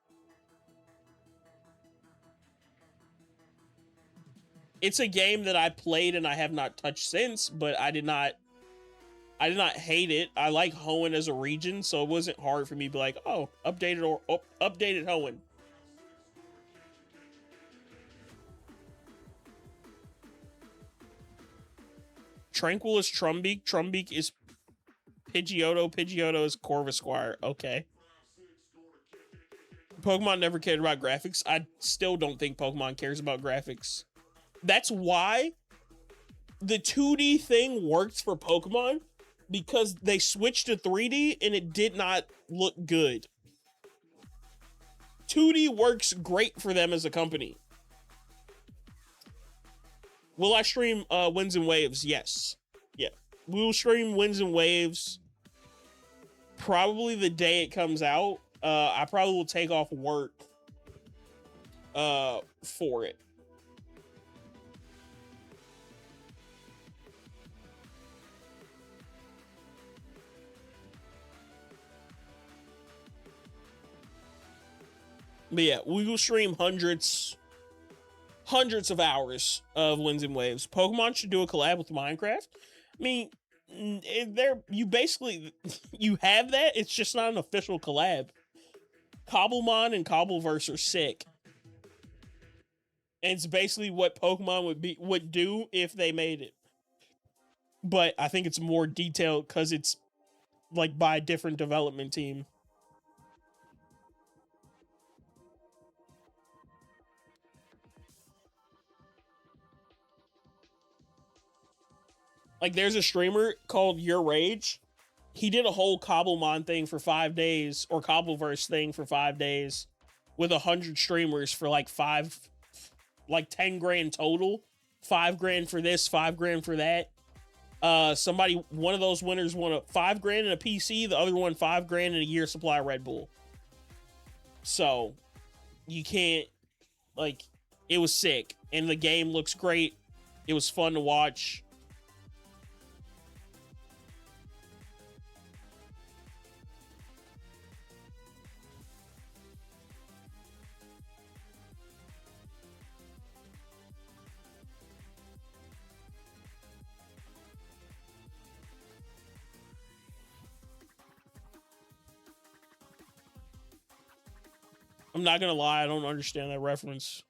It's a game that I played and I have not touched since, but I did not hate it. I like Hoenn as a region, so it wasn't hard for me to be like, oh, updated Hoenn. Tranquil is Trumbeak. Trumbeak is Pidgeotto. Pidgeotto is Corvisquire. Okay. Pokemon never cared about graphics. I still don't think Pokemon cares about graphics. That's why the 2D thing works for Pokemon, because they switched to 3D and it did not look good. 2D works great for them as a company. Will I stream Winds and Waves? Yes. Yeah. We will stream Winds and Waves probably the day it comes out. I probably will take off work for it. But yeah, we will stream hundreds of hours of Winds and Waves. Pokemon should do a collab with Minecraft. I mean, you basically you have that. It's just not an official collab. Cobblemon and Cobbleverse are sick. And it's basically what Pokemon would do if they made it. But I think it's more detailed because it's like by a different development team. Like, there's a streamer called Your Rage. He did a whole Cobblemon thing for 5 days, or Cobbleverse thing for 5 days, with 100 streamers for like 10 grand total. 5 grand for this, 5 grand for that. One of those winners won 5 grand in a PC, the other one 5 grand in a year supply of Red Bull. So, you can't, like, it was sick. And the game looks great. It was fun to watch. I'm not gonna lie, I don't understand that reference.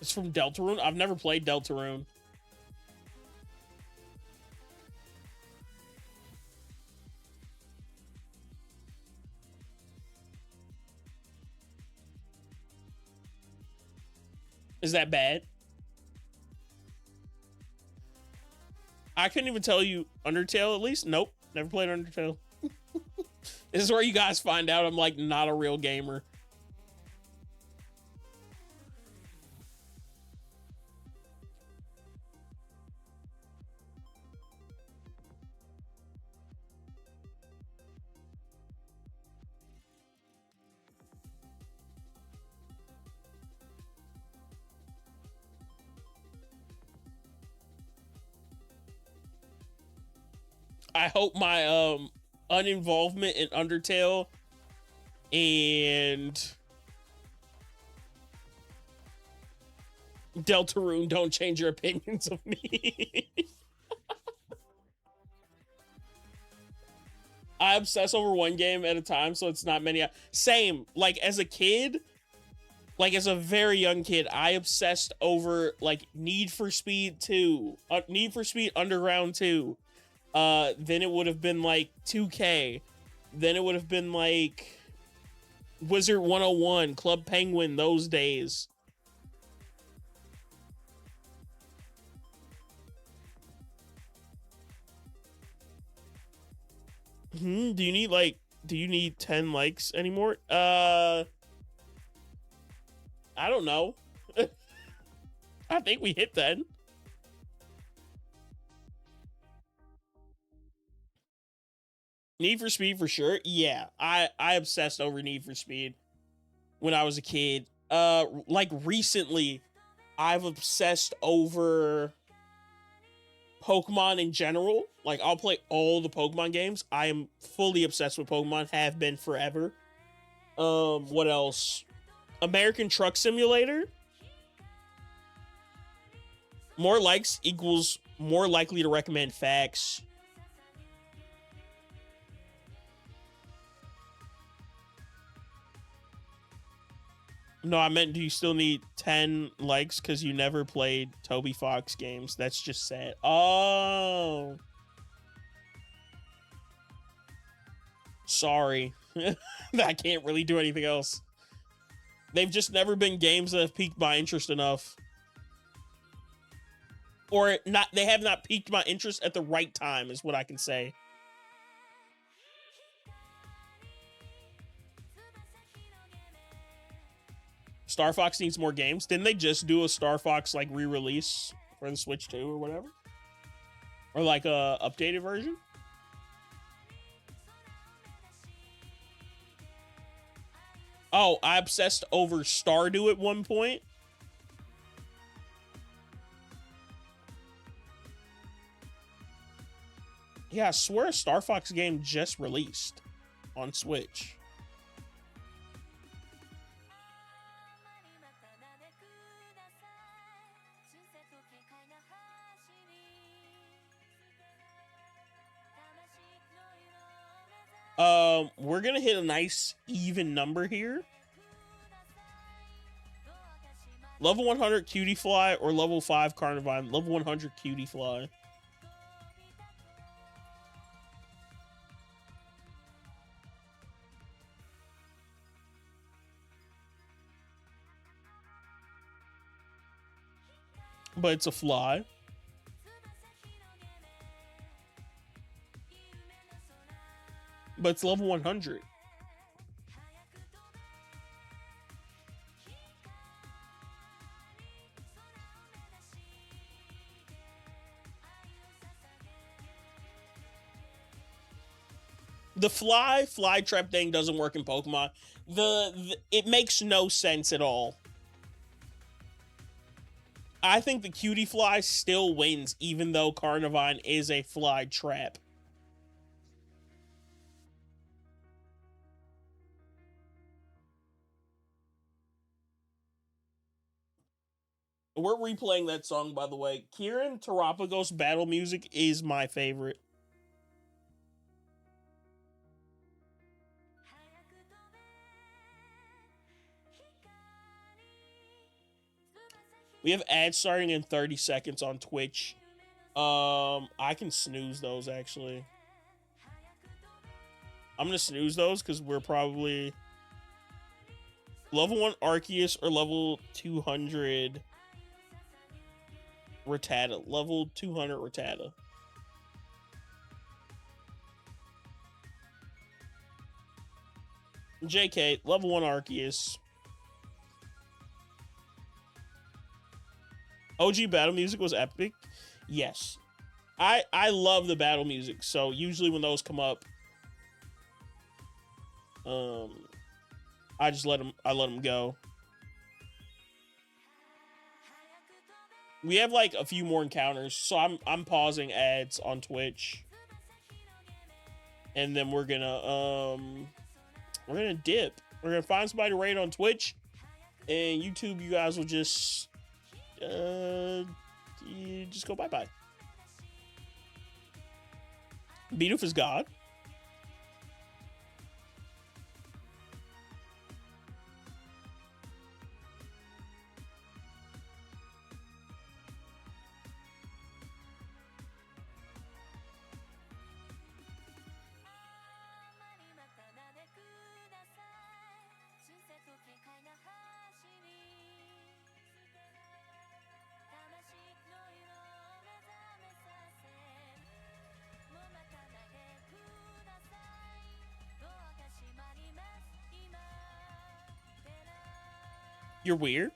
It's from Deltarune? I've never played Deltarune. Is that bad? I couldn't even tell you Undertale at least. Nope, never played Undertale. This is where you guys find out I'm like not a real gamer. I hope my uninvolvement in Undertale and Deltarune don't change your opinions of me. I obsess over one game at a time, so it's not many. Same, like as a kid, like as a very young kid, I obsessed over like Need for Speed 2, Need for Speed Underground 2. Then it would have been like 2K. Then it would have been like Wizard 101, Club Penguin, those days. Do you need 10 likes anymore? I don't know. I think we hit 10. Need for Speed for sure. Yeah, I obsessed over Need for Speed when I was a kid. Like recently, I've obsessed over Pokemon in general. Like I'll play all the Pokemon games. I am fully obsessed with Pokemon. Have been forever. What else? American Truck Simulator. More likes equals more likely to recommend facts. No, I meant do you still need 10 likes because you never played Toby Fox games? That's just sad. Oh. Sorry. I can't really do anything else. They've just never been games that have piqued my interest enough. Or not, they have not piqued my interest at the right time, is what I can say. Star Fox needs more games. Didn't they just do a Star Fox like re-release for the Switch 2 or whatever? Or like a updated version? Oh, I obsessed over Stardew at one point. Yeah, I swear a Star Fox game just released on Switch. We're gonna hit a nice even number here. Level 100 Cutie Fly or level 5 Carnivine? Level 100 Cutie Fly. But it's a fly. But it's level 100. The fly trap thing doesn't work in Pokemon. It makes no sense at all. I think the Cutie Fly still wins, even though Carnivine is a fly trap. We're replaying that song, by the way. Kieran Tarapagos battle music is my favorite. We have ads starting in 30 seconds on Twitch. I can snooze those, actually. I'm gonna snooze those because we're probably level 1 Arceus or level 200 Rattata. Level 200 Rattata. JK, level 1 Arceus. OG battle music was epic. Yes. I love the battle music, so usually when those come up, I just let them go. We have like a few more encounters, so I'm pausing ads on Twitch. And then we're gonna dip. We're gonna find somebody to raid on Twitch, and YouTube, you guys will just you just go bye-bye. Beatoof is God. You're weird.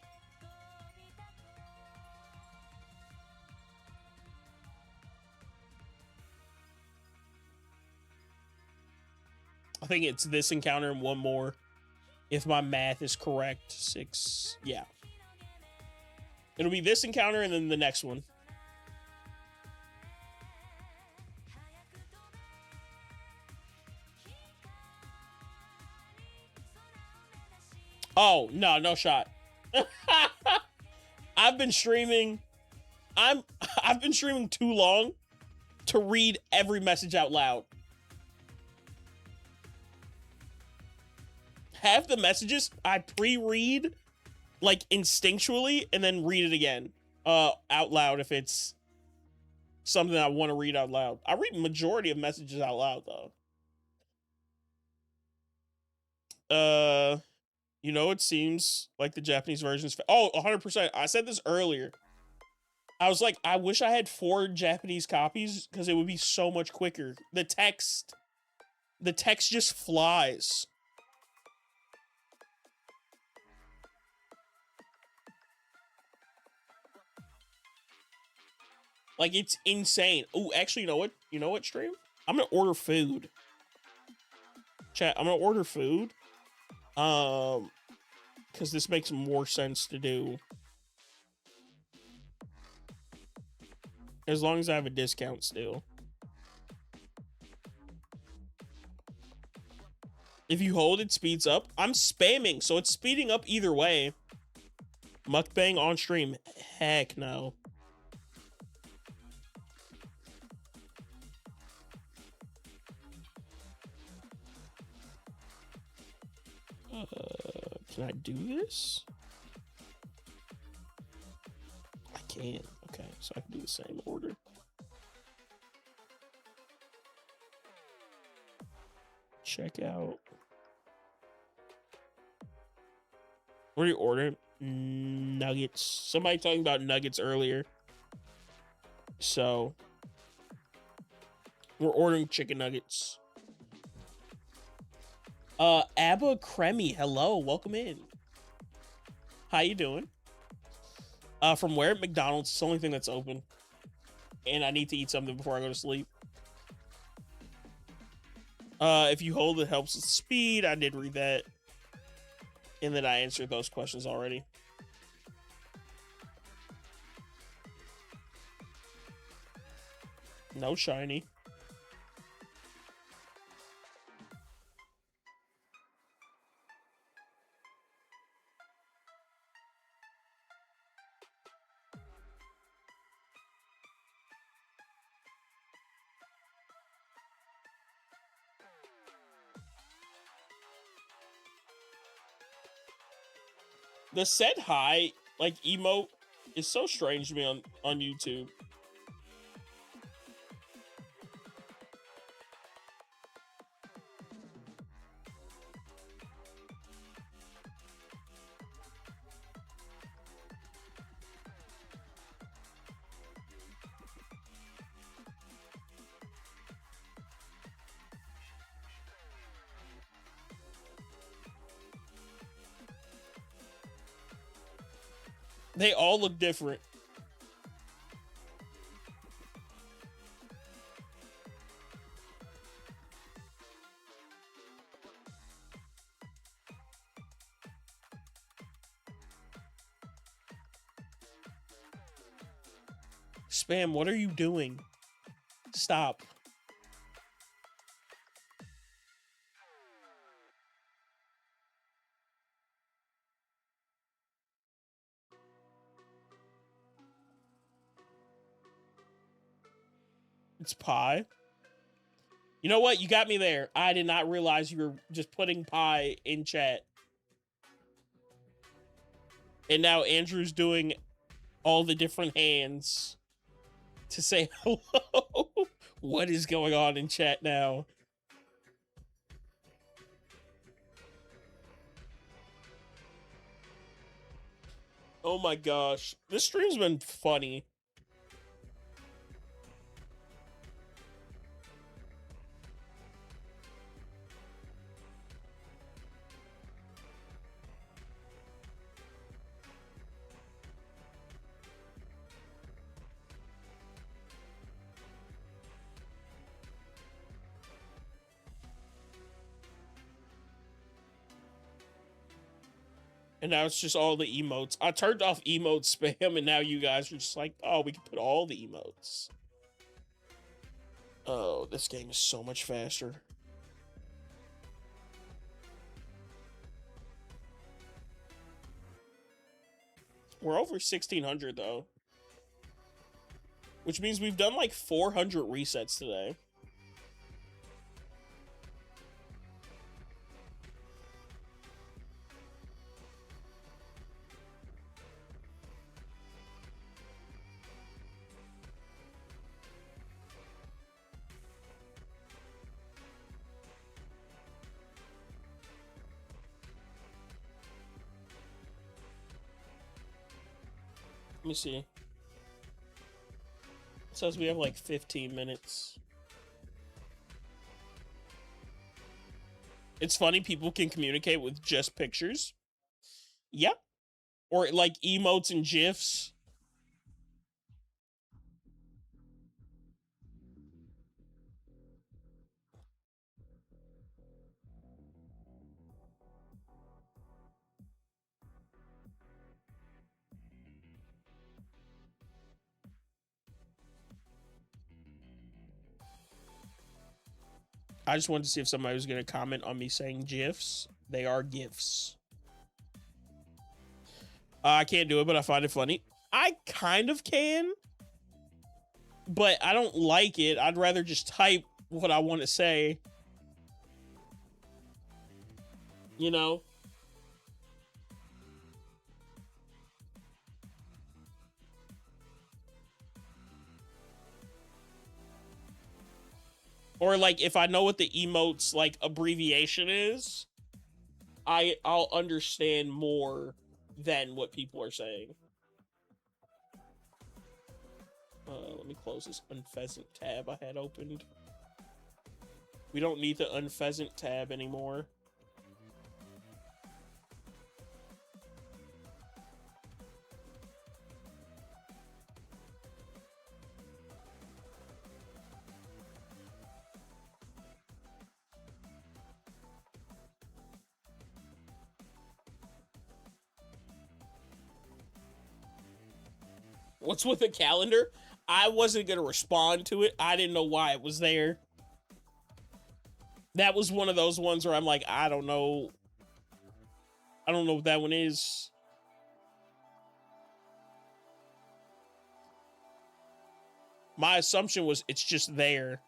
I think it's this encounter and one more. If my math is correct. 6. Yeah. It'll be this encounter and then the next one. Oh, no, no shot. I've been streaming. I've been streaming too long to read every message out loud. Half the messages I pre-read like instinctually and then read it again out loud if it's something I want to read out loud. I read majority of messages out loud though. You know, it seems like the Japanese version's 100%. I said this earlier. I was like, I wish I had 4 Japanese copies because it would be so much quicker. The text just flies. Like, it's insane. Oh, actually, you know what? You know what, stream? I'm gonna order food. Chat, I'm gonna order food. Because this makes more sense to do. As long as I have a discount still. If you hold, it speeds up. I'm spamming, so it's speeding up either way. Mukbang on stream. Heck no. Can I do this? I can't. Okay, so I can do the same order. Check out. What are you ordering? Nuggets. Somebody talking about nuggets earlier. So we're ordering chicken nuggets. Abba Cremi, hello, welcome in. How you doing? From where? McDonald's. It's the only thing that's open. And I need to eat something before I go to sleep. If you hold, it helps with speed. I did read that. And then I answered those questions already. No shiny. The said hi, like, emote is so strange to me on YouTube. They all look different. Spam, what are you doing? Stop. It's pie. You know what? You got me there. I did not realize you were just putting pie in chat. And now Andrew's doing all the different hands to say hello. What is going on in chat now? Oh my gosh. This stream's been funny. And now it's just all the emotes. I turned off emote spam, and now you guys are just like, oh, we can put all the emotes. Oh, this game is so much faster. We're over 1,600, though. Which means we've done like 400 resets today. Let me see. It says we have like 15 minutes. It's funny, people can communicate with just pictures. Yep. Or like emotes and GIFs. I just wanted to see if somebody was going to comment on me saying GIFs. They are GIFs. I can't do it, but I find it funny. I kind of can, but I don't like it. I'd rather just type what I want to say. You know? Or like if I know what the emote's like abbreviation is, I'll understand more than what people are saying. Let me close this unpheasant tab I had opened. We don't need the unpheasant tab anymore. What's with the calendar? I wasn't going to respond to it. I didn't know why it was there. That was one of those ones where I'm like, I don't know. I don't know what that one is. My assumption was it's just there.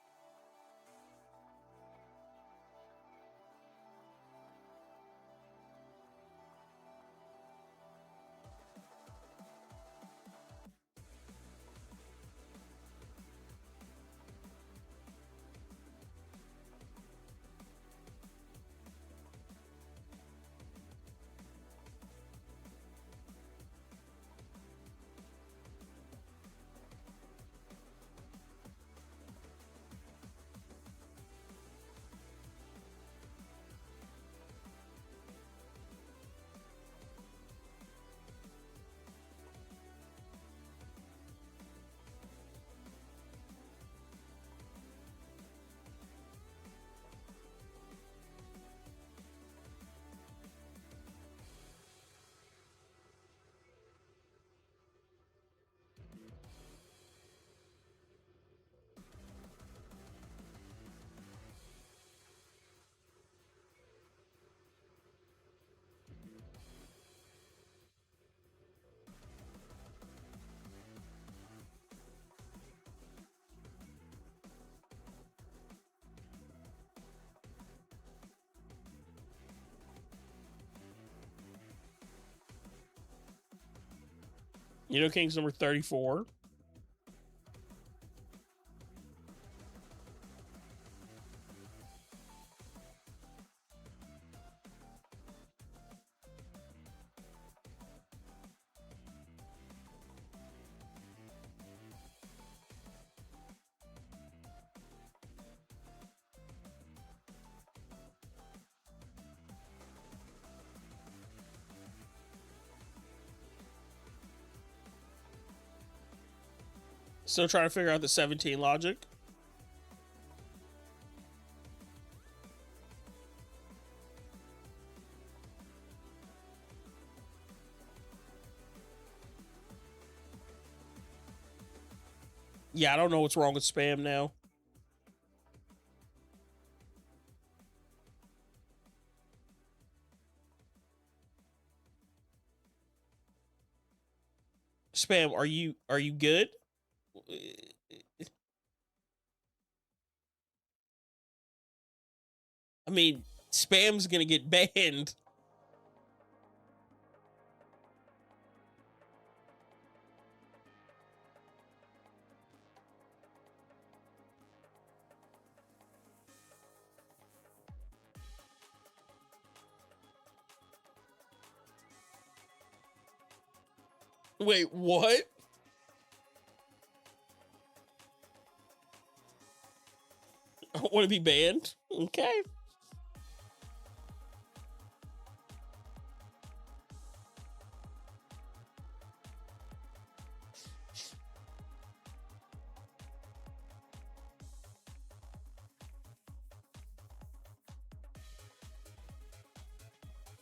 You know King's number 34? Still trying to figure out the 17 logic. Yeah, I don't know what's wrong with spam now. Spam, are you good? I mean, spam's gonna get banned. Wait, what? I want to be banned? Okay.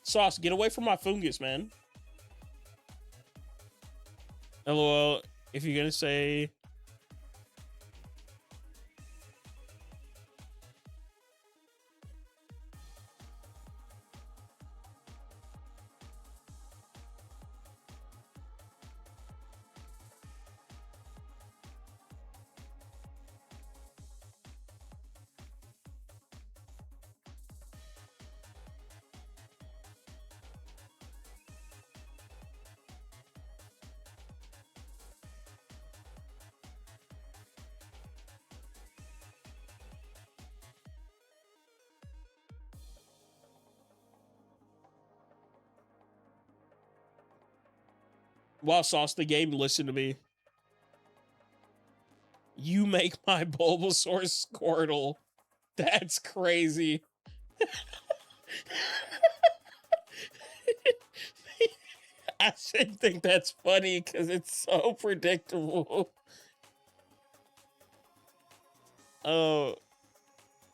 Sauce, get away from my fungus, man. LOL. If you're gonna say wow, Sauce the game, listen to me. You make my Bulbasaur Squirtle. That's crazy. I should think that's funny because it's so predictable. Oh,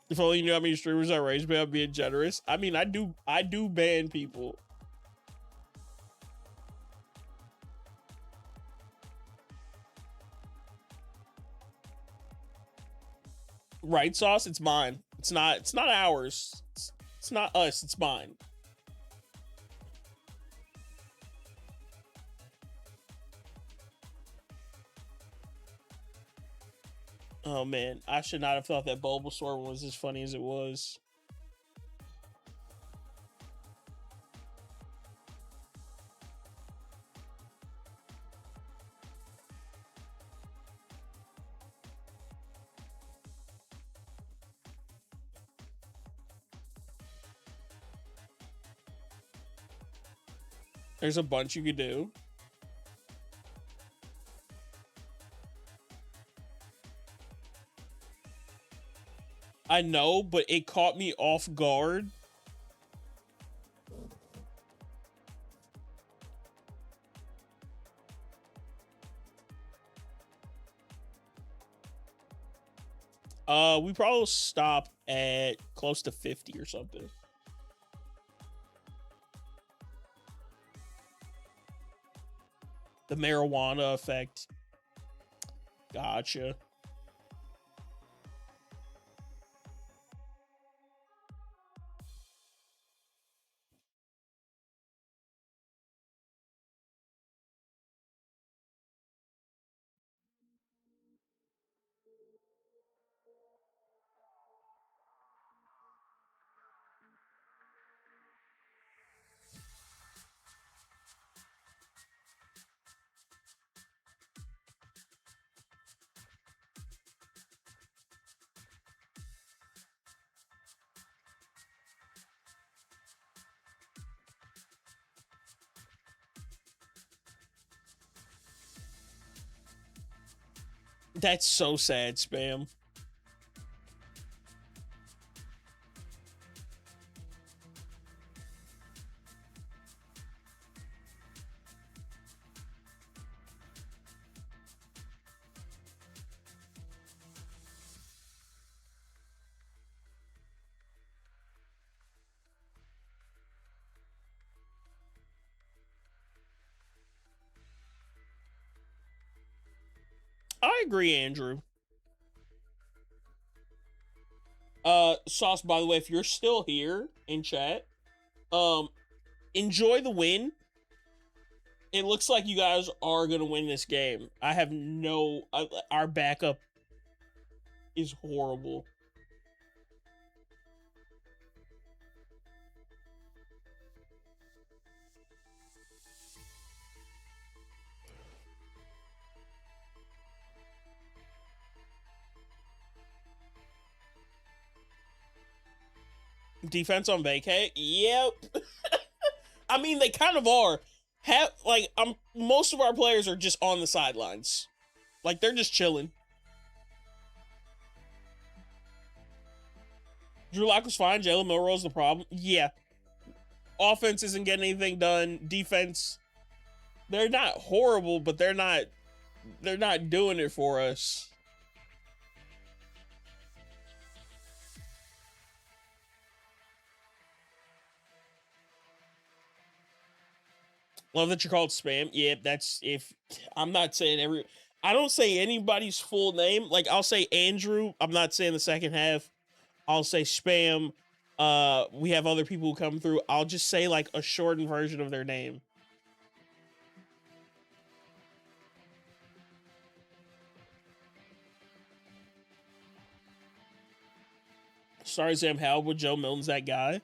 if only you knew how many streamers I raised me, I'm being generous. I mean, I do ban people. Right, Sauce? It's mine. It's not ours. It's not us, it's mine. Oh man, I should not have thought that Bulbasaur was as funny as it was. There's a bunch you could do. I know, but it caught me off guard. We probably stop at close to 50 or something. The marijuana effect. Gotcha. That's so sad, Spam. I agree, Andrew. Sauce, by the way, if you're still here in chat, um, enjoy the win. It looks like you guys are gonna win this game. I have no. Our backup is horrible. Defense on vacay? Yep. I mean, they kind of are. Most of our players are just on the sidelines. Like, they're just chilling. Drew Lock was fine. Jalen Milroe's the problem. Yeah. Offense isn't getting anything done. Defense, they're not horrible, but they're not doing it for us. Love that you're called spam. Yeah, that's if I'm not saying I don't say anybody's full name. Like, I'll say Andrew. I'm not saying the second half. I'll say spam. We have other people who come through. I'll just say like a shortened version of their name. Sorry, Sam Howell, Joe Milton's that guy.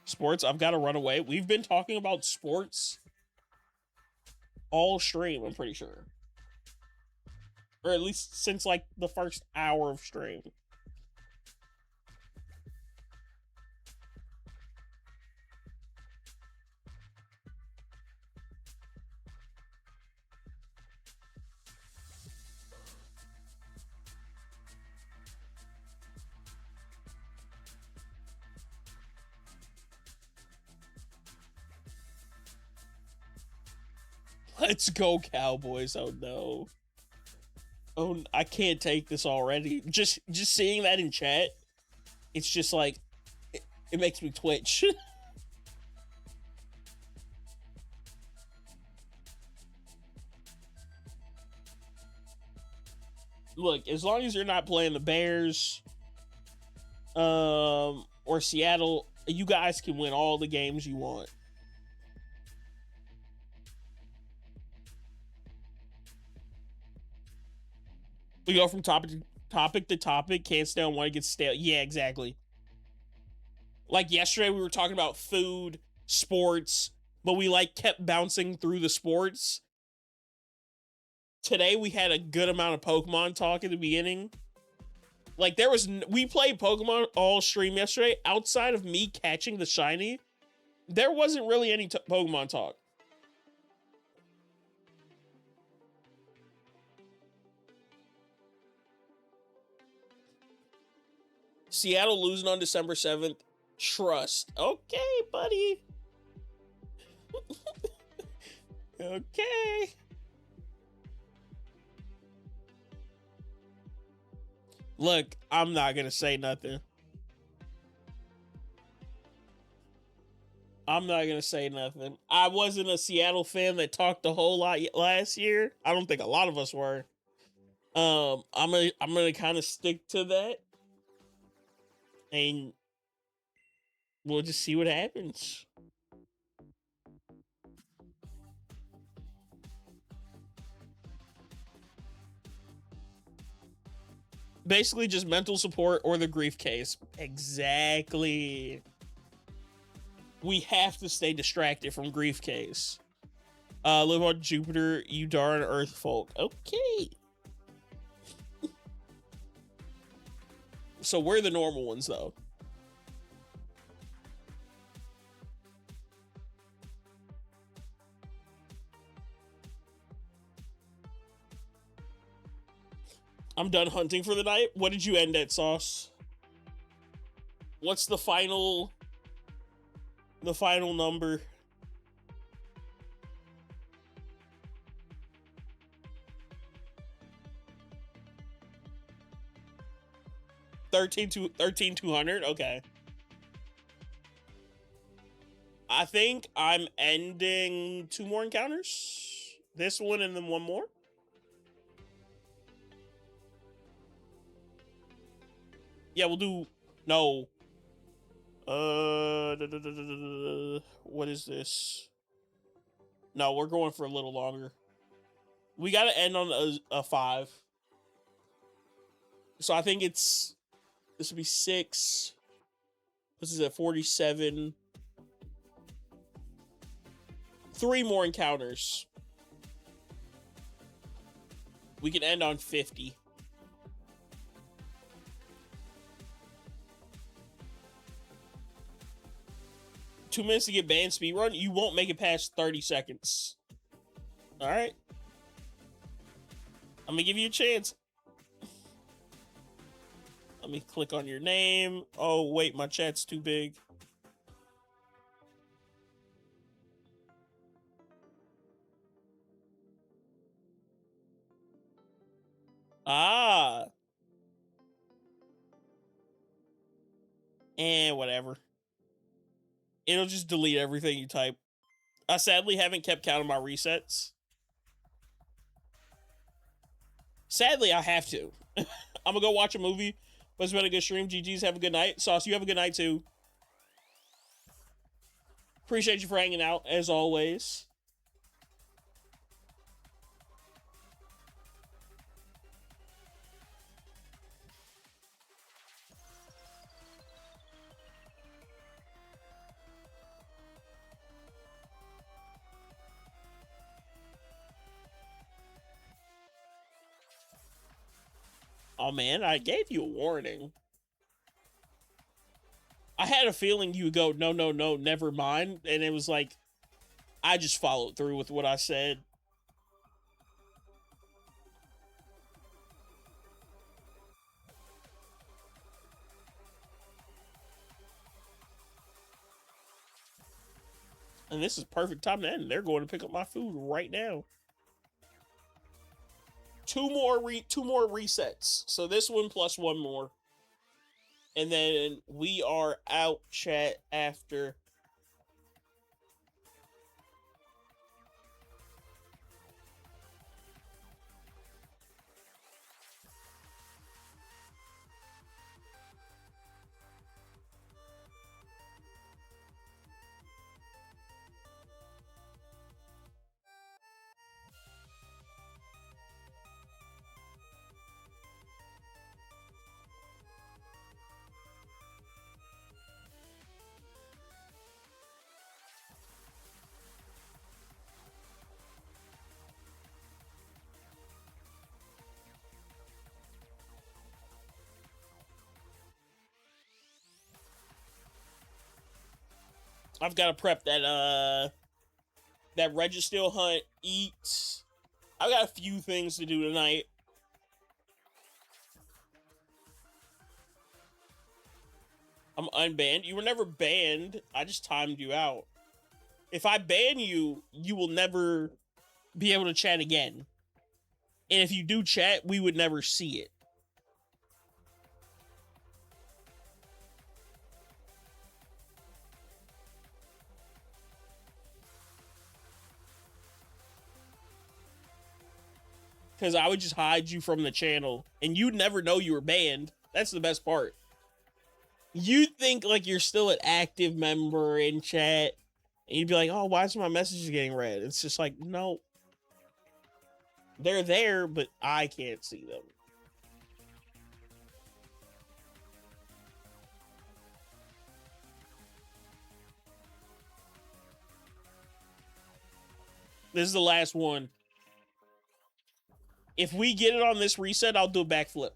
Sports, I've got to run away. We've been talking about sports all stream, I'm pretty sure. Or at least since like the first hour of stream. Let's go, Cowboys. Oh no. Oh, I can't take this already. Just seeing that in chat, it's just like it makes me twitch. Look, as long as you're not playing the Bears, or Seattle, you guys can win all the games you want. We go from topic to topic. Can't stay on one, it gets stale. Yeah, exactly. Like yesterday, we were talking about food, sports, but we like kept bouncing through the sports. Today, we had a good amount of Pokemon talk at the beginning. Like, we played Pokemon all stream yesterday. Outside of me catching the shiny, there wasn't really any Pokemon talk. Seattle losing on December 7th. Trust. Okay, buddy. Okay. Look, I'm not going to say nothing. I'm not going to say nothing. I wasn't a Seattle fan that talked a whole lot last year. I don't think a lot of us were. I'm going to kind of stick to that. And we'll just see what happens. Basically just mental support or the grief case. Exactly. We have to stay distracted from grief case. Live on Jupiter, you darn Earth folk. Okay. So we're the normal ones, though. I'm done hunting for the night. What did you end at, Sauce? What's the final number? 13,200? Okay. I think I'm ending 2 more encounters. This one and then one more. Yeah, we'll do... No. What is this? No, we're going for a little longer. We got to end on a 5. So I think it's... This would be 6. This is at 47. 3 more encounters. We can end on 50. Two minutes to get banned speedrun? You won't make it past 30 seconds. Alright. I'm gonna give you a chance. Let me click on your name. Oh, wait, my chat's too big. Ah. And whatever. It'll just delete everything you type. I sadly haven't kept count of my resets. Sadly, I have to. I'm gonna go watch a movie. But it's been a good stream. GG's, have a good night. Sauce, you have a good night too. Appreciate you for hanging out, as always. Oh man, I gave you a warning. I had a feeling you would go, no, no, no, never mind. And it was like, I just followed through with what I said. And this is perfect time to end. They're going to pick up my food right now. Two more resets. So this one plus one more. And then we are out, chat, after. I've got to prep that Registeel hunt, eat. I've got a few things to do tonight. I'm unbanned. You were never banned. I just timed you out. If I ban you, you will never be able to chat again. And if you do chat, we would never see it. Because I would just hide you from the channel. And you'd never know you were banned. That's the best part. You'd think like you're still an active member in chat. And you'd be like, oh, why is my messages getting read? It's just like, no. They're there, but I can't see them. This is the last one. If we get it on this reset, I'll do a backflip.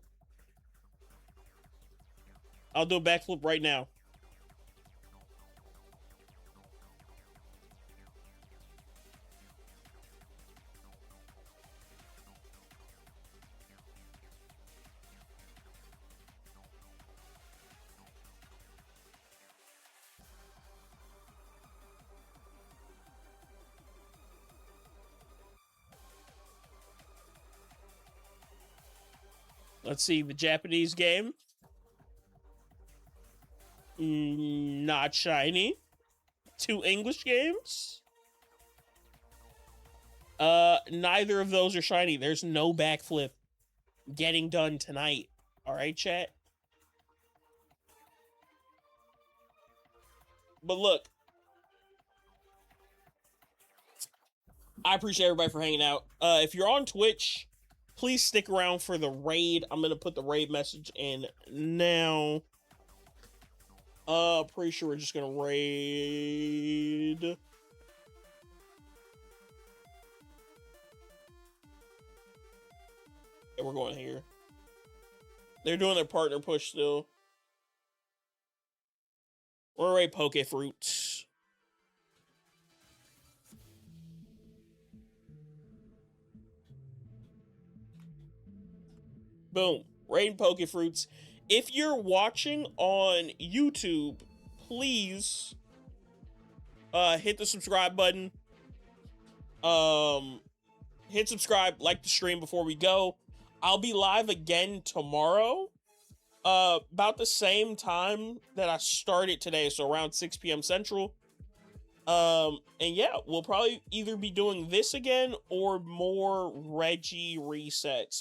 I'll do a backflip right now. Let's see, the Japanese game. Not shiny. 2 English games. Neither of those are shiny. There's no backflip getting done tonight. All right, chat? But look, I appreciate everybody for hanging out. If you're on Twitch, please stick around for the raid. I'm gonna put the raid message in now. Pretty sure we're just gonna raid. Yeah, we're going here. They're doing their partner push still. We're gonna raid Poke Fruits. Boom. Raid Poke Fruits. If you're watching on YouTube, please hit the subscribe button. Hit subscribe, like the stream before we go. I'll be live again tomorrow. About the same time that I started today, so around 6 p.m. Central. And yeah, we'll probably either be doing this again or more Reggie resets.